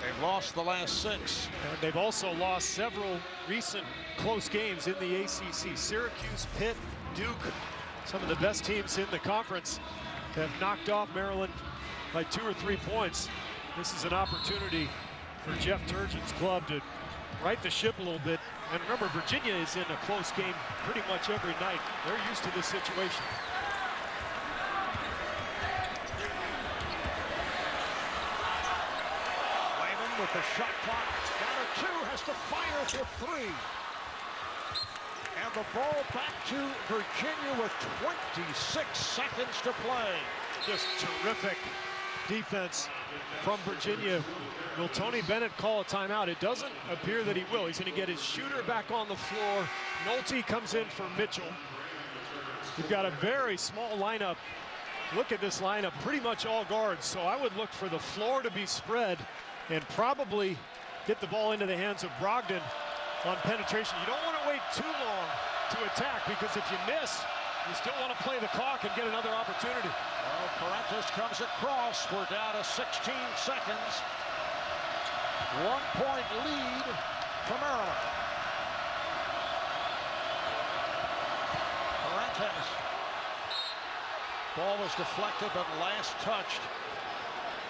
They've lost the last 6. And they've also lost several recent close games in the ACC. Syracuse, Pitt, Duke, some of the best teams in the conference have knocked off Maryland by 2 or 3 points. This is an opportunity for Jeff Turgeon's club to right the ship a little bit. And remember, Virginia is in a close game pretty much every night. They're used to this situation. With the shot clock down to 2, has to fire for 3. And the ball back to Virginia with 26 seconds to play. Just terrific defense from Virginia. Will Tony Bennett call a timeout? It doesn't appear that he will. He's going to get his shooter back on the floor. Nolte comes in for Mitchell. You've got a very small lineup. Look at this lineup, pretty much all guards. So I would look for the floor to be spread and probably get the ball into the hands of Brogdon on penetration. You don't want to wait too long to attack, because if you miss, you still want to play the clock and get another opportunity. Well, Parentes comes across. We're down to 16 seconds. 1-point lead for Maryland. Parentes. Ball was deflected, but last touched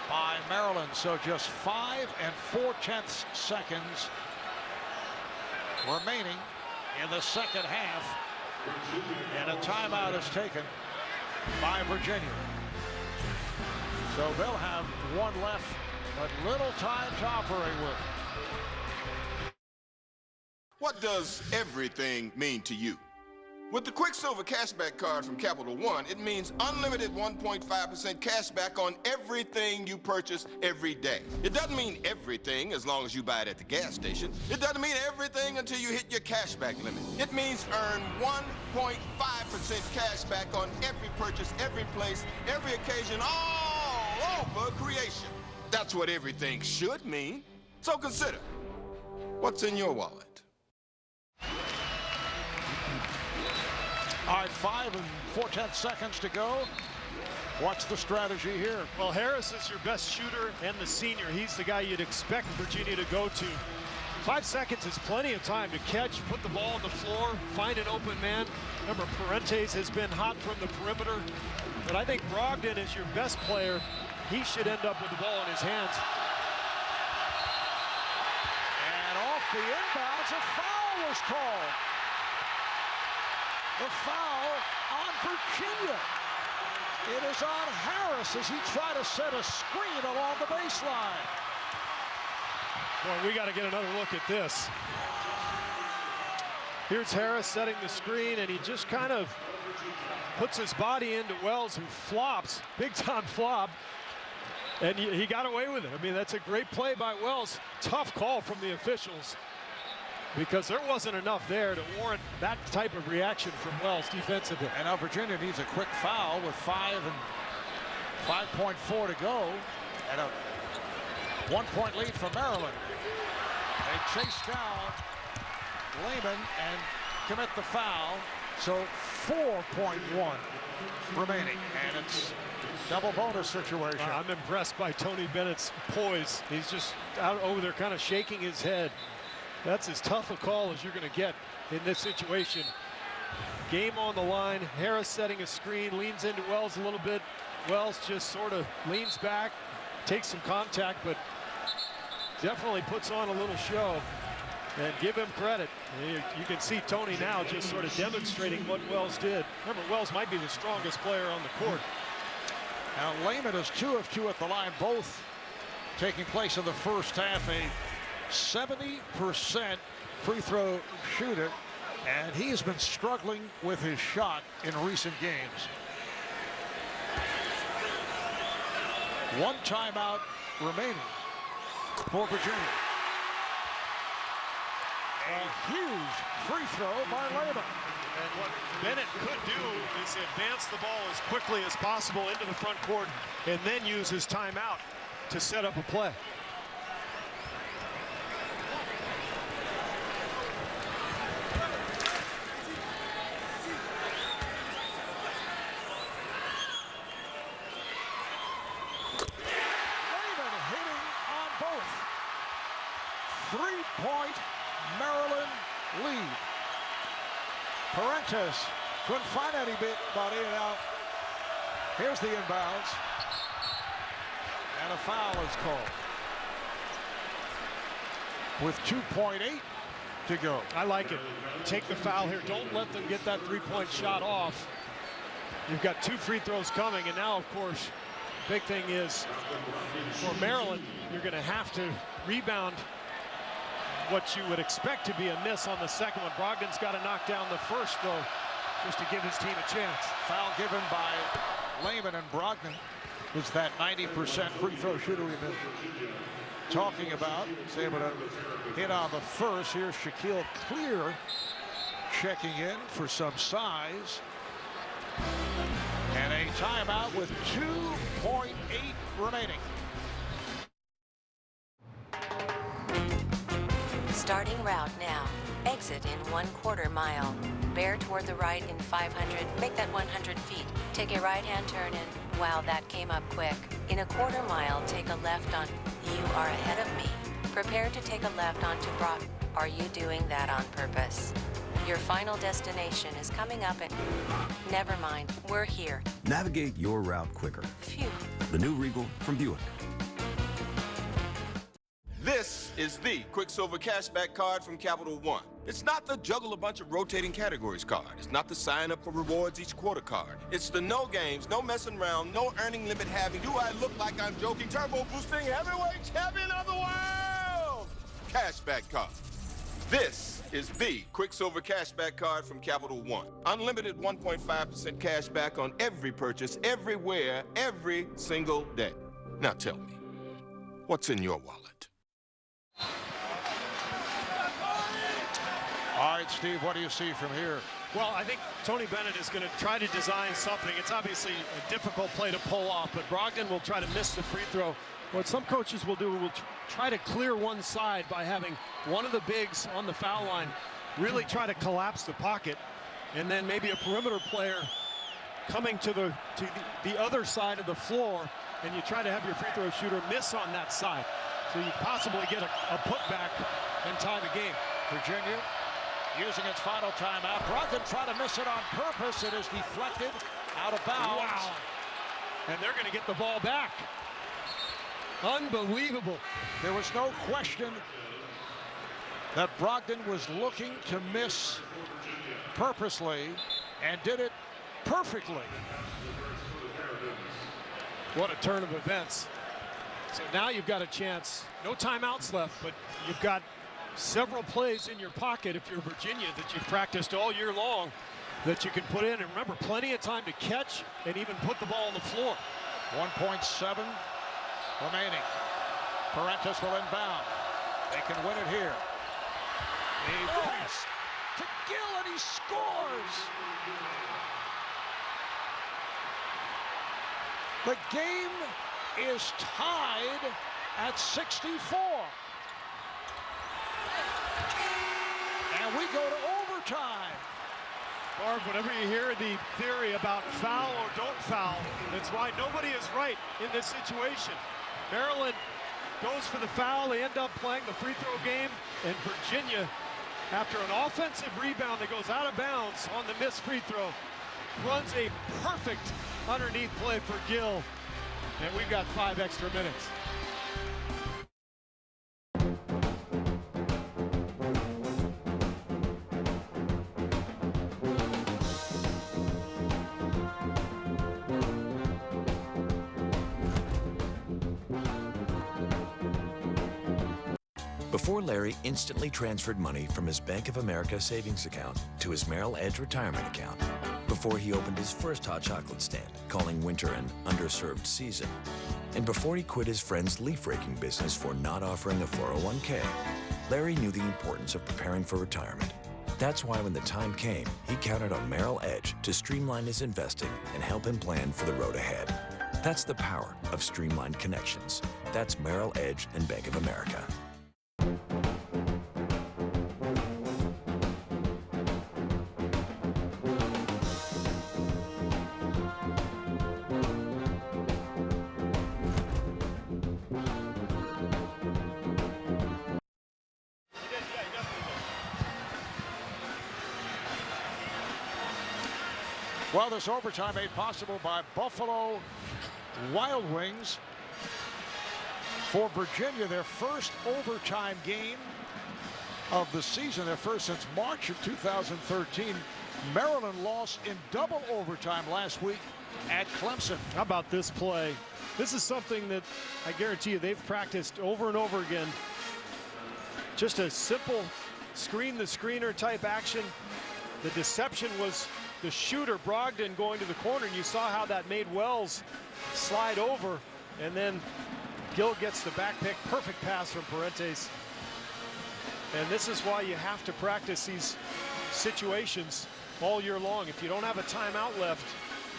by Maryland. So just 5 4/10 seconds remaining in the second half. And a timeout is taken by Virginia. So they'll have one left, but little time to operate with. What does everything mean to you? With the Quicksilver Cashback Card from Capital One, it means unlimited 1.5% cashback on everything you purchase every day. It doesn't mean everything as long as you buy it at the gas station. It doesn't mean everything until you hit your cashback limit. It means earn 1.5% cashback on every purchase, every place, every occasion, all over creation. That's what everything should mean. So consider, what's in your wallet? All right, 5 4/10 seconds to go. What's the strategy here? Well, Harris is your best shooter and the senior. He's the guy you'd expect Virginia to go to. 5 seconds is plenty of time to catch, put the ball on the floor, find an open man. Remember, Parentes has been hot from the perimeter, but I think Brogdon is your best player. He should end up with the ball in his hands. And off the inbounds, a foul was called. The foul on Virginia. It is on Harris as he tried to set a screen along the baseline. Boy, we got to get another look at this. Here's Harris setting the screen, and he just kind of puts his body into Wells, who flops, big-time flop, and he got away with it. I mean, that's a great play by Wells. Tough call from the officials, because there wasn't enough there to warrant that type of reaction from Wells defensively. And now Virginia needs a quick foul with 5.4 to go, and a 1-point lead for Maryland. They chase down Lehman and commit the foul, so 4.1 remaining, and it's double bonus situation. I'm impressed by Tony Bennett's poise. He's just out over there kind of shaking his head. That's as tough a call as you're going to get in this situation. Game on the line. Harris setting a screen, leans into Wells a little bit. Wells just sort of leans back, takes some contact, but definitely puts on a little show. And give him credit. You can see Tony now just sort of demonstrating what Wells did. Remember, Wells might be the strongest player on the court. Now Lehman is 2 of 2 at the line, both taking place in the first half. A 70% free throw shooter, and he has been struggling with his shot in recent games. 1 timeout remaining for Virginia. A huge free throw by Lehman. And what Bennett could do is advance the ball as quickly as possible into the front court and then use his timeout to set up a play. Lehman hitting on both. 3-point Maryland lead. Parentes couldn't find anybody out. Here's the inbounds. And a foul is called. With 2.8 to go. I like it. Take the foul here. Don't let them get that 3-point shot off. You've got 2 free throws coming, and now, of course, big thing is for Maryland, you're going to have to rebound what you would expect to be a miss on the second one. Brogdon's got to knock down the first, though, just to give his team a chance. Foul given by Lehman, and Brogdon is that 90% free throw shooter we've been talking about. He's able to hit on the first. Here's Shaquille Clear checking in for some size. And a timeout with 2.8 remaining. Starting route now. Exit in 1/4 mile. Bear toward the right in 500. Make that 100 feet. Take a right-hand turn in. Wow, that came up quick. In a 1/4 mile, take a left on. You are ahead of me. Prepare to take a left onto Brock. Are you doing that on purpose? Your final destination is coming up and... Never mind, we're here. Navigate your route quicker. Phew. The new Regal from Buick. is the Quicksilver Cashback card from Capital One. It's not the juggle a bunch of rotating categories card. It's not the sign up for rewards each quarter card. It's the no games, no messing around, no earning limit having, do I look like I'm joking, turbo boosting heavyweight champion of the world cashback card. This is the Quicksilver Cashback card from Capital One. Unlimited 1.5% cash back on every purchase, everywhere, every single day. Now tell me, what's in your wallet? All right, Steve, what do you see from here? Well, I think Tony Bennett is going to try to design something. It's obviously a difficult play to pull off, but Brogdon will try to miss the free throw. What some coaches will do will try to clear one side by having one of the bigs on the foul line really try to collapse the pocket, and then maybe a perimeter player coming to the other side of the floor, and you try to have your free throw shooter miss on that side. So you possibly get a putback and tie the game. Virginia using its final timeout. Brogdon tried to miss it on purpose. It is deflected out of bounds. Wow. And they're going to get the ball back. Unbelievable. There was no question that Brogdon was looking to miss purposely and did it perfectly. What a turn of events. So now you've got a chance. No timeouts left, but you've got several plays in your pocket if you're Virginia that you've practiced all year long that you can put in. And remember, plenty of time to catch and even put the ball on the floor. 1.7 remaining. Parentis will inbound. They can win it here. He pass to Gill and he scores. The game is tied at 64. And we go to overtime. Barb, whenever you hear the theory about foul or don't foul, that's why nobody is right in this situation. Maryland goes for the foul. They end up playing the free throw game. And Virginia, after an offensive rebound that goes out of bounds on the missed free throw, runs a perfect underneath play for Gill. And we've got 5 extra minutes. Before Larry instantly transferred money from his Bank of America savings account to his Merrill Edge retirement account, before he opened his first hot chocolate stand, calling winter an underserved season, and before he quit his friend's leaf-raking business for not offering a 401k, Larry knew the importance of preparing for retirement. That's why when the time came, he counted on Merrill Edge to streamline his investing and help him plan for the road ahead. That's the power of streamlined connections. That's Merrill Edge and Bank of America. Well, this overtime made possible by Buffalo Wild Wings. For Virginia, their first overtime game of the season, their first since March of 2013. Maryland lost in double overtime last week at Clemson. How about this play? This is something that I guarantee you they've practiced over and over again. Just a simple screen the screener type action. The deception was the shooter, Brogdon, going to the corner, and you saw how that made Wells slide over, and then Gill gets the back pick. Perfect pass from Parentis. And this is why you have to practice these situations all year long. If you don't have a timeout left,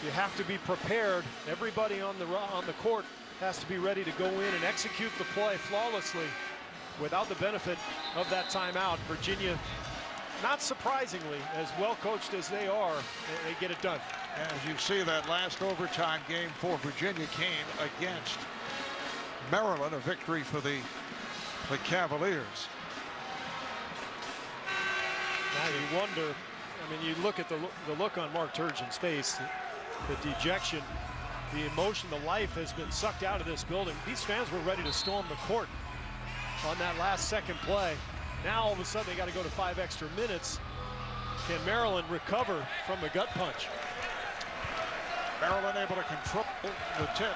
you have to be prepared. Everybody on the court has to be ready to go in and execute the play flawlessly without the benefit of that timeout. Virginia, not surprisingly, as well coached as they are, they get it done. As you see, that last overtime game for Virginia came against Maryland, a victory for the Cavaliers. Now you wonder, I mean, you look at the look on Mark Turgeon's face, the dejection, the emotion, the life has been sucked out of this building. These fans were ready to storm the court. on that last second play. Now all of a sudden they got to go to 5 extra minutes. Can Maryland recover from the gut punch? Maryland able to control the tip.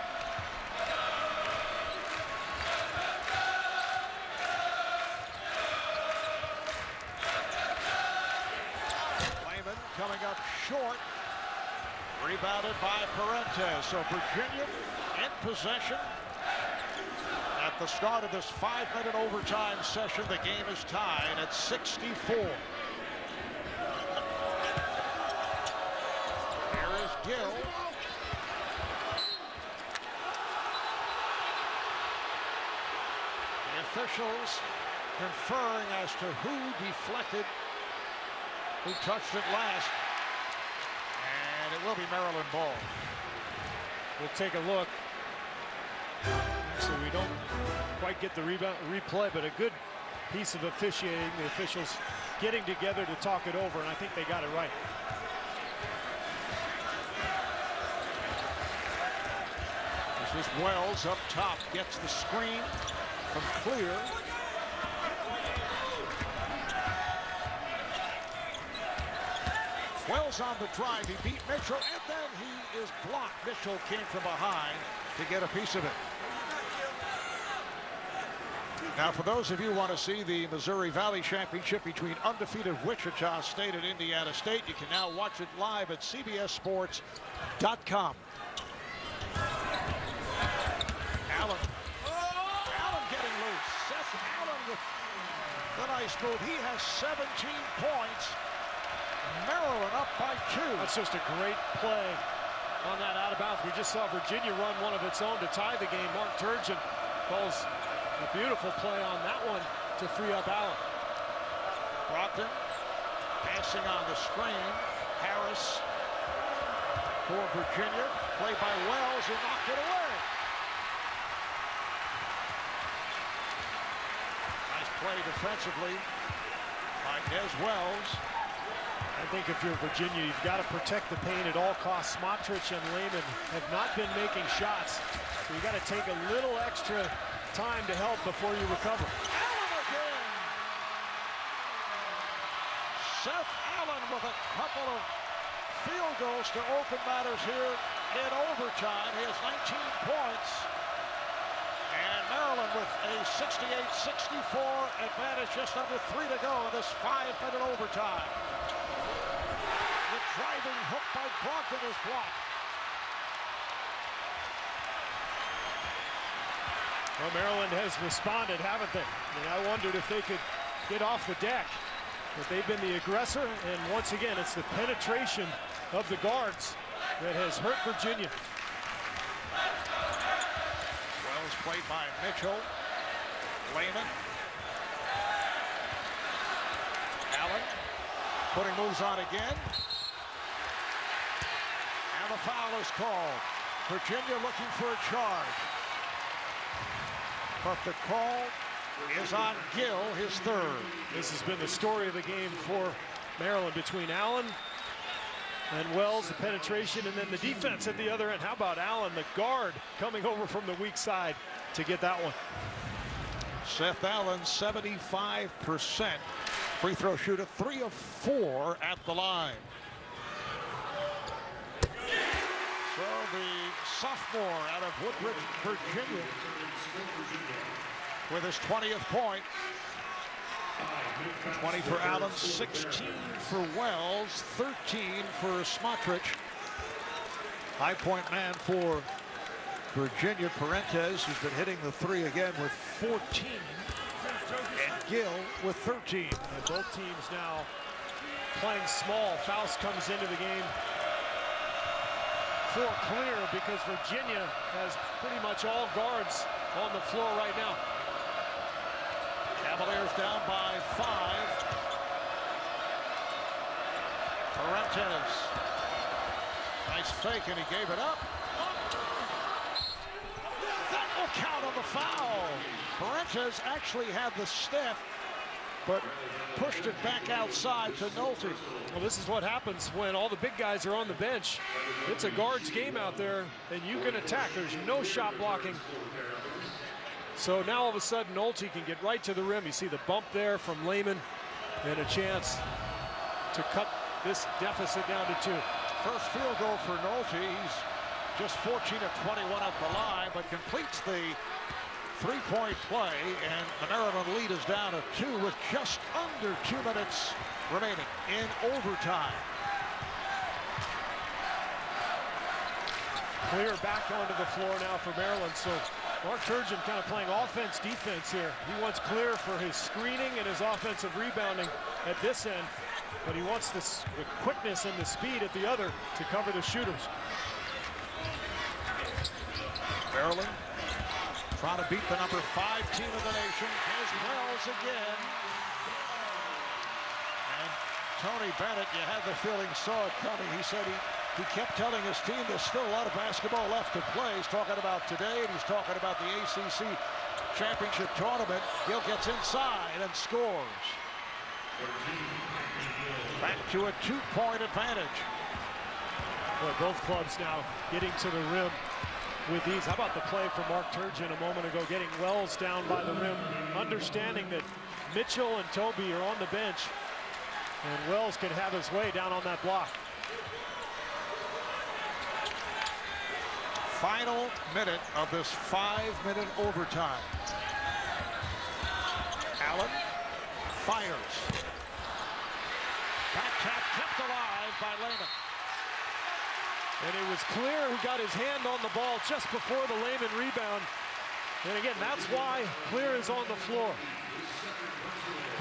Lehman coming up short. Rebounded by Parentes. So Virginia in possession. At the start of this 5-minute overtime session, the game is tied at 64. Here is Gill. The officials conferring as to who deflected, who touched it last. And it will be Maryland ball. We'll take a look. So we don't quite get the replay, but a good piece of officiating. The officials getting together to talk it over, and I think they got it right. This is Wells up top, gets the screen from Clear. Wells on the drive, he beat Mitchell, and then he is blocked. Mitchell came from behind to get a piece of it. Now, for those of you who want to see the Missouri Valley Championship between undefeated Wichita State and Indiana State, you can now watch it live at CBSSports.com. Allen getting loose. Seth Allen with the nice move. He has 17 points. Maryland up by 2. That's just a great play on that out of bounds. We just saw Virginia run one of its own to tie the game. Mark Turgeon calls a beautiful play on that one to free up Allen. Brockton passing on the screen. Harris for Virginia. Play by Wells, who knocked it away. Nice play defensively by Des Wells. I think if you're Virginia, you've got to protect the paint at all costs. Smotrich and Lehman have not been making shots. So you got to take a little extra time to help before you recover. Allen again. Seth Allen with a couple of field goals to open matters here in overtime. He has 19 points. And Maryland with a 68-64 advantage, just under 3 to go in this 5-minute overtime. The driving hook by Brogdon is blocked. Well, Maryland has responded, haven't they? I mean, I wondered if they could get off the deck. But they've been the aggressor, and once again, it's the penetration of the guards that has hurt Virginia. Wells played by Mitchell. Lehman. Allen putting moves on again. And the foul is called. Virginia looking for a charge. But the call is on Gill, his third. This has been the story of the game for Maryland, between Allen and Wells, the penetration, and then the defense at the other end. How about Allen, the guard, coming over from the weak side to get that one? Seth Allen, 75% free throw shooter, 3 of 4 at the line. So the sophomore out of Woodbridge, Virginia, with his 20th point. 20 for Allen, 16 for Wells, 13 for Smotrich. High point man for Virginia, Parentes, who's been hitting the 3 again with 14. And Gill with 13. And both teams now playing small. Faust comes into the game for Clear because Virginia has pretty much all guards on the floor right now. Cavaliers down by 5. Parentes. Nice fake, and he gave it up. That will count on the foul. Parentes actually had the step, but pushed it back outside to Nolte. Well, this is what happens when all the big guys are on the bench. It's a guard's game out there, and you can attack. There's no shot blocking. So now all of a sudden Nolte can get right to the rim. You see the bump there from Lehman and a chance to cut this deficit down to 2. First field goal for Nolte. He's just 14 of 21 at the line, but completes the three-point play, and the Maryland lead is down to 2 with just under 2 minutes remaining in overtime. Clear back onto the floor now for Maryland. So Mark Turgeon kind of playing offense, defense here. He wants Clear for his screening and his offensive rebounding at this end, but he wants the quickness and the speed at the other to cover the shooters. Maryland trying to beat the number 5 team in the nation. Here's Wells again. And Tony Bennett, you had the feeling, saw it coming. He said he kept telling his team there's still a lot of basketball left to play. He's talking about today, and he's talking about the ACC championship tournament. Gill gets inside and scores. Back to a 2-point advantage. Well, both clubs now getting to the rim with these. How about the play from Mark Turgeon a moment ago, getting Wells down by the rim, understanding that Mitchell and Toby are on the bench, and Wells can have his way down on that block. Final minute of this 5-minute overtime. Allen fires. Back tap kept alive by Lehman. And it was Clear who got his hand on the ball just before the Lehman rebound. And again, that's why Clear is on the floor.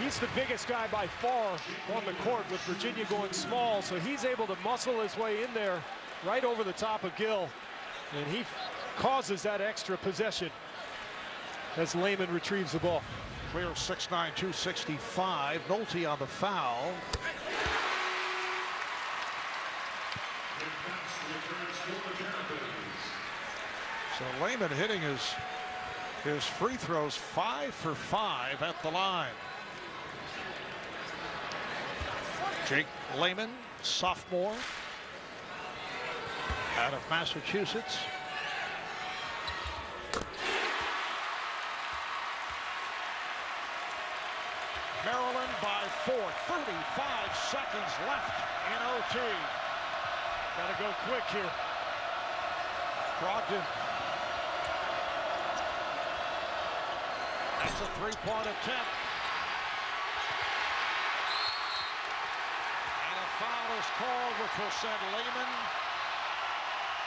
He's the biggest guy by far on the court, with Virginia going small, so he's able to muscle his way in there right over the top of Gill. And he causes that extra possession as Lehman retrieves the ball. Clear 6'9", 265. Nolte on the foul. So Lehman hitting his free throws 5 for 5 at the line. Jake Lehman, sophomore, out of Massachusetts. Maryland by 4, 35 seconds left in OT. Gotta go quick here. Brogdon. That's a 3-point attempt. And a foul is called, which will send Lehman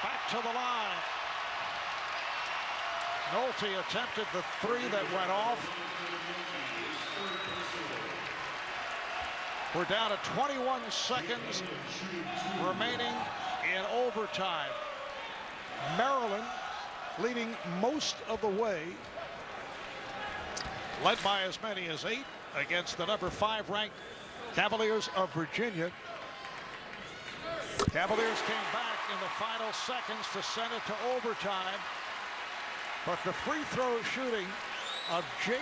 back to the line. Nolte attempted the 3 that went off. We're down to 21 seconds remaining in overtime. Maryland leading most of the way, led by as many as 8 against the number 5 ranked Cavaliers of Virginia. Cavaliers came back in the final seconds to send it to overtime, but the free throw shooting of Jake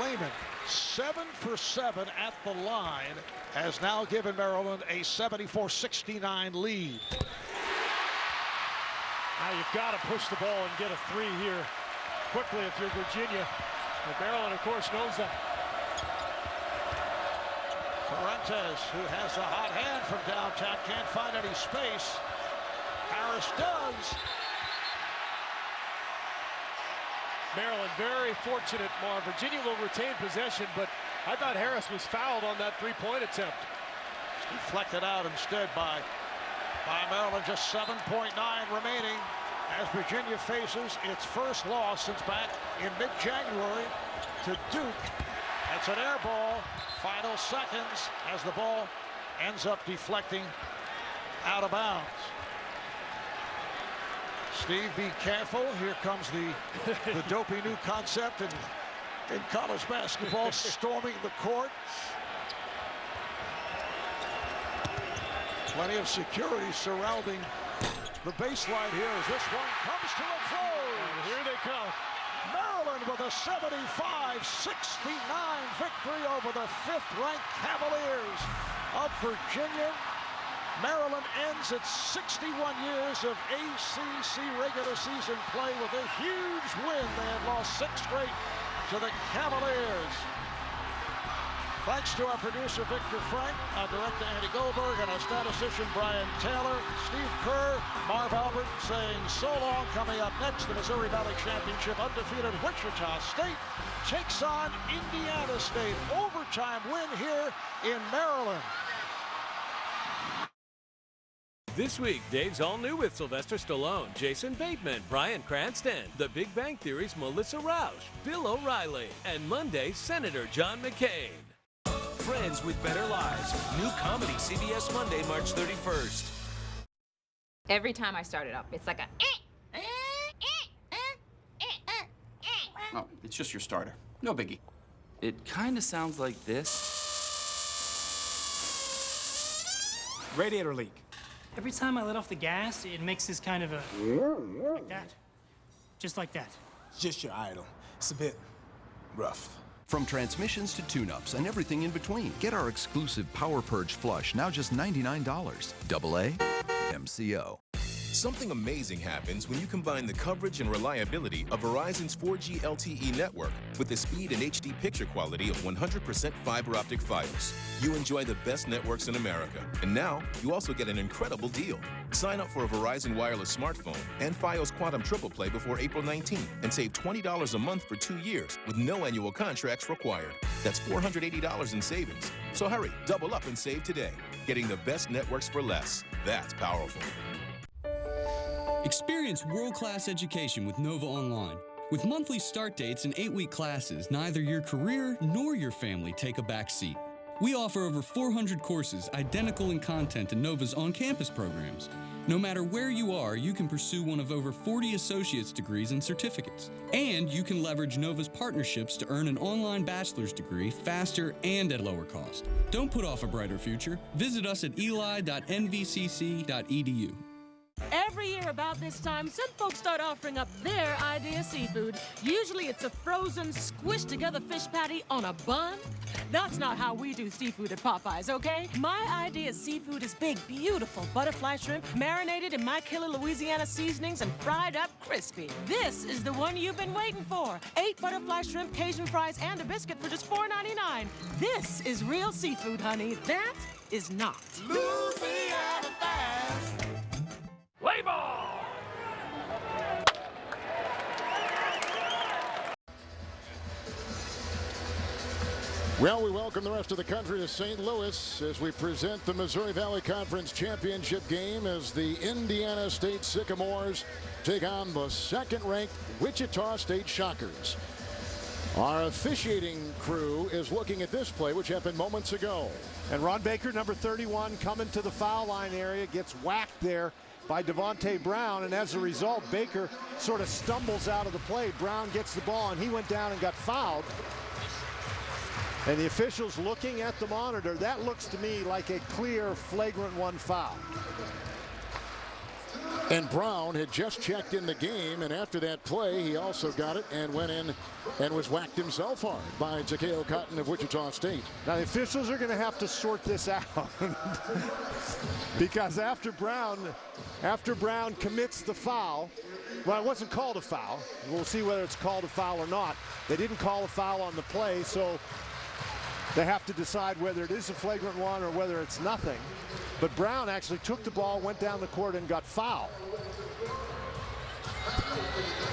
Lehman, 7 for 7 at the line, has now given Maryland a 74-69 lead. Now you've got to push the ball and get a 3 here quickly if you're Virginia. And Maryland, of course, knows that. Fuentes, who has the hot hand from downtown, can't find any space. Harris does. Maryland very fortunate, Marv. Virginia will retain possession, but I thought Harris was fouled on that 3-point attempt. Deflected out instead by Maryland. Just 7.9 remaining as Virginia faces its first loss since back in mid-January to Duke. That's an air ball. Final seconds as the ball ends up deflecting out of bounds. Steve, be careful. Here comes the dopey new concept in college basketball, storming the court. Plenty of security surrounding the baseline here as this one comes to a close. And here they come. Maryland with a 75-69 victory over the 5th-ranked Cavaliers of Virginia. Maryland ends its 61 years of ACC regular season play with a huge win. They had lost 6 straight to the Cavaliers. Thanks to our producer, Victor Frank, our director, Andy Goldberg, and our statistician, Brian Taylor. Steve Kerr, Marv Albert saying so long. Coming up next, the Missouri Valley Championship. Undefeated Wichita State takes on Indiana State. Overtime win here in Maryland. This week, Dave's all new with Sylvester Stallone, Jason Bateman, Bryan Cranston, The Big Bang Theory's Melissa Rauch, Bill O'Reilly, and Monday, Senator John McCain. Friends with Better Lives. New comedy, CBS Monday, March 31st. Every time I start it up, it's like a Oh, it's just your starter. No biggie. It kind of sounds like this. Radiator leak. Every time I let off the gas, it makes this kind of a... like that. Just like that. Just your idol. It's a bit rough. From transmissions to tune-ups and everything in between, get our exclusive Power Purge Flush, now just $99. AA MCO. Something amazing happens when you combine the coverage and reliability of Verizon's 4G LTE network with the speed and HD picture quality of 100% fiber optic Fios. You enjoy the best networks in America. And now, you also get an incredible deal. Sign up for a Verizon wireless smartphone and Fios Quantum Triple Play before April 19th and save $20 a month for 2 years with no annual contracts required. That's $480 in savings. So hurry, double up and save today. Getting the best networks for less. That's powerful. Experience world-class education with Nova Online. With monthly start dates and 8-week classes, neither your career nor your family take a back seat. We offer over 400 courses identical in content to Nova's on-campus programs. No matter where you are, you can pursue one of over 40 associate's degrees and certificates. And you can leverage Nova's partnerships to earn an online bachelor's degree faster and at lower cost. Don't put off a brighter future. Visit us at eli.nvcc.edu. Every year about this time, some folks start offering up their idea of seafood. Usually it's a frozen, squished-together fish patty on a bun. That's not how we do seafood at Popeyes, okay? My idea of seafood is big, beautiful butterfly shrimp marinated in my killer Louisiana seasonings and fried up crispy. This is the one you've been waiting for. 8 butterfly shrimp, Cajun fries, and a biscuit for just $4.99. This is real seafood, honey. That is not. Louisiana fast. Play ball! Well, we welcome the rest of the country to St. Louis as we present the Missouri Valley Conference Championship game as the Indiana State Sycamores take on the second-ranked Wichita State Shockers. Our officiating crew is looking at this play, which happened moments ago. And Ron Baker, number 31, coming to the foul line area, gets whacked there by Devontae Brown, and as a result, Baker sort of stumbles out of the play. Brown gets the ball, and he went down and got fouled. And the officials looking at the monitor, that looks to me like a clear, flagrant 1 foul. And Brown had just checked in the game, and after that play, he also got it and went in and was whacked himself hard by Takeo Cotton of Wichita State. Now, the officials are going to have to sort this out because after Brown commits the foul, well, it wasn't called a foul. We'll see whether it's called a foul or not. They didn't call a foul on the play, so they have to decide whether it is a flagrant 1 or whether it's nothing. But Brown actually took the ball, went down the court, and got fouled.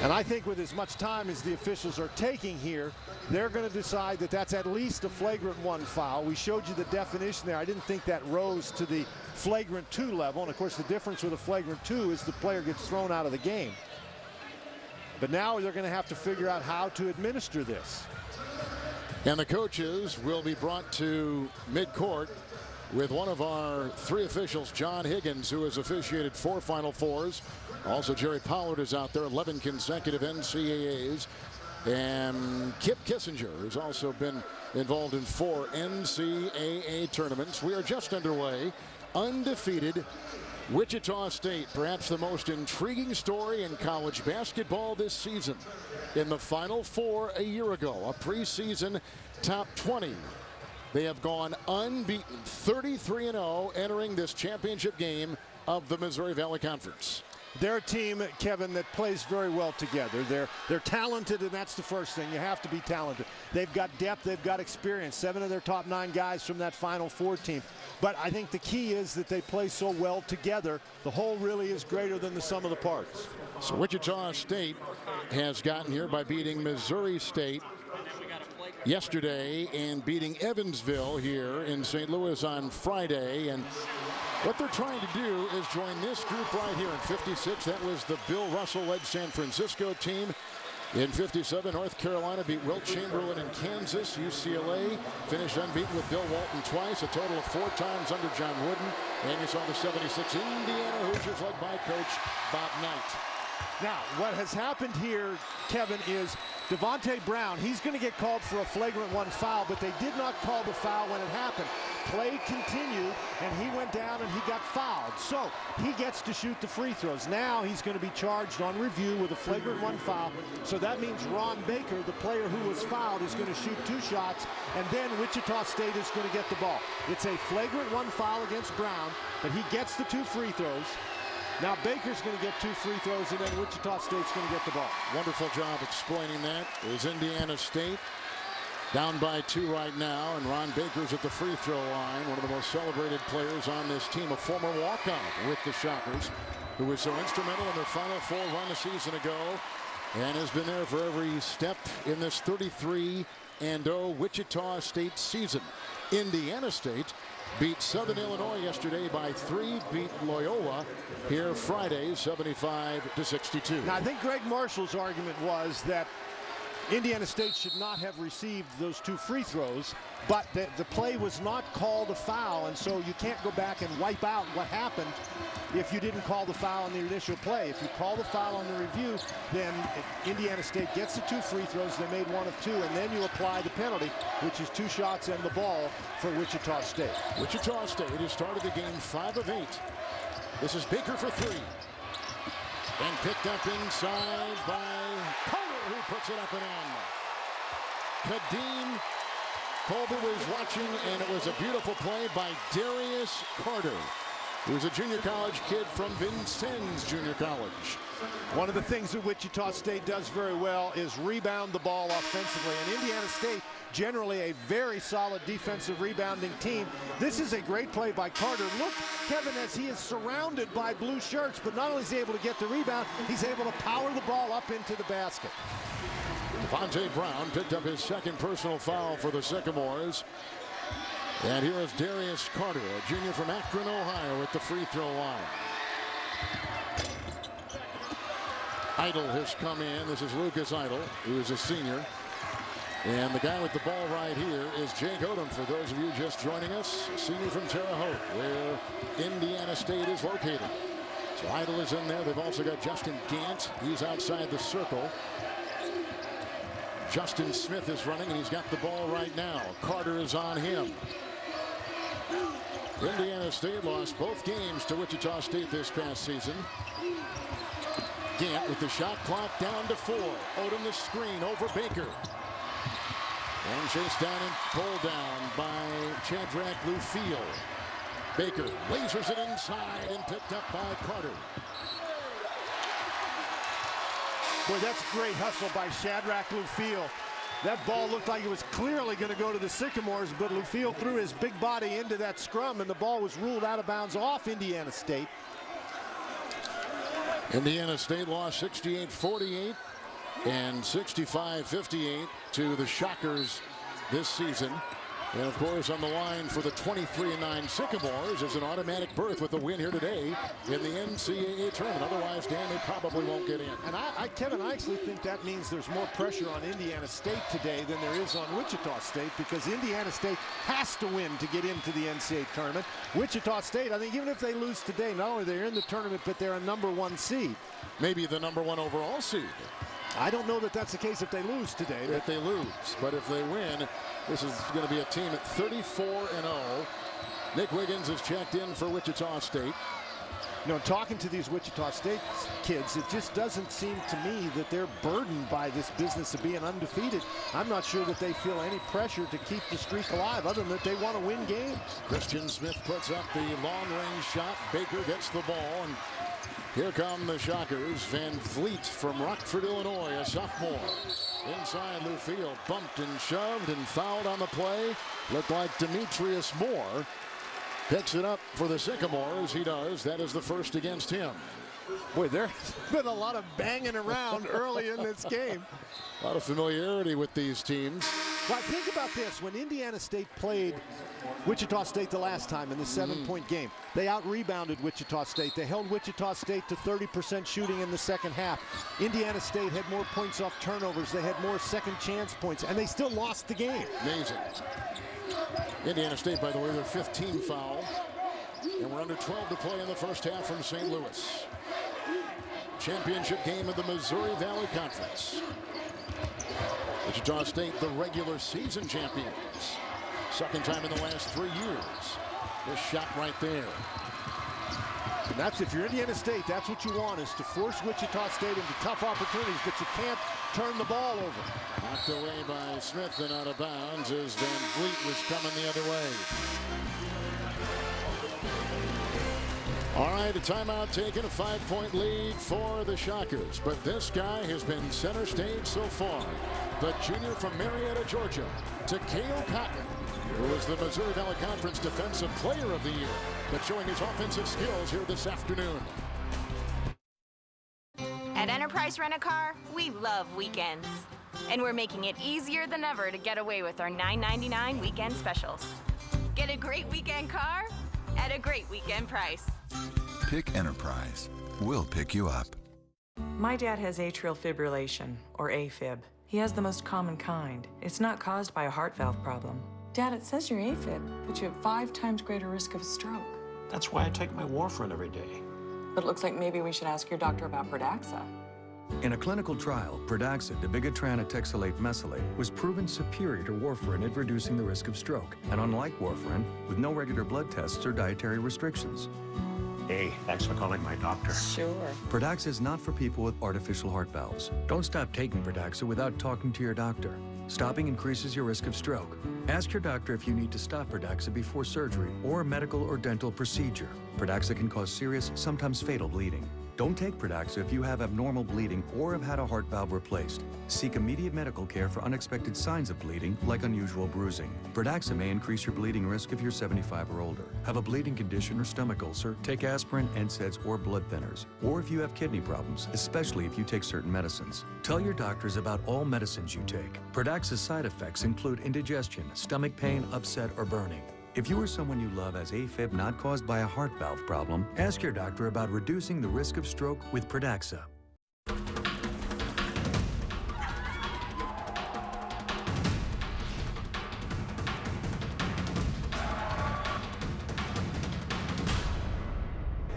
And I think with as much time as the officials are taking here, they're going to decide that that's at least a flagrant 1 foul. We showed you the definition there. I didn't think that rose to the flagrant 2 level. And of course, the difference with a flagrant 2 is the player gets thrown out of the game. But now they're going to have to figure out how to administer this. And the coaches will be brought to midcourt with one of our 3 officials, John Higgins, who has officiated 4 Final Fours. Also, Jerry Pollard is out there, 11 consecutive NCAAs. And Kip Kissinger has also been involved in 4 NCAA tournaments. We are just underway. Undefeated Wichita State, perhaps the most intriguing story in college basketball this season. In the Final Four a year ago, a preseason top 20 They have gone unbeaten, 33-0, entering this championship game of the Missouri Valley Conference. They're a team, Kevin, that plays very well together. They're talented, and that's the first thing. You have to be talented. They've got depth, they've got experience. 7 of their top 9 guys from that Final Four team. But I think the key is that they play so well together. The whole really is greater than the sum of the parts. So Wichita State has gotten here by beating Missouri State yesterday and beating Evansville here in St. Louis on Friday. And what they're trying to do is join this group right here in 56. That was the Bill Russell-led San Francisco team. In 57, North Carolina beat Wilt Chamberlain in Kansas. UCLA finished unbeaten with Bill Walton twice, a total of 4 times under John Wooden. And you saw the 76 Indiana Hoosiers led by Coach Bob Knight. Now, what has happened here, Kevin, is Devontae Brown, he's going to get called for a flagrant 1 foul, but they did not call the foul when it happened. Play continued, and he went down and he got fouled. So he gets to shoot the free throws. Now he's going to be charged on review with a flagrant 1 foul. So that means Ron Baker, the player who was fouled, is going to shoot 2 shots, and then Wichita State is going to get the ball. It's a flagrant 1 foul against Brown, but he gets the 2 free throws. Now Baker's going to get 2 free throws, and then Wichita State's going to get the ball. Wonderful job explaining that. Is Indiana State down by 2 right now, and Ron Baker's at the free throw line, one of the most celebrated players on this team, a former walk-on with the Shockers, who was so instrumental in their Final Four run a season ago, and has been there for every step in this 33-0 Wichita State season. Indiana State beat Southern Illinois yesterday by 3, beat Loyola here Friday 75-62. Now I think Greg Marshall's argument was that Indiana State should not have received those 2 free throws, but the play was not called a foul, and so you can't go back and wipe out what happened if you didn't call the foul on the initial play. If you call the foul on the review, then Indiana State gets the 2 free throws. They made 1 of 2, and then you apply the penalty, which is 2 shots and the ball for Wichita State. Wichita State has started the game 5 of 8. This is Baker for 3. And picked up inside by Carter, who puts it up and in. Kadeem Colby was watching, and it was a beautiful play by Darius Carter, who's a junior college kid from Vincennes Junior College. One of the things that Wichita State does very well is rebound the ball offensively, and Indiana State generally a very solid defensive rebounding team. This is a great play by Carter. Look, Kevin, as he is surrounded by blue shirts, but not only is he able to get the rebound, he's able to power the ball up into the basket. Devontae Brown picked up his 2nd personal foul for the Sycamores. And here is Darius Carter, a junior from Akron, Ohio, at the free throw line. Idle has come in. This is Lucas Idle, who is a senior. And the guy with the ball right here is Jake Odom, for those of you just joining us, senior from Terre Haute, where Indiana State is located. So Idle is in there. They've also got Justin Gant. He's outside the circle. Justin Smith is running, and he's got the ball right now. Carter is on him. Indiana State lost both games to Wichita State this past season. Gant with the shot clock down to 4. Odom the screen over Baker. And chased down and pulled down by Shadrach Lufiel. Baker lasers it inside and picked up by Carter. Boy, that's great hustle by Shadrach Lufiel. That ball looked like it was clearly going to go to the Sycamores, but Lufiel threw his big body into that scrum, and the ball was ruled out of bounds off Indiana State. Indiana State lost 68-48 and 65-58 to the Shockers this season. And of course, on the line for the 23-9 Sycamores is an automatic berth with the win here today in the NCAA tournament. Otherwise, Dan, they probably won't get in. And Kevin, I actually think that means there's more pressure on Indiana State today than there is on Wichita State, because Indiana State has to win to get into the NCAA tournament. Wichita State, I think even if they lose today, not only they're in the tournament, but they're a #1 seed. Maybe the #1 overall seed. I don't know that that's the case if they lose today. If they lose, but if they win, this is going to be a team at 34-0. Nick Wiggins has checked in for Wichita State. You know, talking to these Wichita State kids, it just doesn't seem to me that they're burdened by this business of being undefeated. I'm not sure that they feel any pressure to keep the streak alive other than that they want to win games. Christian Smith puts up the long-range shot. Baker gets the ball, and here come the Shockers. Van Vliet from Rockford, Illinois, a sophomore. Inside Lou Field, bumped and shoved and fouled on the play. Looked like Demetrius Moore picks it up for the Sycamores. He does. That is the first against him. Boy, there's been a lot of banging around early in this game. A lot of familiarity with these teams. Well, think about this. When Indiana State played Wichita State the last time in the 7-point game, they out-rebounded Wichita State. They held Wichita State to 30% shooting in the second half. Indiana State had more points off turnovers. They had more second chance points, and they still lost the game. Amazing. Indiana State, by the way, their 15th foul. And we're under 12 to play in the first half from St. Louis. Championship game of the Missouri Valley Conference. Wichita State, the regular season champions. Second time in the last 3 years. This shot right there. And that's, if you're Indiana State, that's what you want, is to force Wichita State into tough opportunities, but you can't turn the ball over. Knocked away by Smith and out of bounds as Van Vliet was coming the other way. All right, a timeout taken, a 5-point lead for the Shockers. But this guy has been center stage so far. The junior from Marietta, Georgia, Takeo Cotton, who was the Missouri Valley Conference Defensive Player of the Year, but showing his offensive skills here this afternoon. At Enterprise Rent-A-Car, we love weekends. And we're making it easier than ever to get away with our $9.99 weekend specials. Get a great weekend car at a great weekend price. Pick Enterprise. We'll pick you up. My dad has atrial fibrillation, or AFib. He has the most common kind. It's not caused by a heart valve problem. Dad, it says you're AFib, but you have 5 times greater risk of a stroke. That's why I take my warfarin every day. But it looks like maybe we should ask your doctor about Pradaxa. In a clinical trial, Pradaxa, dabigatran etexylate mesylate, was proven superior to warfarin at reducing the risk of stroke, and unlike warfarin, with no regular blood tests or dietary restrictions. Hey, thanks for calling my doctor. Sure. Pradaxa is not for people with artificial heart valves. Don't stop taking Pradaxa without talking to your doctor. Stopping increases your risk of stroke. Ask your doctor if you need to stop Pradaxa before surgery or a medical or dental procedure. Pradaxa can cause serious, sometimes fatal bleeding. Don't take Pradaxa if you have abnormal bleeding or have had a heart valve replaced. Seek immediate medical care for unexpected signs of bleeding, like unusual bruising. Pradaxa may increase your bleeding risk if you're 75 or older, have a bleeding condition or stomach ulcer, take aspirin, NSAIDs, or blood thinners, or if you have kidney problems, especially if you take certain medicines. Tell your doctors about all medicines you take. Pradaxa's side effects include indigestion, stomach pain, upset, or burning. If you or someone you love has AFib not caused by a heart valve problem, ask your doctor about reducing the risk of stroke with Pradaxa.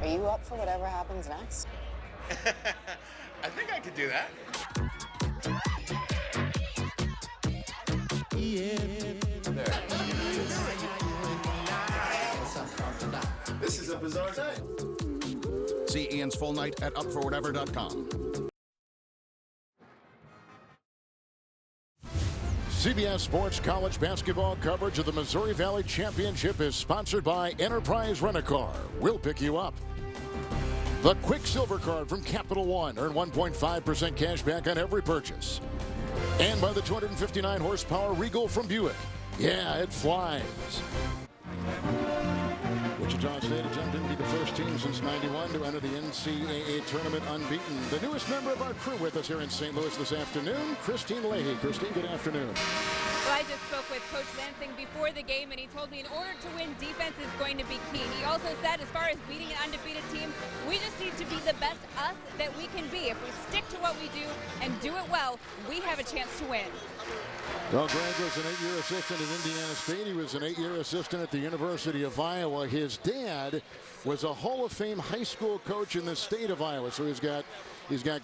Are you up for whatever happens next? I think I could do that. This is a bizarre time. See Ian's full night at upforwhatever.com. CBS Sports College basketball coverage of the Missouri Valley Championship is sponsored by Enterprise Rent-A-Car. We'll pick you up. The Quicksilver Card from Capital One. Earn 1.5% cash back on every purchase. And by the 259 horsepower Regal from Buick. Yeah, it flies. Wichita State attempting to be the first team since '91 to enter the NCAA tournament unbeaten. The newest member of our crew with us here in St. Louis this afternoon, Christine Leahy. Christine, good afternoon. Well, I just spoke with Coach Lansing before the game, and he told me in order to win, defense is going to be key. He also said, as far as beating an undefeated team, we just need to be the best us that we can be. If we stick to what we do and do it well, we have a chance to win. Well, Greg was an 8-year assistant at Indiana State. He was an 8-year assistant at the University of Iowa. His dad was a Hall of Fame high school coach in the state of Iowa, so he's got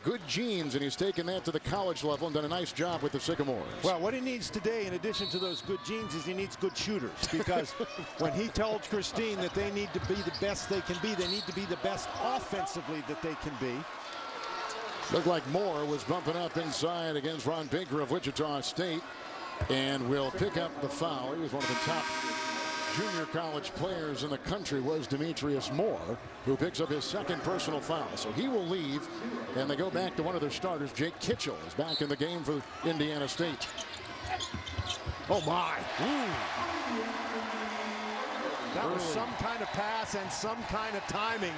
good genes, and he's taken that to the college level and done a nice job with the Sycamores. Well, what he needs today, in addition to those good genes, is he needs good shooters. Because when he told Christine that they need to be the best they can be, they need to be the best offensively that they can be. Looked like Moore was bumping up inside against Ron Baker of Wichita State, and will pick up the foul. He was one of the top junior college players in the country, was Demetrius Moore, who picks up his second personal foul. So he will leave, and they go back to one of their starters. Jake Kitchell is back in the game for Indiana State. Oh, my. Ooh. That was some kind of pass and some kind of timing.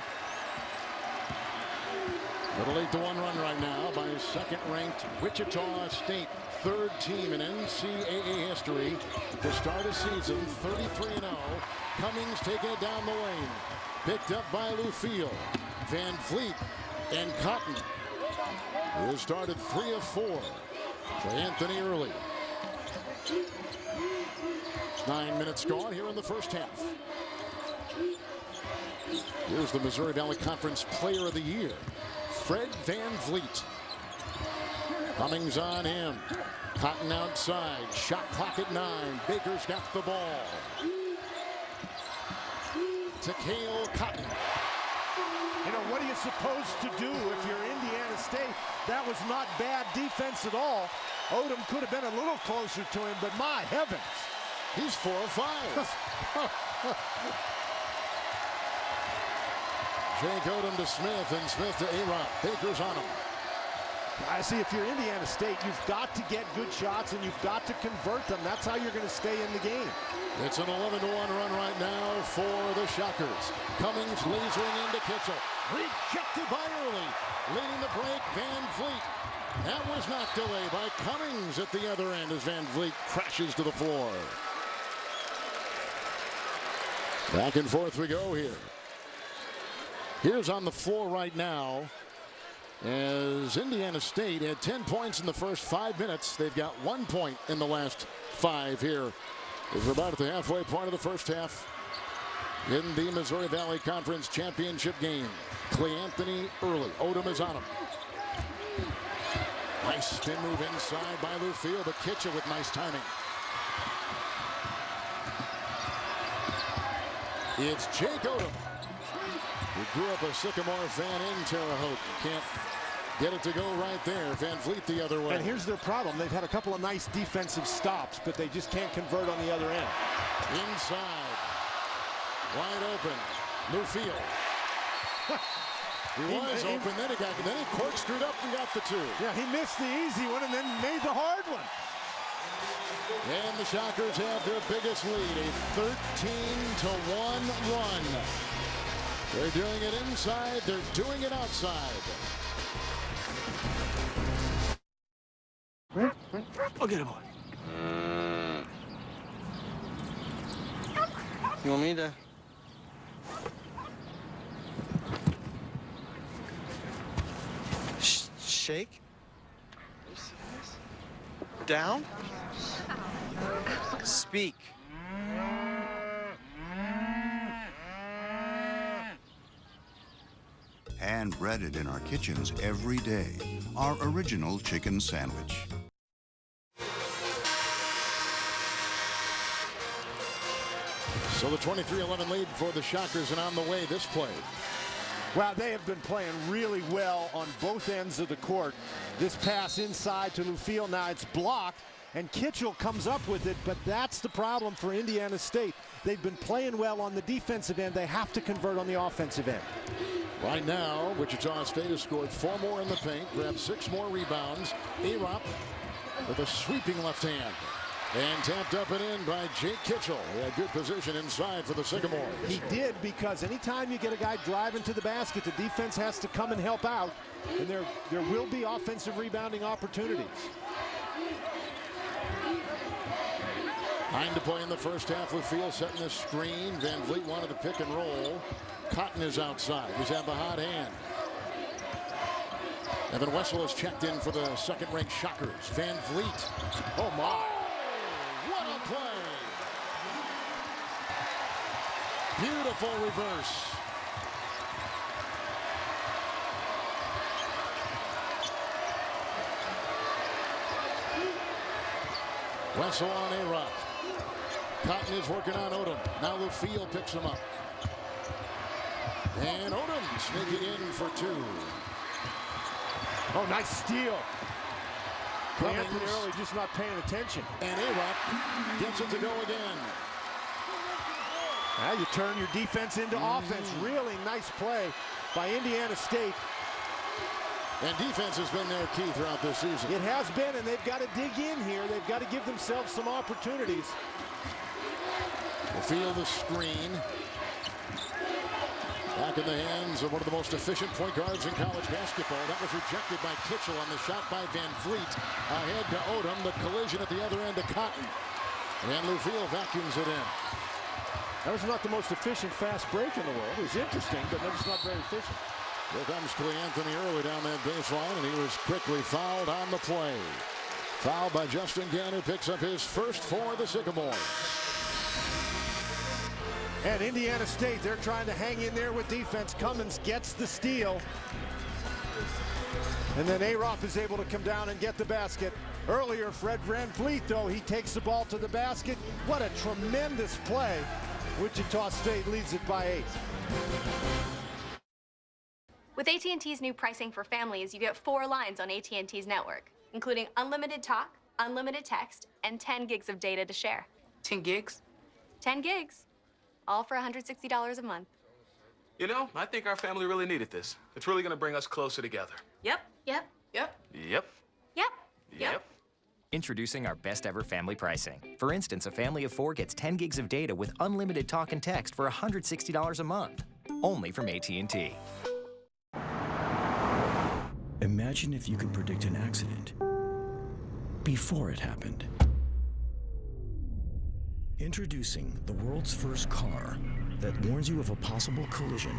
Little 8-1 run right now by second-ranked Wichita State. Third team in NCAA history to start a season 33-0. Cummings taking it down the lane. Picked up by Lufiel. Van Vliet and Cotton, who has started 3 of 4 for Anthony Early. 9 minutes gone here in the first half. Here's the Missouri Valley Conference Player of the Year, Fred Van Vliet. Cummings on him. Cotton outside. Shot clock at 9. Baker's got the ball. To Cale Cotton. You know, what are you supposed to do if you're Indiana State? That was not bad defense at all. Odom could have been a little closer to him, but my heavens. He's 4 of 5. Jake Odom to Smith, and Smith to A-Rod. Baker's on him. I see, if you're Indiana State, you've got to get good shots and you've got to convert them. That's how you're going to stay in the game. It's an 11-1 run right now for the Shockers. Cummings lasering into Kitchell. Rejected by Early. Leading the break, Van Vliet. That was knocked away by Cummings at the other end as Van Vliet crashes to the floor. Back and forth we go here. Here's on the floor right now, as Indiana State had 10 points in the first 5 minutes. They've got 1 point in the last 5 here. We're about at the halfway point of the first half in the Missouri Valley Conference Championship game. Clay Anthony Early. Odom is on him. Nice spin move inside by Lufiel, but Kitchell with nice timing. It's Jake Odom, who grew up a Sycamore fan in Terre Haute. Can't get it to go right there. Van Vliet the other way. And here's their problem. They've had a couple of nice defensive stops, but they just can't convert on the other end. Inside. Wide open. Lufiel. He was open, then he corkscrewed up and got the 2. Yeah, he missed the easy one and then made the hard one. And the Shockers have their biggest lead, a 13-1 run. They're doing it inside, they're doing it outside. I'll get him on. You want me to? Shake? Down? Speak. Hand breaded in our kitchens every day. Our original chicken sandwich. So the 23-11 lead for the Shockers, and on the way this play. Wow, they have been playing really well on both ends of the court. This pass inside to Lufiel, now it's blocked, and Kitchell comes up with it, but that's the problem for Indiana State. They've been playing well on the defensive end. They have to convert on the offensive end. Right now, Wichita State has scored 4 more in the paint, grabbed 6 more rebounds. Arop with a sweeping left hand. And tapped up and in by Jake Kitchell. He had good position inside for the Sycamores. He did, because anytime you get a guy driving to the basket, the defense has to come and help out. And there will be offensive rebounding opportunities. 9 to play in the first half. Lufiel setting the screen. Van Vliet wanted to pick and roll. Cotton is outside. He's had the hot hand. Evan Wessel has checked in for the second-ranked Shockers. Van Vliet. Oh, my. What a play. Beautiful reverse. Wessel on A-Rock. Cotton is working on Odom. Now LaField picks him up. And Odom sneaking in for 2. Oh, nice steal. Anthony Early just not paying attention. And A-Rock gets it to go again. Now you turn your defense into offense. Really nice play by Indiana State. And defense has been their key throughout this season. It has been, and they've got to dig in here. They've got to give themselves some opportunities. LaField the screen. Back in the hands of one of the most efficient point guards in college basketball. That was rejected by Kitchell on the shot by Van Vliet. Ahead to Odom. The collision at the other end to Cotton. And LaField vacuums it in. That was not the most efficient fast break in the world. It was interesting, but just not very efficient. Here comes Clay Anthony Early down that baseline, and he was quickly fouled on the play. Fouled by Justin Gann, who picks up his first for the Sycamores. And Indiana State, they're trying to hang in there with defense. Cummins gets the steal. And then A-Rock is able to come down and get the basket. Earlier, Fred Van Vliet, though, he takes the ball to the basket. What a tremendous play. Wichita State leads it by 8. With AT&T's new pricing for families, you get 4 lines on AT&T's network, including unlimited talk, unlimited text, and 10 gigs of data to share. 10 gigs? 10 gigs. All for $160 a month. You know, I think our family really needed this. It's really gonna bring us closer together. Yep. Yep. Yep. Yep. Yep. Introducing our best ever family pricing. For instance, a family of 4 gets 10 gigs of data with unlimited talk and text for $160 a month. Only from AT&T. Imagine if you could predict an accident before it happened. Introducing the world's first car that warns you of a possible collision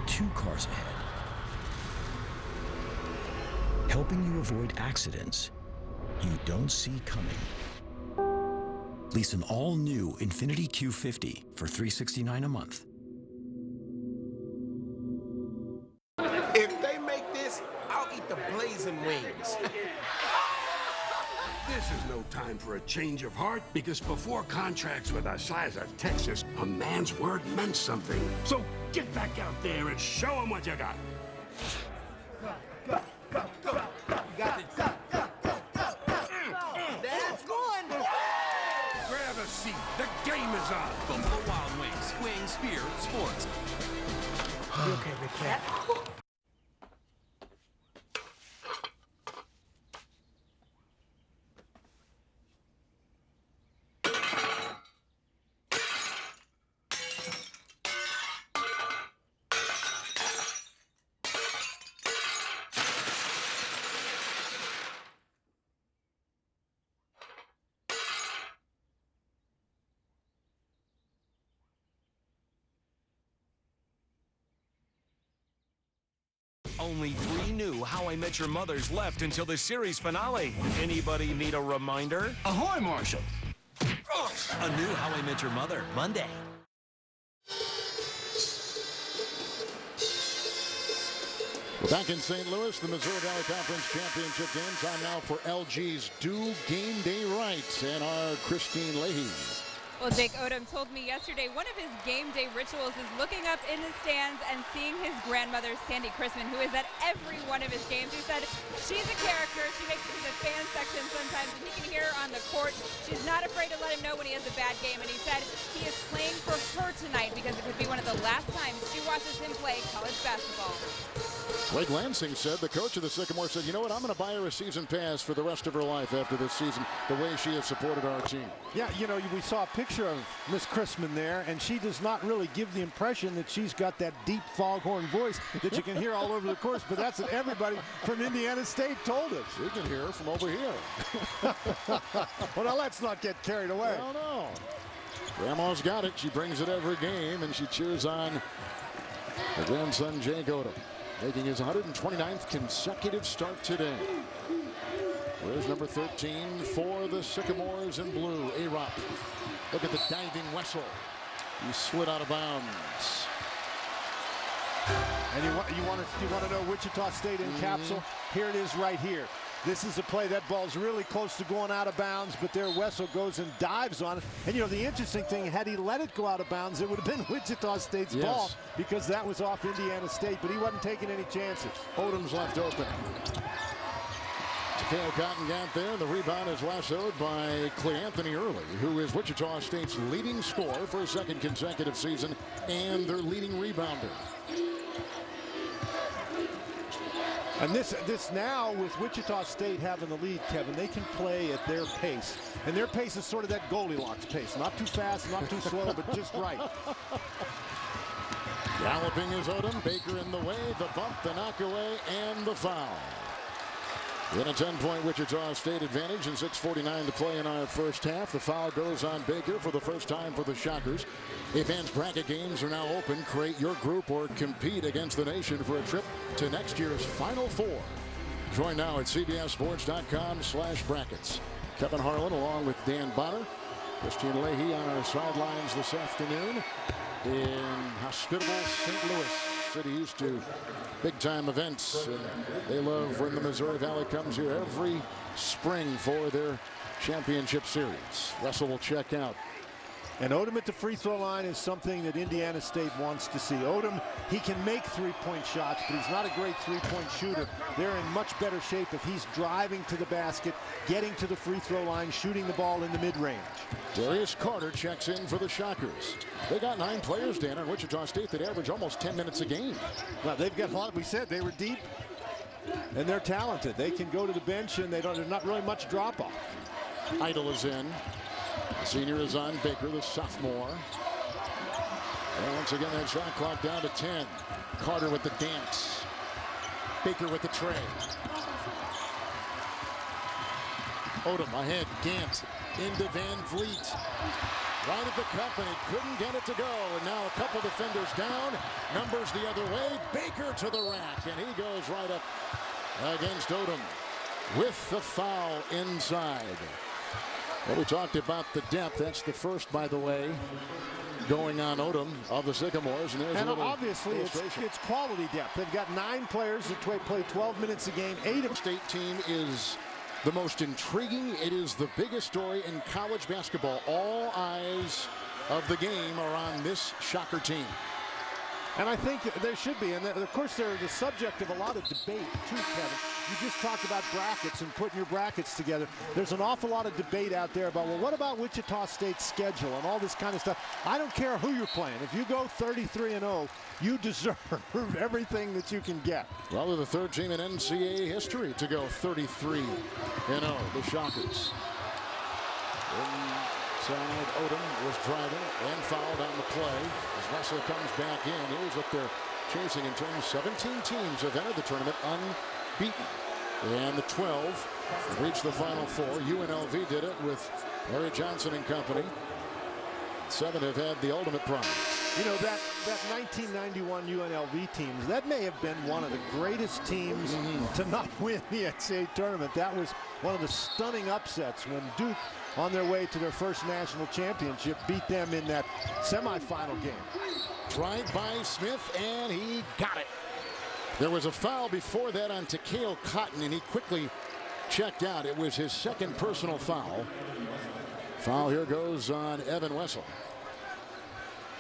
2 cars ahead. Helping you avoid accidents you don't see coming. Lease an all-new Infiniti Q50 for $369 a month. If they make this, I'll eat the blazing wings. This is no time for a change of heart, because before contracts with the size of Texas, a man's word meant something. So get back out there and show them what you got. Go, go, go, go. You got it. Go, go, go, go. That's going. Grab a seat. The game is on. Buffalo Wild Wings. Wings, beer, sports. You okay, Big Cat? Only 3 new How I Met Your Mothers left until the series finale. Anybody need a reminder? Ahoy, Marshall! A new How I Met Your Mother, Monday. Well, back in St. Louis, the Missouri Valley Conference Championship game. Time now for LG's Do Game Day Right and our Christine Leahy. Well, Jake Odom told me yesterday one of his game day rituals is looking up in the stands and seeing his grandmother, Sandy Chrisman, who is at every one of his games. He said she's a character. She makes it to the fan section sometimes, and he can hear her on the court. She's not afraid to let him know when he has a bad game, and he said he is playing for her tonight because it could be one of the last times she watches him play college basketball. Blake Lansing said, the coach of the Sycamore said, you know what, I'm going to buy her a season pass for the rest of her life after this season, the way she has supported our team. Yeah, you know, we saw a picture of Miss Chrisman there, and she does not really give the impression that she's got that deep foghorn voice that you can hear all over the course, but that's what everybody from Indiana State told us. We can hear her from over here. Well, now let's not get carried away. No, no. Grandma's got it. She brings it every game, and she cheers on her grandson, Jake Odom, making his 129th consecutive start today. Where's number 13 for the Sycamores in blue? A-Rock. Look at the diving Wessel. He slid out of bounds. And you want to know Wichita State in capsule? Here it is right here. This is a play. That ball's really close to going out of bounds, but there Wessel goes and dives on it. And, you know, the interesting thing, had he let it go out of bounds, it would have been Wichita State's ball because that was off Indiana State, but he wasn't taking any chances. Odom's left open. Takeo Cotton got there. The rebound is lassoed by Clay Anthony Early, who is Wichita State's leading scorer for a second consecutive season and their leading rebounder. And this now, with Wichita State having the lead, Kevin, they can play at their pace. And their pace is sort of that Goldilocks pace. Not too fast, not too slow, but just right. Galloping is Odom. Baker in the way. The bump, the knockaway, and the foul. In a 10-point Wichita State advantage and 6:49 to play in our first half. The foul goes on Baker for the first time for the Shockers. Advanced bracket games are now open. Create your group or compete against the nation for a trip to next year's Final Four. Join now at cbssports.com/brackets. Kevin Harlan along with Dan Bonner. Christian Leahy on our sidelines this afternoon in hospitable St. Louis. City used to big-time events, and they love when the Missouri Valley comes here every spring for their championship series. Russell will check out. And Odom at the free throw line is something that Indiana State wants to see. Odom, he can make three-point shots, but he's not a great three-point shooter. They're in much better shape if he's driving to the basket, getting to the free throw line, shooting the ball in the mid-range. Darius Carter checks in for the Shockers. They got 9 players, Dan, on Wichita State that average almost 10 minutes a game. Well, they've got a lot. We said they were deep, and they're talented. They can go to the bench, and there's not really much drop-off. Idle is in. The senior is on Baker, the sophomore. And once again, that shot clock down to 10. Carter with the dance. Baker with the tray. Odom ahead. Gant into Van Vliet. Right at the cup, and he couldn't get it to go. And now a couple defenders down. Numbers the other way. Baker to the rack, and he goes right up against Odom with the foul inside. Well, we talked about the depth. That's the first, by the way, going on Odom of the Sycamores. And obviously, it's quality depth. They've got 9 players that play 12 minutes a game. 8 of the state team is the most intriguing. It is the biggest story in college basketball. All eyes of the game are on this Shocker team. And I think there should be. And of course, they're the subject of a lot of debate, too, Kevin. You just talked about brackets and putting your brackets together. There's an awful lot of debate out there about, well, what about Wichita State's schedule and all this kind of stuff. I don't care who you're playing. If you go 33-0, you deserve everything that you can get. Well, they're the 3rd team in NCAA history to go 33-0, the Shockers. Inside, Odom was driving and fouled on the play as Russell comes back in. Here's what they're chasing in terms. 17 teams have entered the tournament unbeaten. And the 12 have reached the Final Four. UNLV did it with Larry Johnson and company. 7 have had the ultimate prize. You know, that 1991 UNLV teams, that may have been one of the greatest teams to not win the NCAA tournament. That was one of the stunning upsets when Duke, on their way to their first national championship, beat them in that semifinal game. Drive by Smith, and he got it. There was a foul before that on Takeo Cotton, and he quickly checked out. It was his 2nd personal foul. Foul here goes on Evan Wessel.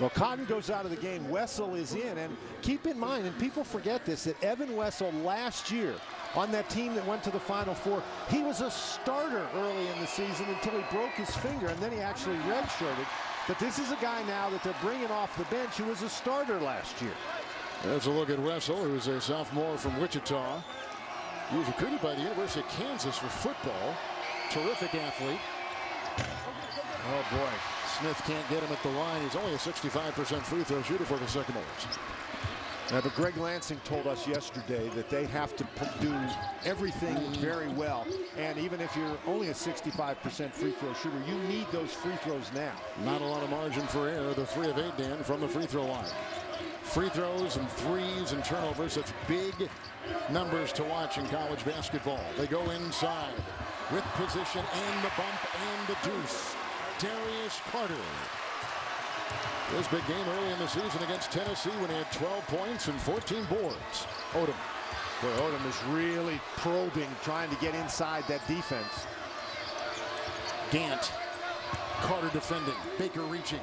Well, Cotton goes out of the game. Wessel is in. And keep in mind, and people forget this, that Evan Wessel last year on that team that went to the Final Four, he was a starter early in the season until he broke his finger, and then he actually redshirted. But this is a guy now that they're bringing off the bench who was a starter last year. There's a look at Wessel, who's a sophomore from Wichita. He was recruited by the University of Kansas for football. Terrific athlete. Oh, boy. Smith can't get him at the line. He's only a 65% free throw shooter for the Sycamores. Now, but Greg Lansing told us yesterday that they have to do everything very well. And even if you're only a 65% free throw shooter, you need those free throws now. Not a lot of margin for error. The 3 of 8, Dan, from the free throw line. Free throws and threes and turnovers. Such big numbers to watch in college basketball. They go inside with position and the bump and the deuce. Darius Carter. His big game early in the season against Tennessee when he had 12 points and 14 boards. Odom. Boy, Odom is really probing, trying to get inside that defense. Gant. Carter defending. Baker reaching.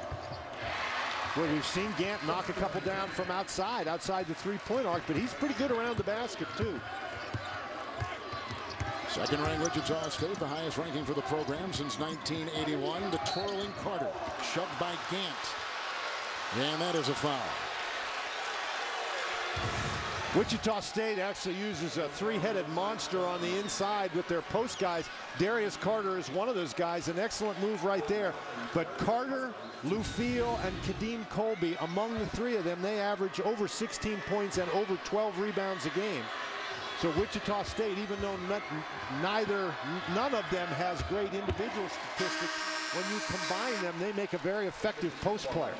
Well, we've seen Gant knock a couple down from outside the three-point arc, but he's pretty good around the basket, too. Second-ranked Wichita State, the highest ranking for the program since 1981. The twirling Carter, shoved by Gant. And that is a foul. Wichita State actually uses a three-headed monster on the inside with their post guys. Darius Carter is one of those guys, an excellent move right there. But Carter, Lufiel, and Kadeem Colby, among the three of them, they average over 16 points and over 12 rebounds a game. So Wichita State, even though none of them has great individual statistics, when you combine them, they make a very effective post player.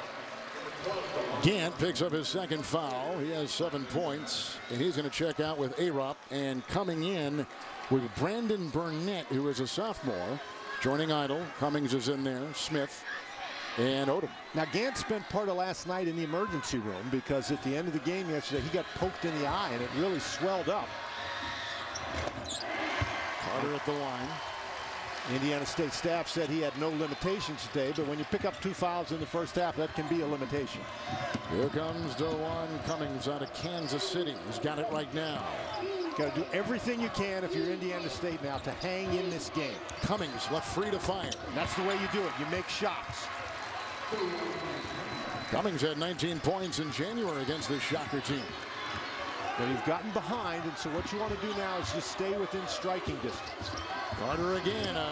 Gant picks up his second foul. He has 7 points, and he's going to check out with Arop. And coming in with Brandon Burnett, who is a sophomore, joining Idle. Cummings is in there, Smith, and Odom. Now, Gant spent part of last night in the emergency room because at the end of the game yesterday, he got poked in the eye, and it really swelled up. Carter at the line. Indiana State staff said he had no limitations today, but when you pick up 2 fouls in the first half, that can be a limitation. Here comes DeJuan Cummings out of Kansas City. He's got it right now. Got to do everything you can if you're Indiana State now to hang in this game. Cummings left free to fire. That's the way you do it. You make shots. Cummings had 19 points in January against this Shocker team. But you've gotten behind, and so what you want to do now is just stay within striking distance. Carter again, a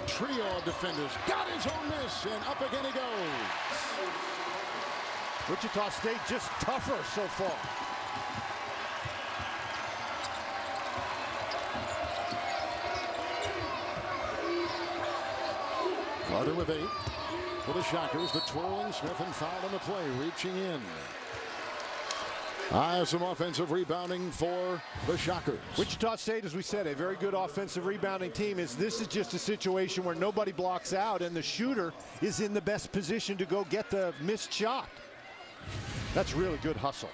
trio of defenders. Got his own miss, and up again he goes. Wichita State just tougher so far. Carter with 8. For the Shockers, the twirling Smith and foul on the play, reaching in. Some offensive rebounding for the Shockers. Wichita State, as we said, a very good offensive rebounding team. This is just a situation where nobody blocks out and the shooter is in the best position to go get the missed shot. That's really good hustle.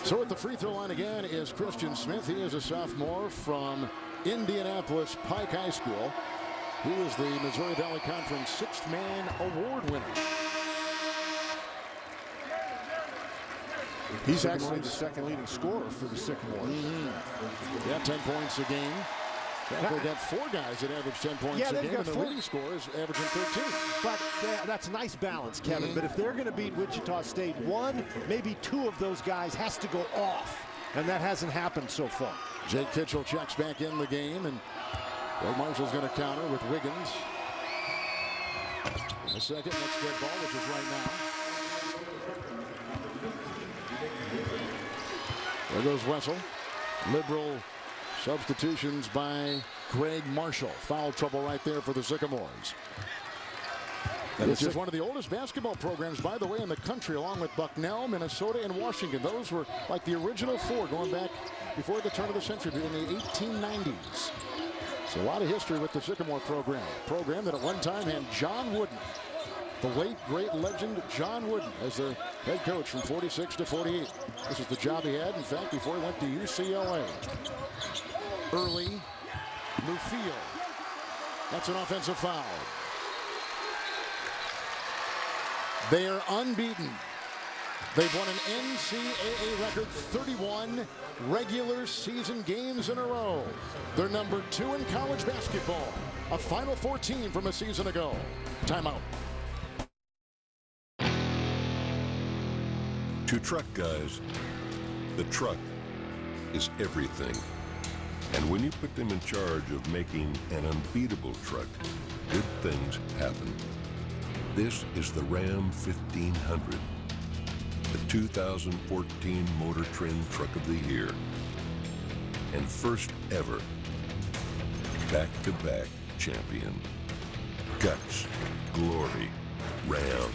So at the free throw line again is Christian Smith. He is a sophomore from Indianapolis Pike High School. He is the Missouri Valley Conference 6th Man Award winner. He's actually the second leading scorer for the Sycamores. Yeah, 10 points a game. They've got 4 guys that average 10 points a game, and the leading scorers averaging 13. But that's a nice balance, Kevin. But if they're going to beat Wichita State, 1, maybe 2 of those guys has to go off, and that hasn't happened so far. Jake Kitchell checks back in the game, and Greg Marshall's going to counter with Wiggins. In a second, next dead ball, which is right now. There goes Wessel. Liberal substitutions by Greg Marshall. Foul trouble right there for the Sycamores. This is one of the oldest basketball programs, by the way, in the country, along with Bucknell, Minnesota, and Washington. Those were like the original 4 going back before the turn of the century in the 1890s. So a lot of history with the Sycamore program. Program that at one time had John Wooden, the late, great legend John Wooden, as their head coach from 46 to 48. This is the job he had, in fact, before he went to UCLA. Early, Lufiel. That's an offensive foul. They are unbeaten. They've won an NCAA record 31 regular season games in a row. They're number 2 in college basketball. A Final Four team from a season ago. Timeout. To truck guys, the truck is everything. And when you put them in charge of making an unbeatable truck, good things happen. This is the Ram 1500, the 2014 Motor Trend Truck of the Year, and first ever back-to-back champion. Guts, glory, Ram.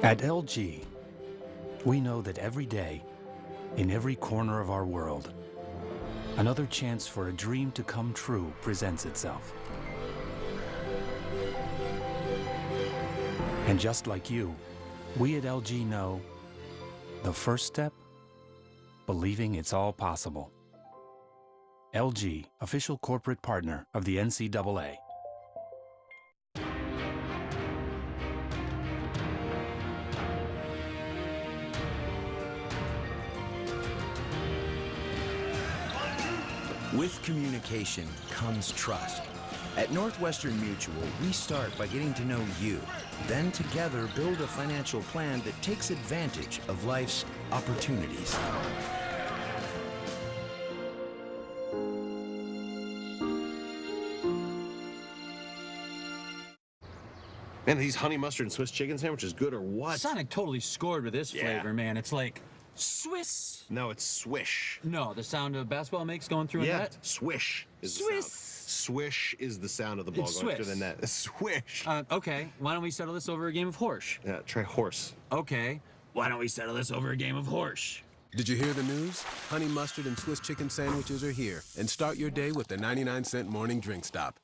At LG, we know that every day, in every corner of our world, another chance for a dream to come true presents itself. And just like you, we at LG know the first step, believing it's all possible. LG, official corporate partner of the NCAA. With communication comes trust. At Northwestern Mutual, we start by getting to know you, then together build a financial plan that takes advantage of life's opportunities. Man, these honey mustard and Swiss chicken sandwiches good or what? Sonic totally scored with this flavor, man. It's like Swiss. No, it's swish. No, the sound a basketball makes going through a net? Swish is Swiss. the sound. Swish is the sound of the ball It's going through Swiss. the net. Swish. Okay, why don't we settle this over a game of horse? Yeah, try horse. Okay, why don't we settle this over a game of horse? Did you hear the news? Honey mustard and Swiss chicken sandwiches are here. And start your day with the 99-cent morning drink stop.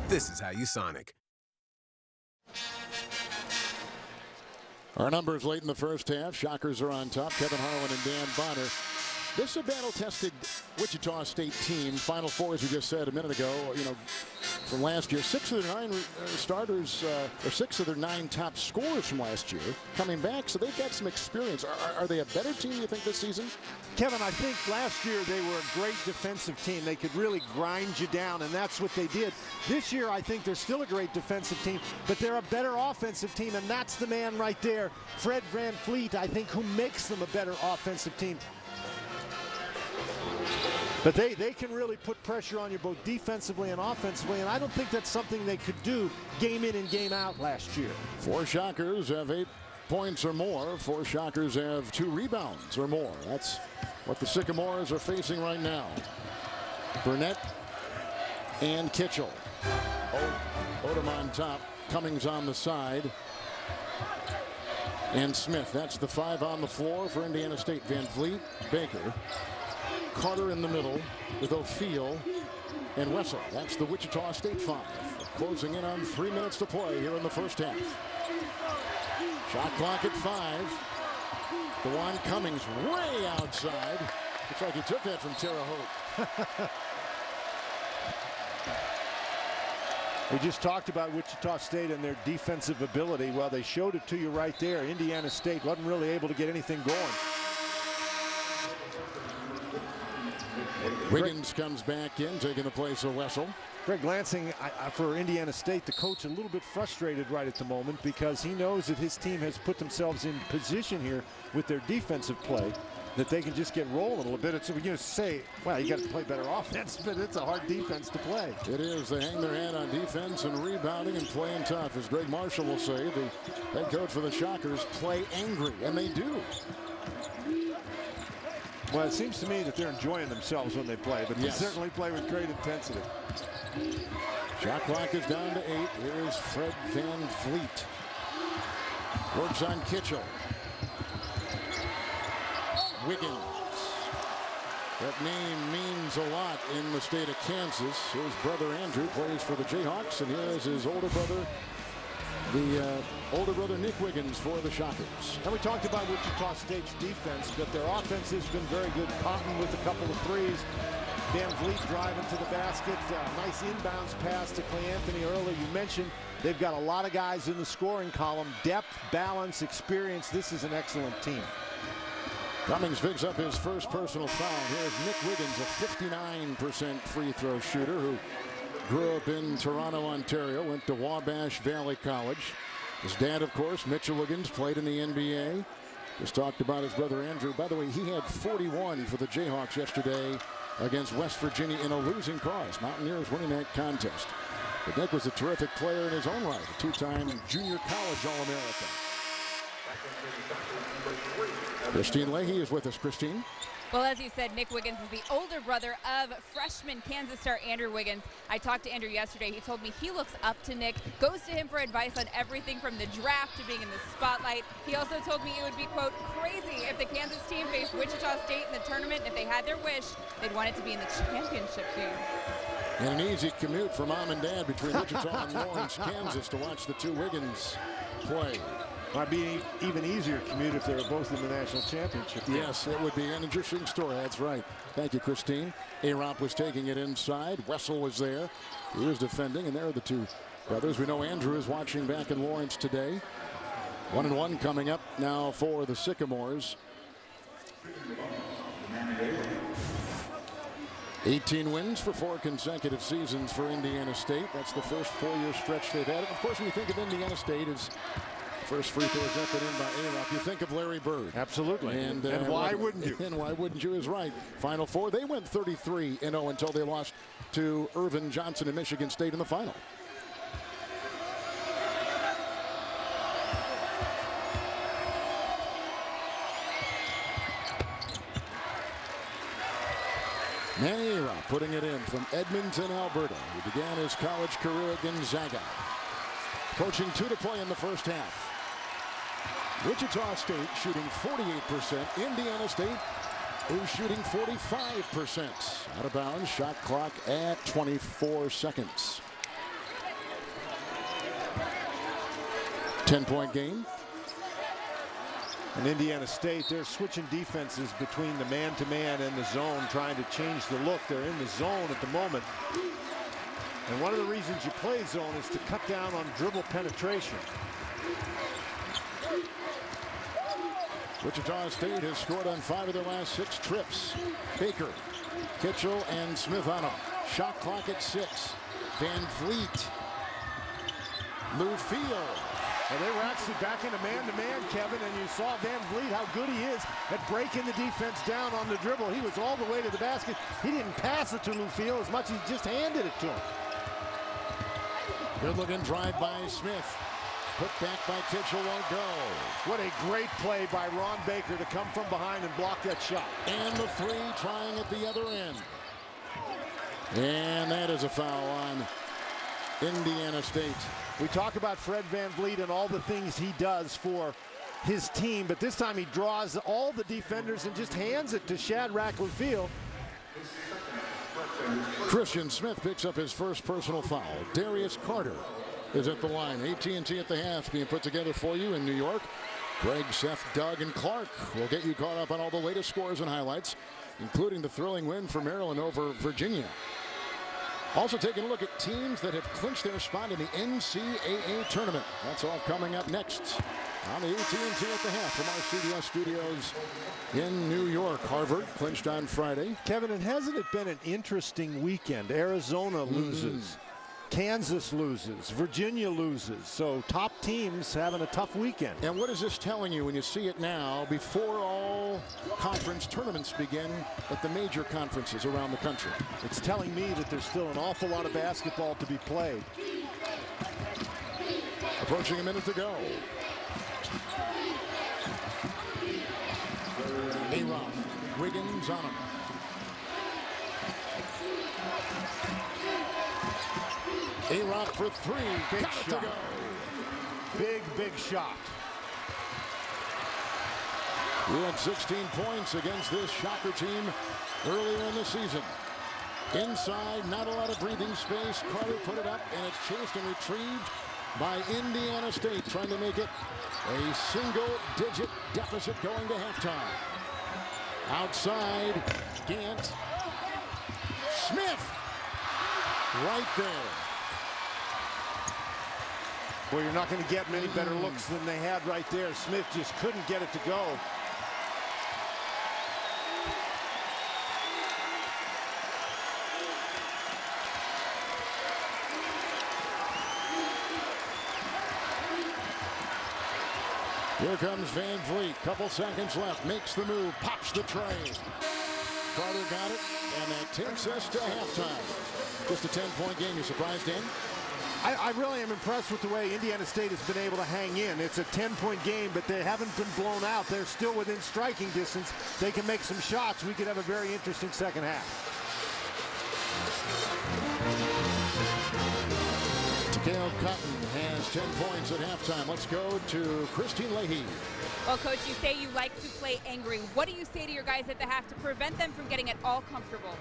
This is how you Sonic. Our numbers late in the first half. Shockers are on top. Kevin Harlan and Dan Bonner. This is a battle-tested Wichita State team. Final four, as we just said a minute ago, from last year. 6 of their 9 starters, or 6 of their 9 top scorers from last year coming back, so they've got some experience. Are they a better team, you think, this season? Kevin, I think last year they were a great defensive team. They could really grind you down, and that's what they did. This year, I think they're still a great defensive team, but they're a better offensive team, and that's the man right there, Fred VanVleet, I think, who makes them a better offensive team. But they can really put pressure on you both defensively and offensively, and I don't think that's something they could do game in and game out last year. 4 Shockers have 8 points or more. 4 Shockers have 2 rebounds or more. That's what the Sycamores are facing right now. Burnett and Kitchell. Odom on top. Cummings on the side. And Smith. That's the 5 on the floor for Indiana State. VanVleet, Baker, Carter in the middle with O'Feal and Wessel. That's the Wichita State 5. Closing in on 3 minutes to play here in the first half. Shot clock at 5. DeJuan Cummings way outside. Looks like he took that from Terre Haute. We just talked about Wichita State and their defensive ability. Well, they showed it to you right there. Indiana State wasn't really able to get anything going. Wiggins comes back in, taking the place of Wessel. Greg Lansing, for Indiana State, the coach, a little bit frustrated right at the moment because he knows that his team has put themselves in position here with their defensive play that they can just get rolling a little bit. It's, you say, well, you got to play better offense, but it's a hard defense to play. It is. They hang their head on defense and rebounding and playing tough. As Greg Marshall will say, the head coach for the Shockers, play angry, and they do. Well, it seems to me that they're enjoying themselves when they play, but Yes. they certainly play with great intensity. Shot clock is down to 8. Here's Fred VanVleet. Works on Kitchell. Wiggins. That name means a lot in the state of Kansas. His brother Andrew plays for the Jayhawks, and here is his older brother, Nick Wiggins for the Shockers. And we talked about Wichita State's defense, but their offense has been very good. Cotton with a couple of threes. VanVleet driving to the basket. Nice inbounds pass to Clay Anthony early. You mentioned they've got a lot of guys in the scoring column. Depth, balance, experience. This is an excellent team. Cummings picks up his first personal foul. Here's Nick Wiggins, a 59% free throw shooter who grew up in Toronto, Ontario, went to Wabash Valley College. His dad, of course, Mitchell Wiggins, played in the NBA. Just talked about his brother Andrew. By the way, he had 41 for the Jayhawks yesterday against West Virginia in a losing cause. Mountaineers winning that contest. But Nick was a terrific player in his own right, a 2-time junior college All-American. Christine Leahy is with us. Christine. Well, as you said, Nick Wiggins is the older brother of freshman Kansas star Andrew Wiggins. I talked to Andrew yesterday. He told me he looks up to Nick, goes to him for advice on everything from the draft to being in the spotlight. He also told me it would be, quote, crazy if the Kansas team faced Wichita State in the tournament. If they had their wish, they'd want it to be in the championship game. And an easy commute for mom and dad between Wichita and Lawrence, Kansas to watch the two Wiggins play. Might be even easier commute if they were both in the national championship. Yes, it would be an interesting story. That's right. Thank you, Christine. A-Rop was taking it inside. Wessel was there. He was defending, and there are the two brothers. We know Andrew is watching back in Lawrence today. 1-1 coming up now for the Sycamores. 18 wins for 4 consecutive seasons for Indiana State. That's the first 4-year stretch they've had. And of course, when you think of Indiana State as first free throw is up and in by A-Rop, you think of Larry Bird. Absolutely. And why wouldn't you? And why wouldn't you is right. Final Four, they went 33-0 until they lost to Irvin Johnson and Michigan State in the final. Manny A-Rop putting it in from Edmonton, Alberta. He began his college career at Gonzaga. Coaching 2 to play in the first half. Wichita State shooting 48%. Indiana State is shooting 45%. Out of bounds, shot clock at 24 seconds. 10-point game. And Indiana State, they're switching defenses between the man-to-man and the zone, trying to change the look. They're in the zone at the moment. And one of the reasons you play zone is to cut down on dribble penetration. Wichita State has scored on 5 of their last 6 trips. Baker, Kitchell, and Smith on them. Shot clock at 6. Van Vliet. Lou Field. Well, they were actually back into man-to-man, Kevin, and you saw Van Vliet, how good he is at breaking the defense down on the dribble. He was all the way to the basket. He didn't pass it to Lou Field as much as he just handed it to him. Good-looking drive by Smith. Put back by Kitchell, won't go. What a great play by Ron Baker to come from behind and block that shot. And the 3 trying at the other end. And that is a foul on Indiana State. We talk about Fred Van Vliet and all the things he does for his team, but this time he draws all the defenders and just hands it to Shadrack Luffield. Christian Smith picks up his first personal foul. Darius Carter is at the line. AT&T at the half being put together for you in New York. Greg, Seth, Doug, and Clark will get you caught up on all the latest scores and highlights, including the thrilling win for Maryland over Virginia. Also taking a look at teams that have clinched their spot in the NCAA tournament. That's all coming up next on the AT&T at the half from our CBS studios in New York. Harvard clinched on Friday. Kevin, and hasn't it been an interesting weekend? Arizona loses. Kansas loses. Virginia loses. So top teams having a tough weekend. And what is this telling you when you see it now before all conference tournaments begin at the major conferences around the country? It's telling me that there's still an awful lot of basketball to be played. Approaching a minute to go. A-Rop, Wiggins on him. A-Rop for 3. Big Got shot. to go. Big shot. He had 16 points against this Shocker team earlier in the season. Inside, not a lot of breathing space. Carter put it up, and it's chased and retrieved by Indiana State, trying to make it a single-digit deficit going to halftime. Outside, Gant. Smith, right there. Well, you're not going to get many better looks than they had right there. Smith just couldn't get it to go. Here comes Van Vliet. Couple seconds left. Makes the move. Pops the tray. Carter got it. And that takes us to halftime. Just a 10-point game. You surprised, Dan? I really am impressed with the way Indiana State has been able to hang in. It's a 10-point game, but they haven't been blown out. They're still within striking distance. They can make some shots. We could have a very interesting second half. Takeo Cotton has 10 points at halftime. Let's go to Christine Leahy. Well, Coach, you say you like to play angry. What do you say to your guys at the half to prevent them from getting at all comfortable?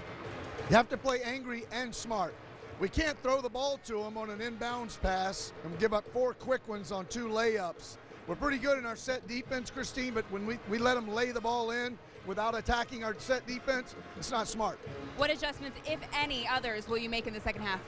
You have to play angry and smart. We can't throw the ball to them on an inbounds pass and give up 4 quick ones on 2 layups. We're pretty good in our set defense, Christine, but when we let them lay the ball in without attacking our set defense, it's not smart. What adjustments, if any others, will you make in the second half?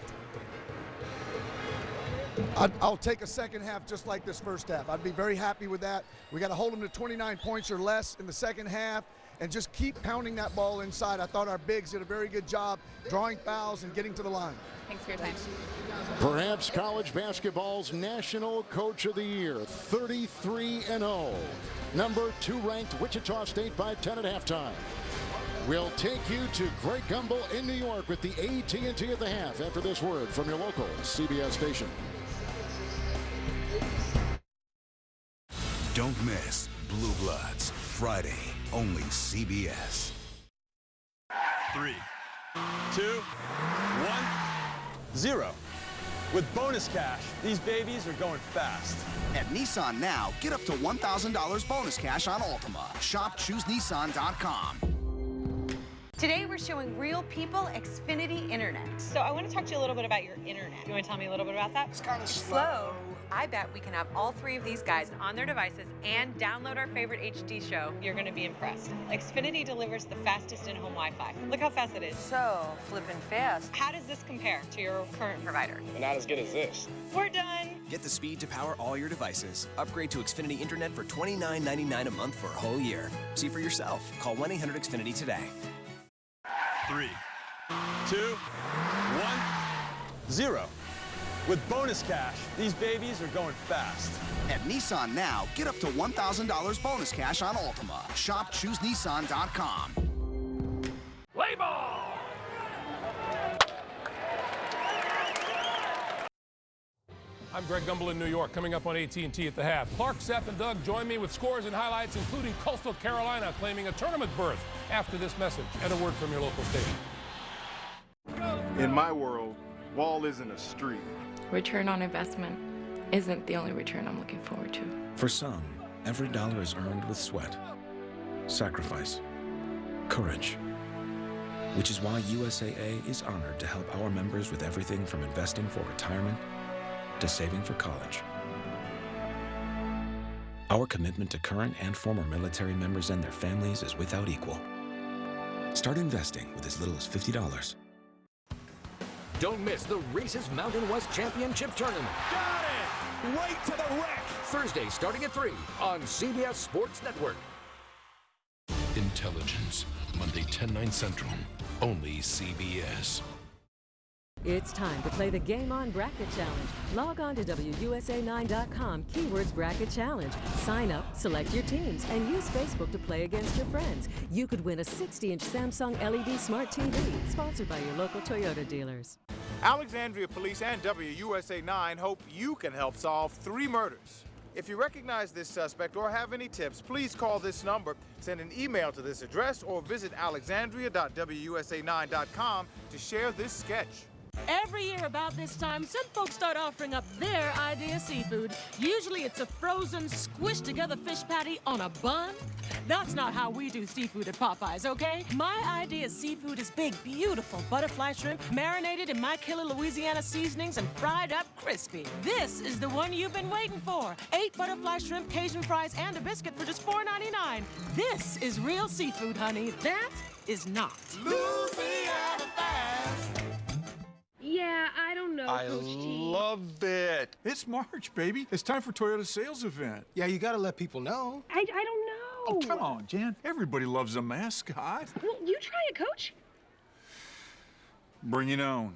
I'll take a second half just like this first half. I'd be very happy with that. We got to hold them to 29 points or less in the second half and just keep pounding that ball inside. I thought our bigs did a very good job drawing fouls and getting to the line. Thanks for your time. Perhaps college basketball's National Coach of the Year, 33-0. Number 2 ranked Wichita State by 10 at halftime. We'll take you to Greg Gumbel in New York with the AT&T at the half after this word from your local CBS station. Don't miss Blue Bloods, Friday, only CBS. 3, 2, 1, 0. With bonus cash, these babies are going fast. At Nissan now, get up to $1,000 bonus cash on Altima. Shop ChooseNissan.com. Today we're showing real people Xfinity Internet. So I want to talk to you a little bit about your internet. You want to tell me a little bit about that? It's kind of slow. I bet we can have all 3 of these guys on their devices and download our favorite HD show. You're going to be impressed. Xfinity delivers the fastest in-home Wi-Fi. Look how fast it is. So, flipping fast. How does this compare to your current provider? Not as good as this. We're done. Get the speed to power all your devices. Upgrade to Xfinity Internet for $29.99 a month for a whole year. See for yourself. Call 1-800-XFINITY today. 3, 2, 1, 0. With bonus cash, these babies are going fast. At Nissan now, get up to $1,000 bonus cash on Altima. Shop ChooseNissan.com. Play ball! I'm Greg Gumbel in New York, coming up on AT&T at the half. Clark, Seth, and Doug join me with scores and highlights, including Coastal Carolina claiming a tournament berth after this message and a word from your local station. In my world, ball isn't a street. Return on investment isn't the only return I'm looking forward to. For some, every dollar is earned with sweat, sacrifice, courage. Which is why USAA is honored to help our members with everything from investing for retirement to saving for college. Our commitment to current and former military members and their families is without equal. Start investing with as little as $50. Don't miss the Reese's Mountain West Championship Tournament. Got it! Right to the wreck! Thursday starting at 3 on CBS Sports Network. Intelligence, Monday 10/9 Central, only CBS. It's time to play the Game On Bracket Challenge. Log on to WUSA9.com, keywords Bracket Challenge. Sign up, select your teams, and use Facebook to play against your friends. You could win a 60-inch Samsung LED Smart TV, sponsored by your local Toyota dealers. Alexandria Police and WUSA9 hope you can help solve 3 murders. If you recognize this suspect or have any tips, please call this number, send an email to this address, or visit alexandria.wusa9.com to share this sketch. Every year about this time, some folks start offering up their idea of seafood. Usually it's a frozen, squished together fish patty on a bun. That's not how we do seafood at Popeyes, okay? My idea of seafood is big, beautiful butterfly shrimp marinated in my killer Louisiana seasonings and fried up crispy. This is the one you've been waiting for. 8 butterfly shrimp, Cajun fries, and a biscuit for just $4.99. This is real seafood, honey. That is not. Louisiana fast. Yeah, I don't know, I Coach T. love it. It's March, baby. It's time for Toyota's sales event. Yeah, you got to let people know. I don't know. Oh, come on, Jan. Everybody loves a mascot. Well, you try it, Coach. Bring it on.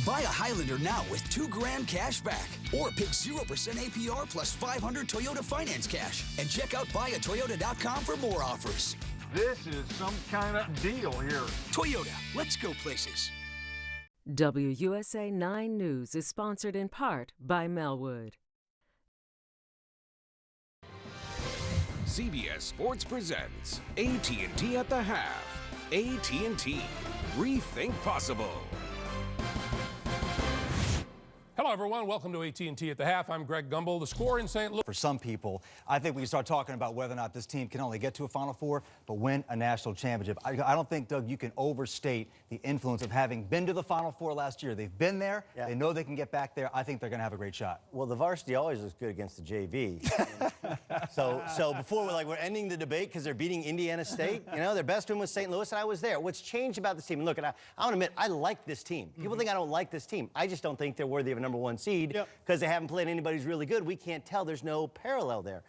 Buy a Highlander now with $2,000 cash back. Or pick 0% APR plus $500 Toyota finance cash. And check out buyatoyota.com for more offers. This is some kind of deal here. Toyota, let's go places. WUSA 9 News is sponsored in part by Melwood. CBS Sports presents AT&T at the half. AT&T. Rethink possible. Hello, everyone. Welcome to AT&T at the Half. I'm Greg Gumbel. The score in St. Louis. For some people, I think we can start talking about whether or not this team can only get to a Final Four, but win a national championship. I don't think, Doug, you can overstate the influence of having been to the Final Four last year. They've been there. Yeah. They know they can get back there. I think they're going to have a great shot. Well, the varsity always looks good against the JV. so before we're ending the debate because they're beating Indiana State. You know, their best win was St. Louis, and I was there. What's changed about this team? And look, and I want to admit, I like this team. People think I don't like this team. I just don't think they're worthy of a #1 seed because they haven't played anybody who's really good. We can't tell. There's no parallel there.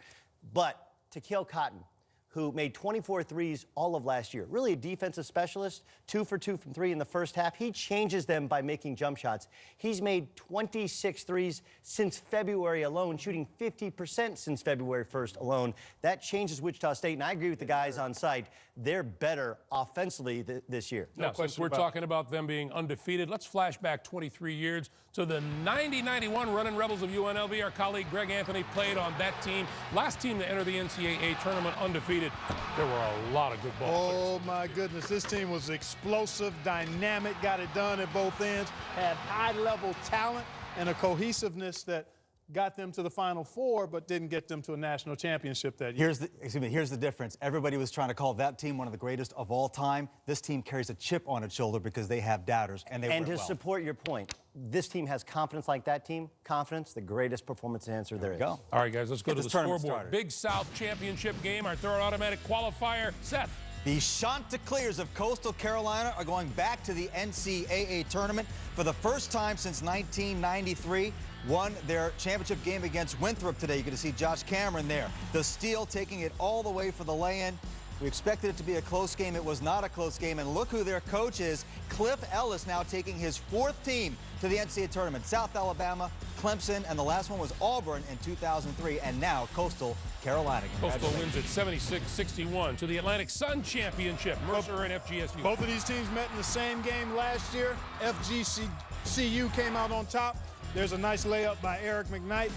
But Takeo Cotton, who made 24 threes all of last year, really a defensive specialist, 2 for 2 from 3 in the first half. He changes them by making jump shots. He's made 26 threes since February alone, shooting 50% since February 1st alone. That changes Wichita State, and I agree with the guys on site. They're better offensively this year. No question. We're talking about them being undefeated. Let's flash back 23 years to the 90-91 Running Rebels of UNLV. Our colleague Greg Anthony played on that team. Last team to enter the NCAA tournament undefeated. There were a lot of good ball players. Oh, my goodness. This team was explosive, dynamic, got it done at both ends, had high-level talent and a cohesiveness that got them to the Final Four, but didn't get them to a national championship that year. Here's the difference. Everybody was trying to call that team one of the greatest of all time. This team carries a chip on its shoulder because they have doubters, and they And work to well. support your point, this team has confidence like that team. Confidence, the greatest performance enhancer there is. Go. All right, guys, let's go to the scoreboard. Started. Big South Championship game, our third automatic qualifier. Seth. The Chanticleers of Coastal Carolina are going back to the NCAA tournament for the first time since 1993. Won their championship game against Winthrop today. You get to see Josh Cameron there. The Steel taking it all the way for the lay-in. We expected it to be a close game. It was not a close game. And look who their coach is. Cliff Ellis now taking his 4th team to the NCAA tournament. South Alabama, Clemson, and the last one was Auburn in 2003. And now Coastal Carolina. Coastal wins at 76-61 to the Atlantic Sun Championship. Mercer and FGSU. Both of these teams met in the same game last year. FGCU came out on top. There's a nice layup by Eric McKnight,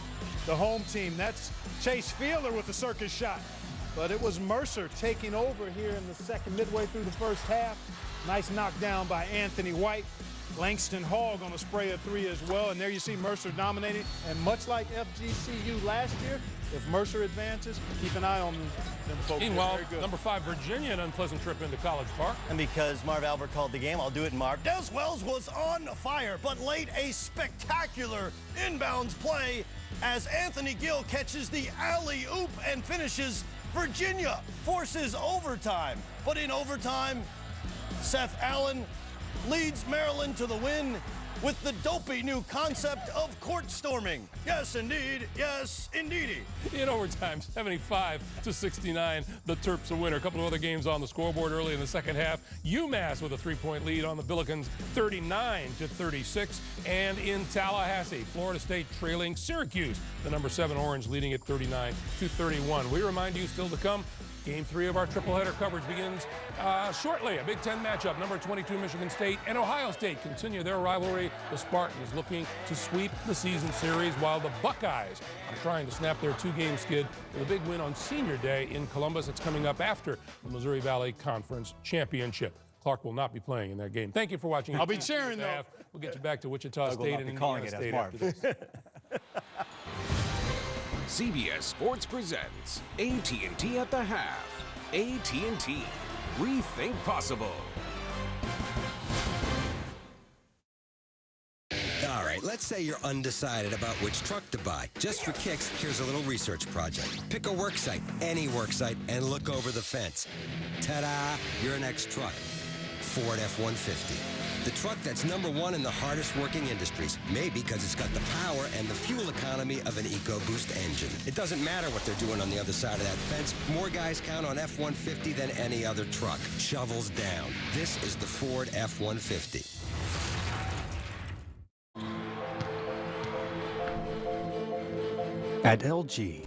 the home team. That's Chase Fielder with the circus shot. But it was Mercer taking over here in the second, midway through the first half. Nice knockdown by Anthony White. Langston Hall going to spray a 3 as well. And there you see Mercer dominating. And much like FGCU last year, if Mercer advances, keep an eye on them folks. Meanwhile, number 5, Virginia, an unpleasant trip into College Park. And because Marv Albert called the game, I'll do it, Marv. Des Wells was on fire, but late a spectacular inbounds play as Anthony Gill catches the alley-oop and finishes. Virginia forces overtime, but in overtime, Seth Allen leads Maryland to the win with the dopey new concept of court storming. Yes, indeed. Yes, indeedy. In overtime, 75-69, the Terps a winner. A couple of other games on the scoreboard early in the second half. UMass with a 3-point lead on the Billikens, 39-36. And in Tallahassee, Florida State trailing Syracuse. The number 7 Orange leading at 39-31. We remind you still to come. Game 3 of our tripleheader coverage begins shortly. A Big Ten matchup. Number 22 Michigan State and Ohio State continue their rivalry. The Spartans looking to sweep the season series, while the Buckeyes are trying to snap their 2-game skid with a big win on Senior Day in Columbus. It's coming up after the Missouri Valley Conference Championship. Clark will not be playing in that game. Thank you for watching. I'll be cheering, though. We'll get you back to Wichita State and Indiana State after this. CBS Sports presents AT&T at the Half. AT&T. Rethink possible. All right, let's say you're undecided about which truck to buy. Just for kicks, here's a little research project. Pick a work site, any work site, and look over the fence. Ta-da! Your next truck. Ford F-150. The truck that's #1 in the hardest working industries. Maybe because it's got the power and the fuel economy of an EcoBoost engine. It doesn't matter what they're doing on the other side of that fence. More guys count on F-150 than any other truck. Shovels down. This is the Ford F-150. At LG,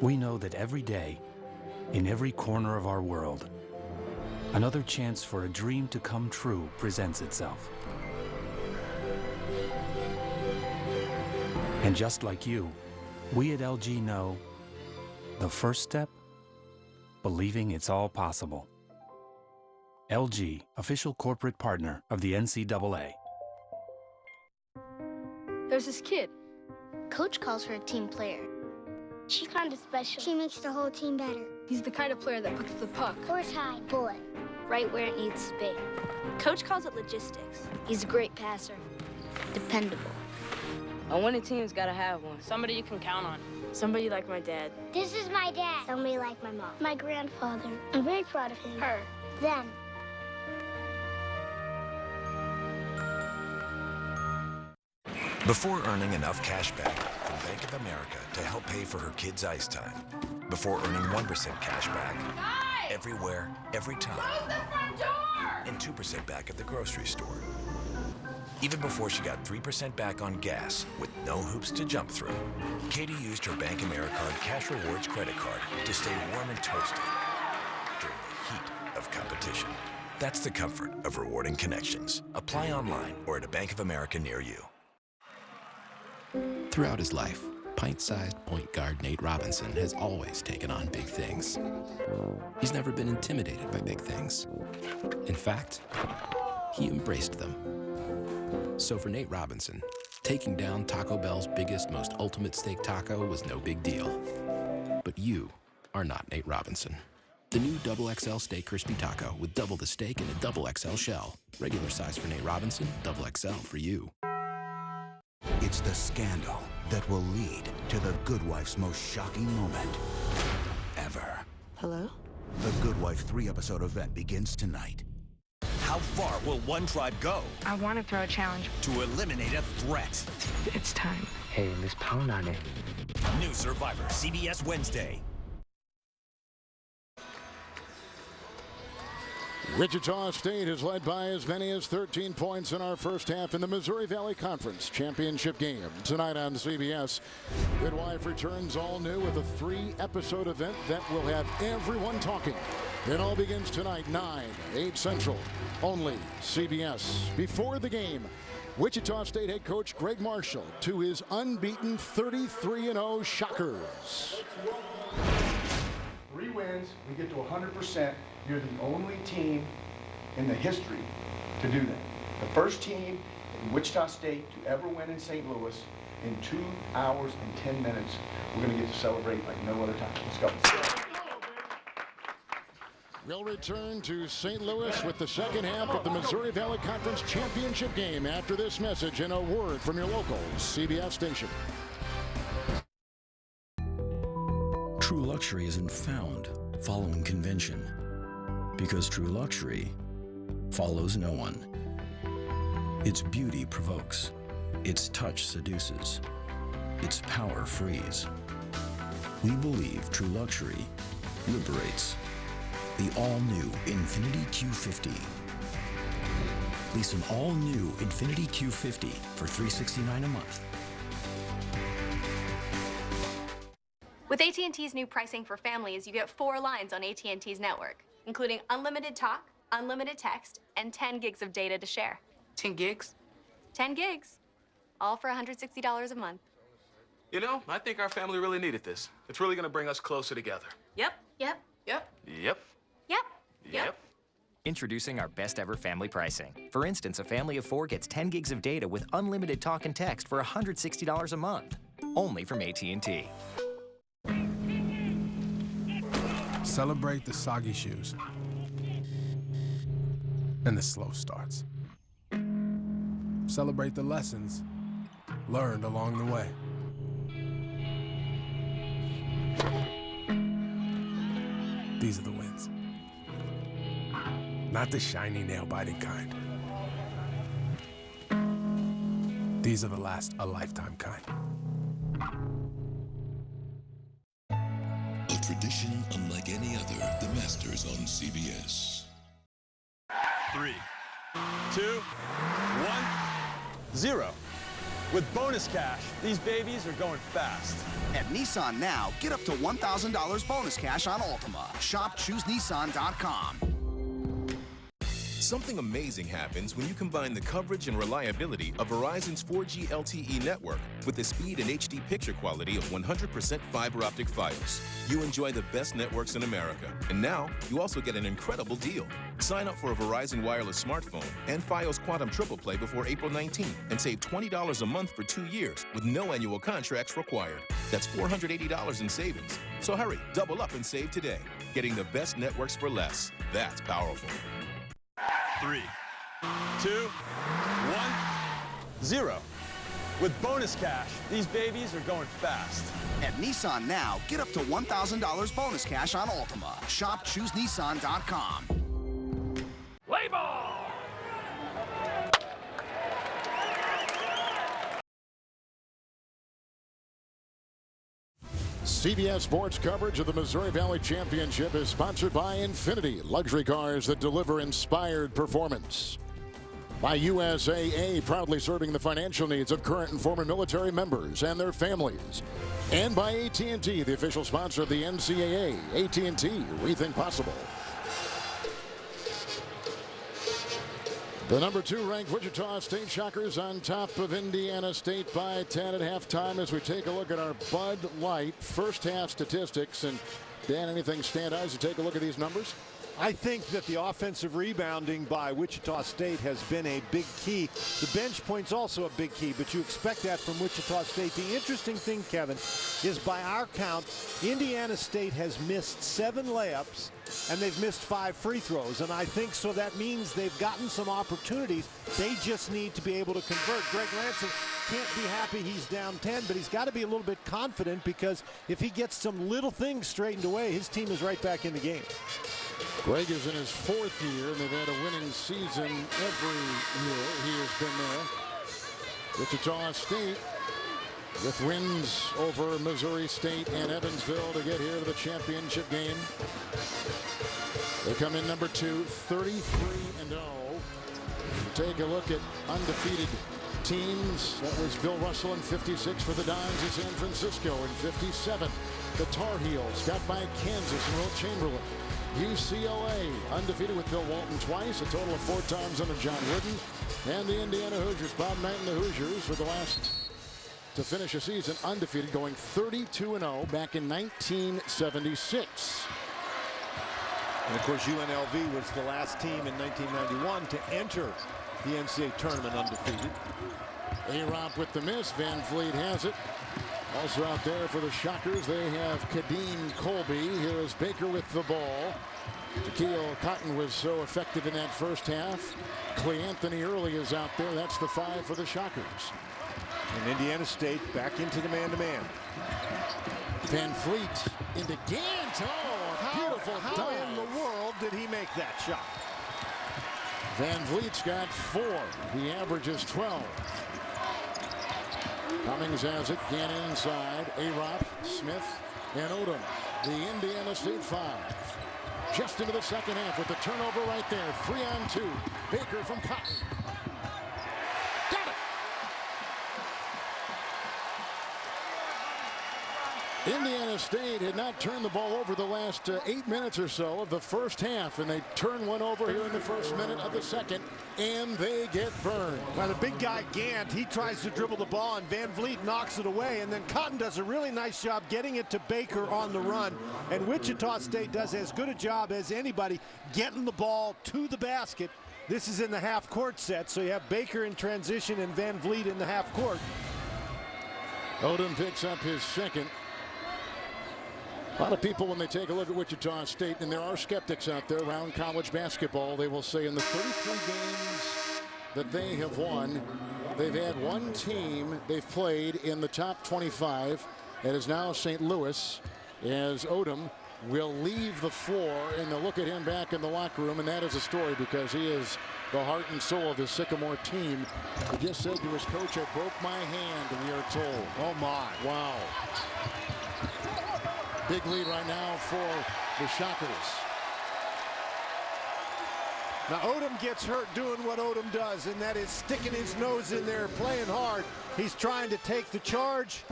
we know that every day, in every corner of our world, another chance for a dream to come true presents itself. And just like you, we at LG know the first step, believing it's all possible. LG, official corporate partner of the NCAA. There's this kid. Coach calls her a team player. She's kind of special. She makes the whole team better. He's the kind of player that puts the puck Horse high, bullet, right where it needs to be. Coach calls it logistics. He's a great passer. Dependable. A winning team's gotta have one. Somebody you can count on. Somebody like my dad. This is my dad. Somebody like my mom. My grandfather. I'm very proud of him. Her. Them. Before earning enough cash back from Bank of America to help pay for her kids' ice time. Before earning 1% cash back everywhere, every time. Close the front door! And 2% back at the grocery store. Even before she got 3% back on gas with no hoops to jump through. Katie used her Bank Americard Cash Rewards credit card to stay warm and toasty during the heat of competition. That's the comfort of rewarding connections. Apply online or at a Bank of America near you. Throughout his life, pint-sized point guard Nate Robinson has always taken on big things. He's never been intimidated by big things. In fact, he embraced them. So for Nate Robinson, taking down Taco Bell's biggest, most ultimate steak taco was no big deal. But you are not Nate Robinson. The new XXL Steak Crispy Taco with double the steak and a XXL shell. Regular size for Nate Robinson, XXL for you. It's the scandal that will lead to the Good Wife's most shocking moment ever. Hello? The Good Wife 3-episode event begins tonight. How far will one tribe go I want to throw a challenge. to eliminate a threat? It's time. Hey, Miss Pound on it. New Survivor, CBS Wednesday. Wichita State has led by as many as 13 points in our first half in the Missouri Valley Conference Championship game. Tonight on CBS, Good Wife returns all new with a 3-episode event that will have everyone talking. It all begins tonight, 9, 8 Central, only CBS. Before the game, Wichita State head coach Greg Marshall to his unbeaten 33-0 Shockers. 3 wins, we get to 100%. You're the only team in the history to do that. The first team in Wichita State to ever win in St. Louis in 2 hours and 10 minutes. We're going to get to celebrate like no other time. Let's go. We'll return to St. Louis with the second half of the Missouri Valley Conference Championship game after this message and a word from your local CBS station. True luxury isn't found following convention, because true luxury follows no one. Its beauty provokes, its touch seduces, its power frees. We believe true luxury liberates. The all-new Infiniti Q50. Lease an all-new Infiniti Q50 for $369 a month. With AT&T's new pricing for families, you get 4 lines on AT&T's network, including unlimited talk, unlimited text, and 10 gigs of data to share. 10 gigs? 10 gigs, all for $160 a month. You know, I think our family really needed this. It's really gonna bring us closer together. Yep. Yep. Yep. Yep. Yep. Introducing our best ever family pricing. For instance, a family of 4 gets 10 gigs of data with unlimited talk and text for $160 a month. Only from AT&T. Celebrate the soggy shoes and the slow starts. Celebrate the lessons learned along the way. These are the wins. Not the shiny, nail-biting kind. These are the last a lifetime kind. A tradition unlike any other, the Masters on CBS. 3, 2, 1, 0. With bonus cash, these babies are going fast. At Nissan now, get up to $1,000 bonus cash on Altima. Shop ChooseNissan.com. Something amazing happens when you combine the coverage and reliability of Verizon's 4G LTE network with the speed and HD picture quality of 100% fiber optic Fios. You enjoy the best networks in America, and now you also get an incredible deal. Sign up for a Verizon wireless smartphone and Fios Quantum Triple Play before April 19th and save $20 a month for 2 years with no annual contracts required. That's $480 in savings. So hurry, double up and save today. Getting the best networks for less. That's powerful. 3, 2, 1, 0. With bonus cash, these babies are going fast. At Nissan now, get up to $1,000 bonus cash on Altima. Shop ChooseNissan.com. Play ball! CBS Sports coverage of the Missouri Valley Championship is sponsored by Infinity, luxury cars that deliver inspired performance. By USAA, proudly serving the financial needs of current and former military members and their families. And by AT&T, the official sponsor of the NCAA. AT&T, rethink possible. The number 2 ranked Wichita State Shockers on top of Indiana State by 10 at halftime as we take a look at our Bud Light first half statistics. And Dan, anything stand out as you take a look at these numbers? I think that the offensive rebounding by Wichita State has been a big key. The bench point's also a big key, but you expect that from Wichita State. The interesting thing, Kevin, is by our count, Indiana State has missed 7 layups and they've missed 5 free throws. And I think so that means they've gotten some opportunities. They just need to be able to convert. Greg Lanson can't be happy he's down 10, but he's got to be a little bit confident because if he gets some little things straightened away, his team is right back in the game. Greg is in his 4th year, and they've had a winning season every year he has been there. Wichita State with wins over Missouri State and Evansville to get here to the championship game. They come in number 2, 33-0. Take a look at undefeated teams. That was Bill Russell in 56 for the Dons in San Francisco in 57. The Tar Heels got by Kansas and Wilt Chamberlain. UCLA undefeated with Bill Walton twice, a total of 4 times under John Wooden. And the Indiana Hoosiers, Bob Knight and the Hoosiers were the last to finish a season undefeated, going 32-0 back in 1976. And of course UNLV was the last team in 1991 to enter the NCAA tournament undefeated. A-Romp with the miss. Van Vliet has it. Also out there for the Shockers, they have Kadeem Colby. Here is Baker with the ball. Shaquille Cotton was so effective in that first half. Clay Anthony Early is out there. That's the 5 for the Shockers. And Indiana State back into the man-to-man. Van Vliet into Gant. Oh, beautiful How dive. in the world did he make that shot? Van Vliet's got 4. He averages 12. Cummings has it. Gant inside. A-Romp, Smith, and Odom. The Indiana State 5. Just into the second half with the turnover right there. 3-on-2. Baker from Cotton. Got it! Indiana State had not turned the ball over the last 8 minutes or so of the first half, and they turn one over here in the first minute of the second, and they get burned. Well, the big guy Gant, he tries to dribble the ball, and Van Vliet knocks it away, and then Cotton does a really nice job getting it to Baker on the run, and Wichita State does as good a job as anybody getting the ball to the basket. This is in the half-court set, so you have Baker in transition and Van Vliet in the half-court. Odom picks up his second. A lot of people, when they take a look at Wichita State, and there are skeptics out there around college basketball, they will say in the 33 games that they have won, they've had one team they've played in the top 25. That is now St. Louis, as Odom will leave the floor, and they'll look at him back in the locker room, and that is a story because he is the heart and soul of the Sycamore team. He just said to his coach, "I broke my hand," we are told. Oh my. Wow. Big lead right now for the Shockers. Now Odom gets hurt doing what Odom does, and that is sticking his nose in there, playing hard. He's trying to take the charge.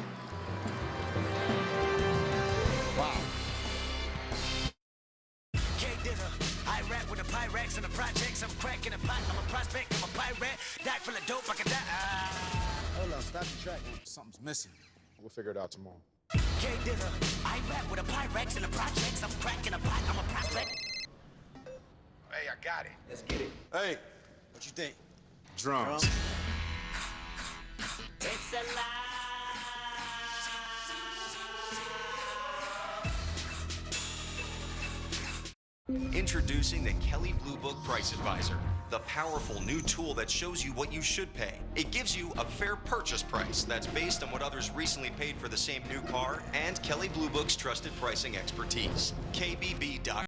Wow. I rap with the Pyrex. in the projects, I'm cracking a pot. I'm a prospect, I'm a pirate. Die full of dope, I can die. Hold on, stop the track. Something's missing. We'll figure it out tomorrow. K-Dizza, I rap with a Pyrex in the projects. I'm cracking a pot, I'm a prospect. Hey, I got it. Let's get it. Hey. What you think? Drums. It's a lie. Introducing the Kelley Blue Book Price Advisor, the powerful new tool that shows you what you should pay. It gives you a fair purchase price that's based on what others recently paid for the same new car and Kelley Blue Book's trusted pricing expertise. KBB.com.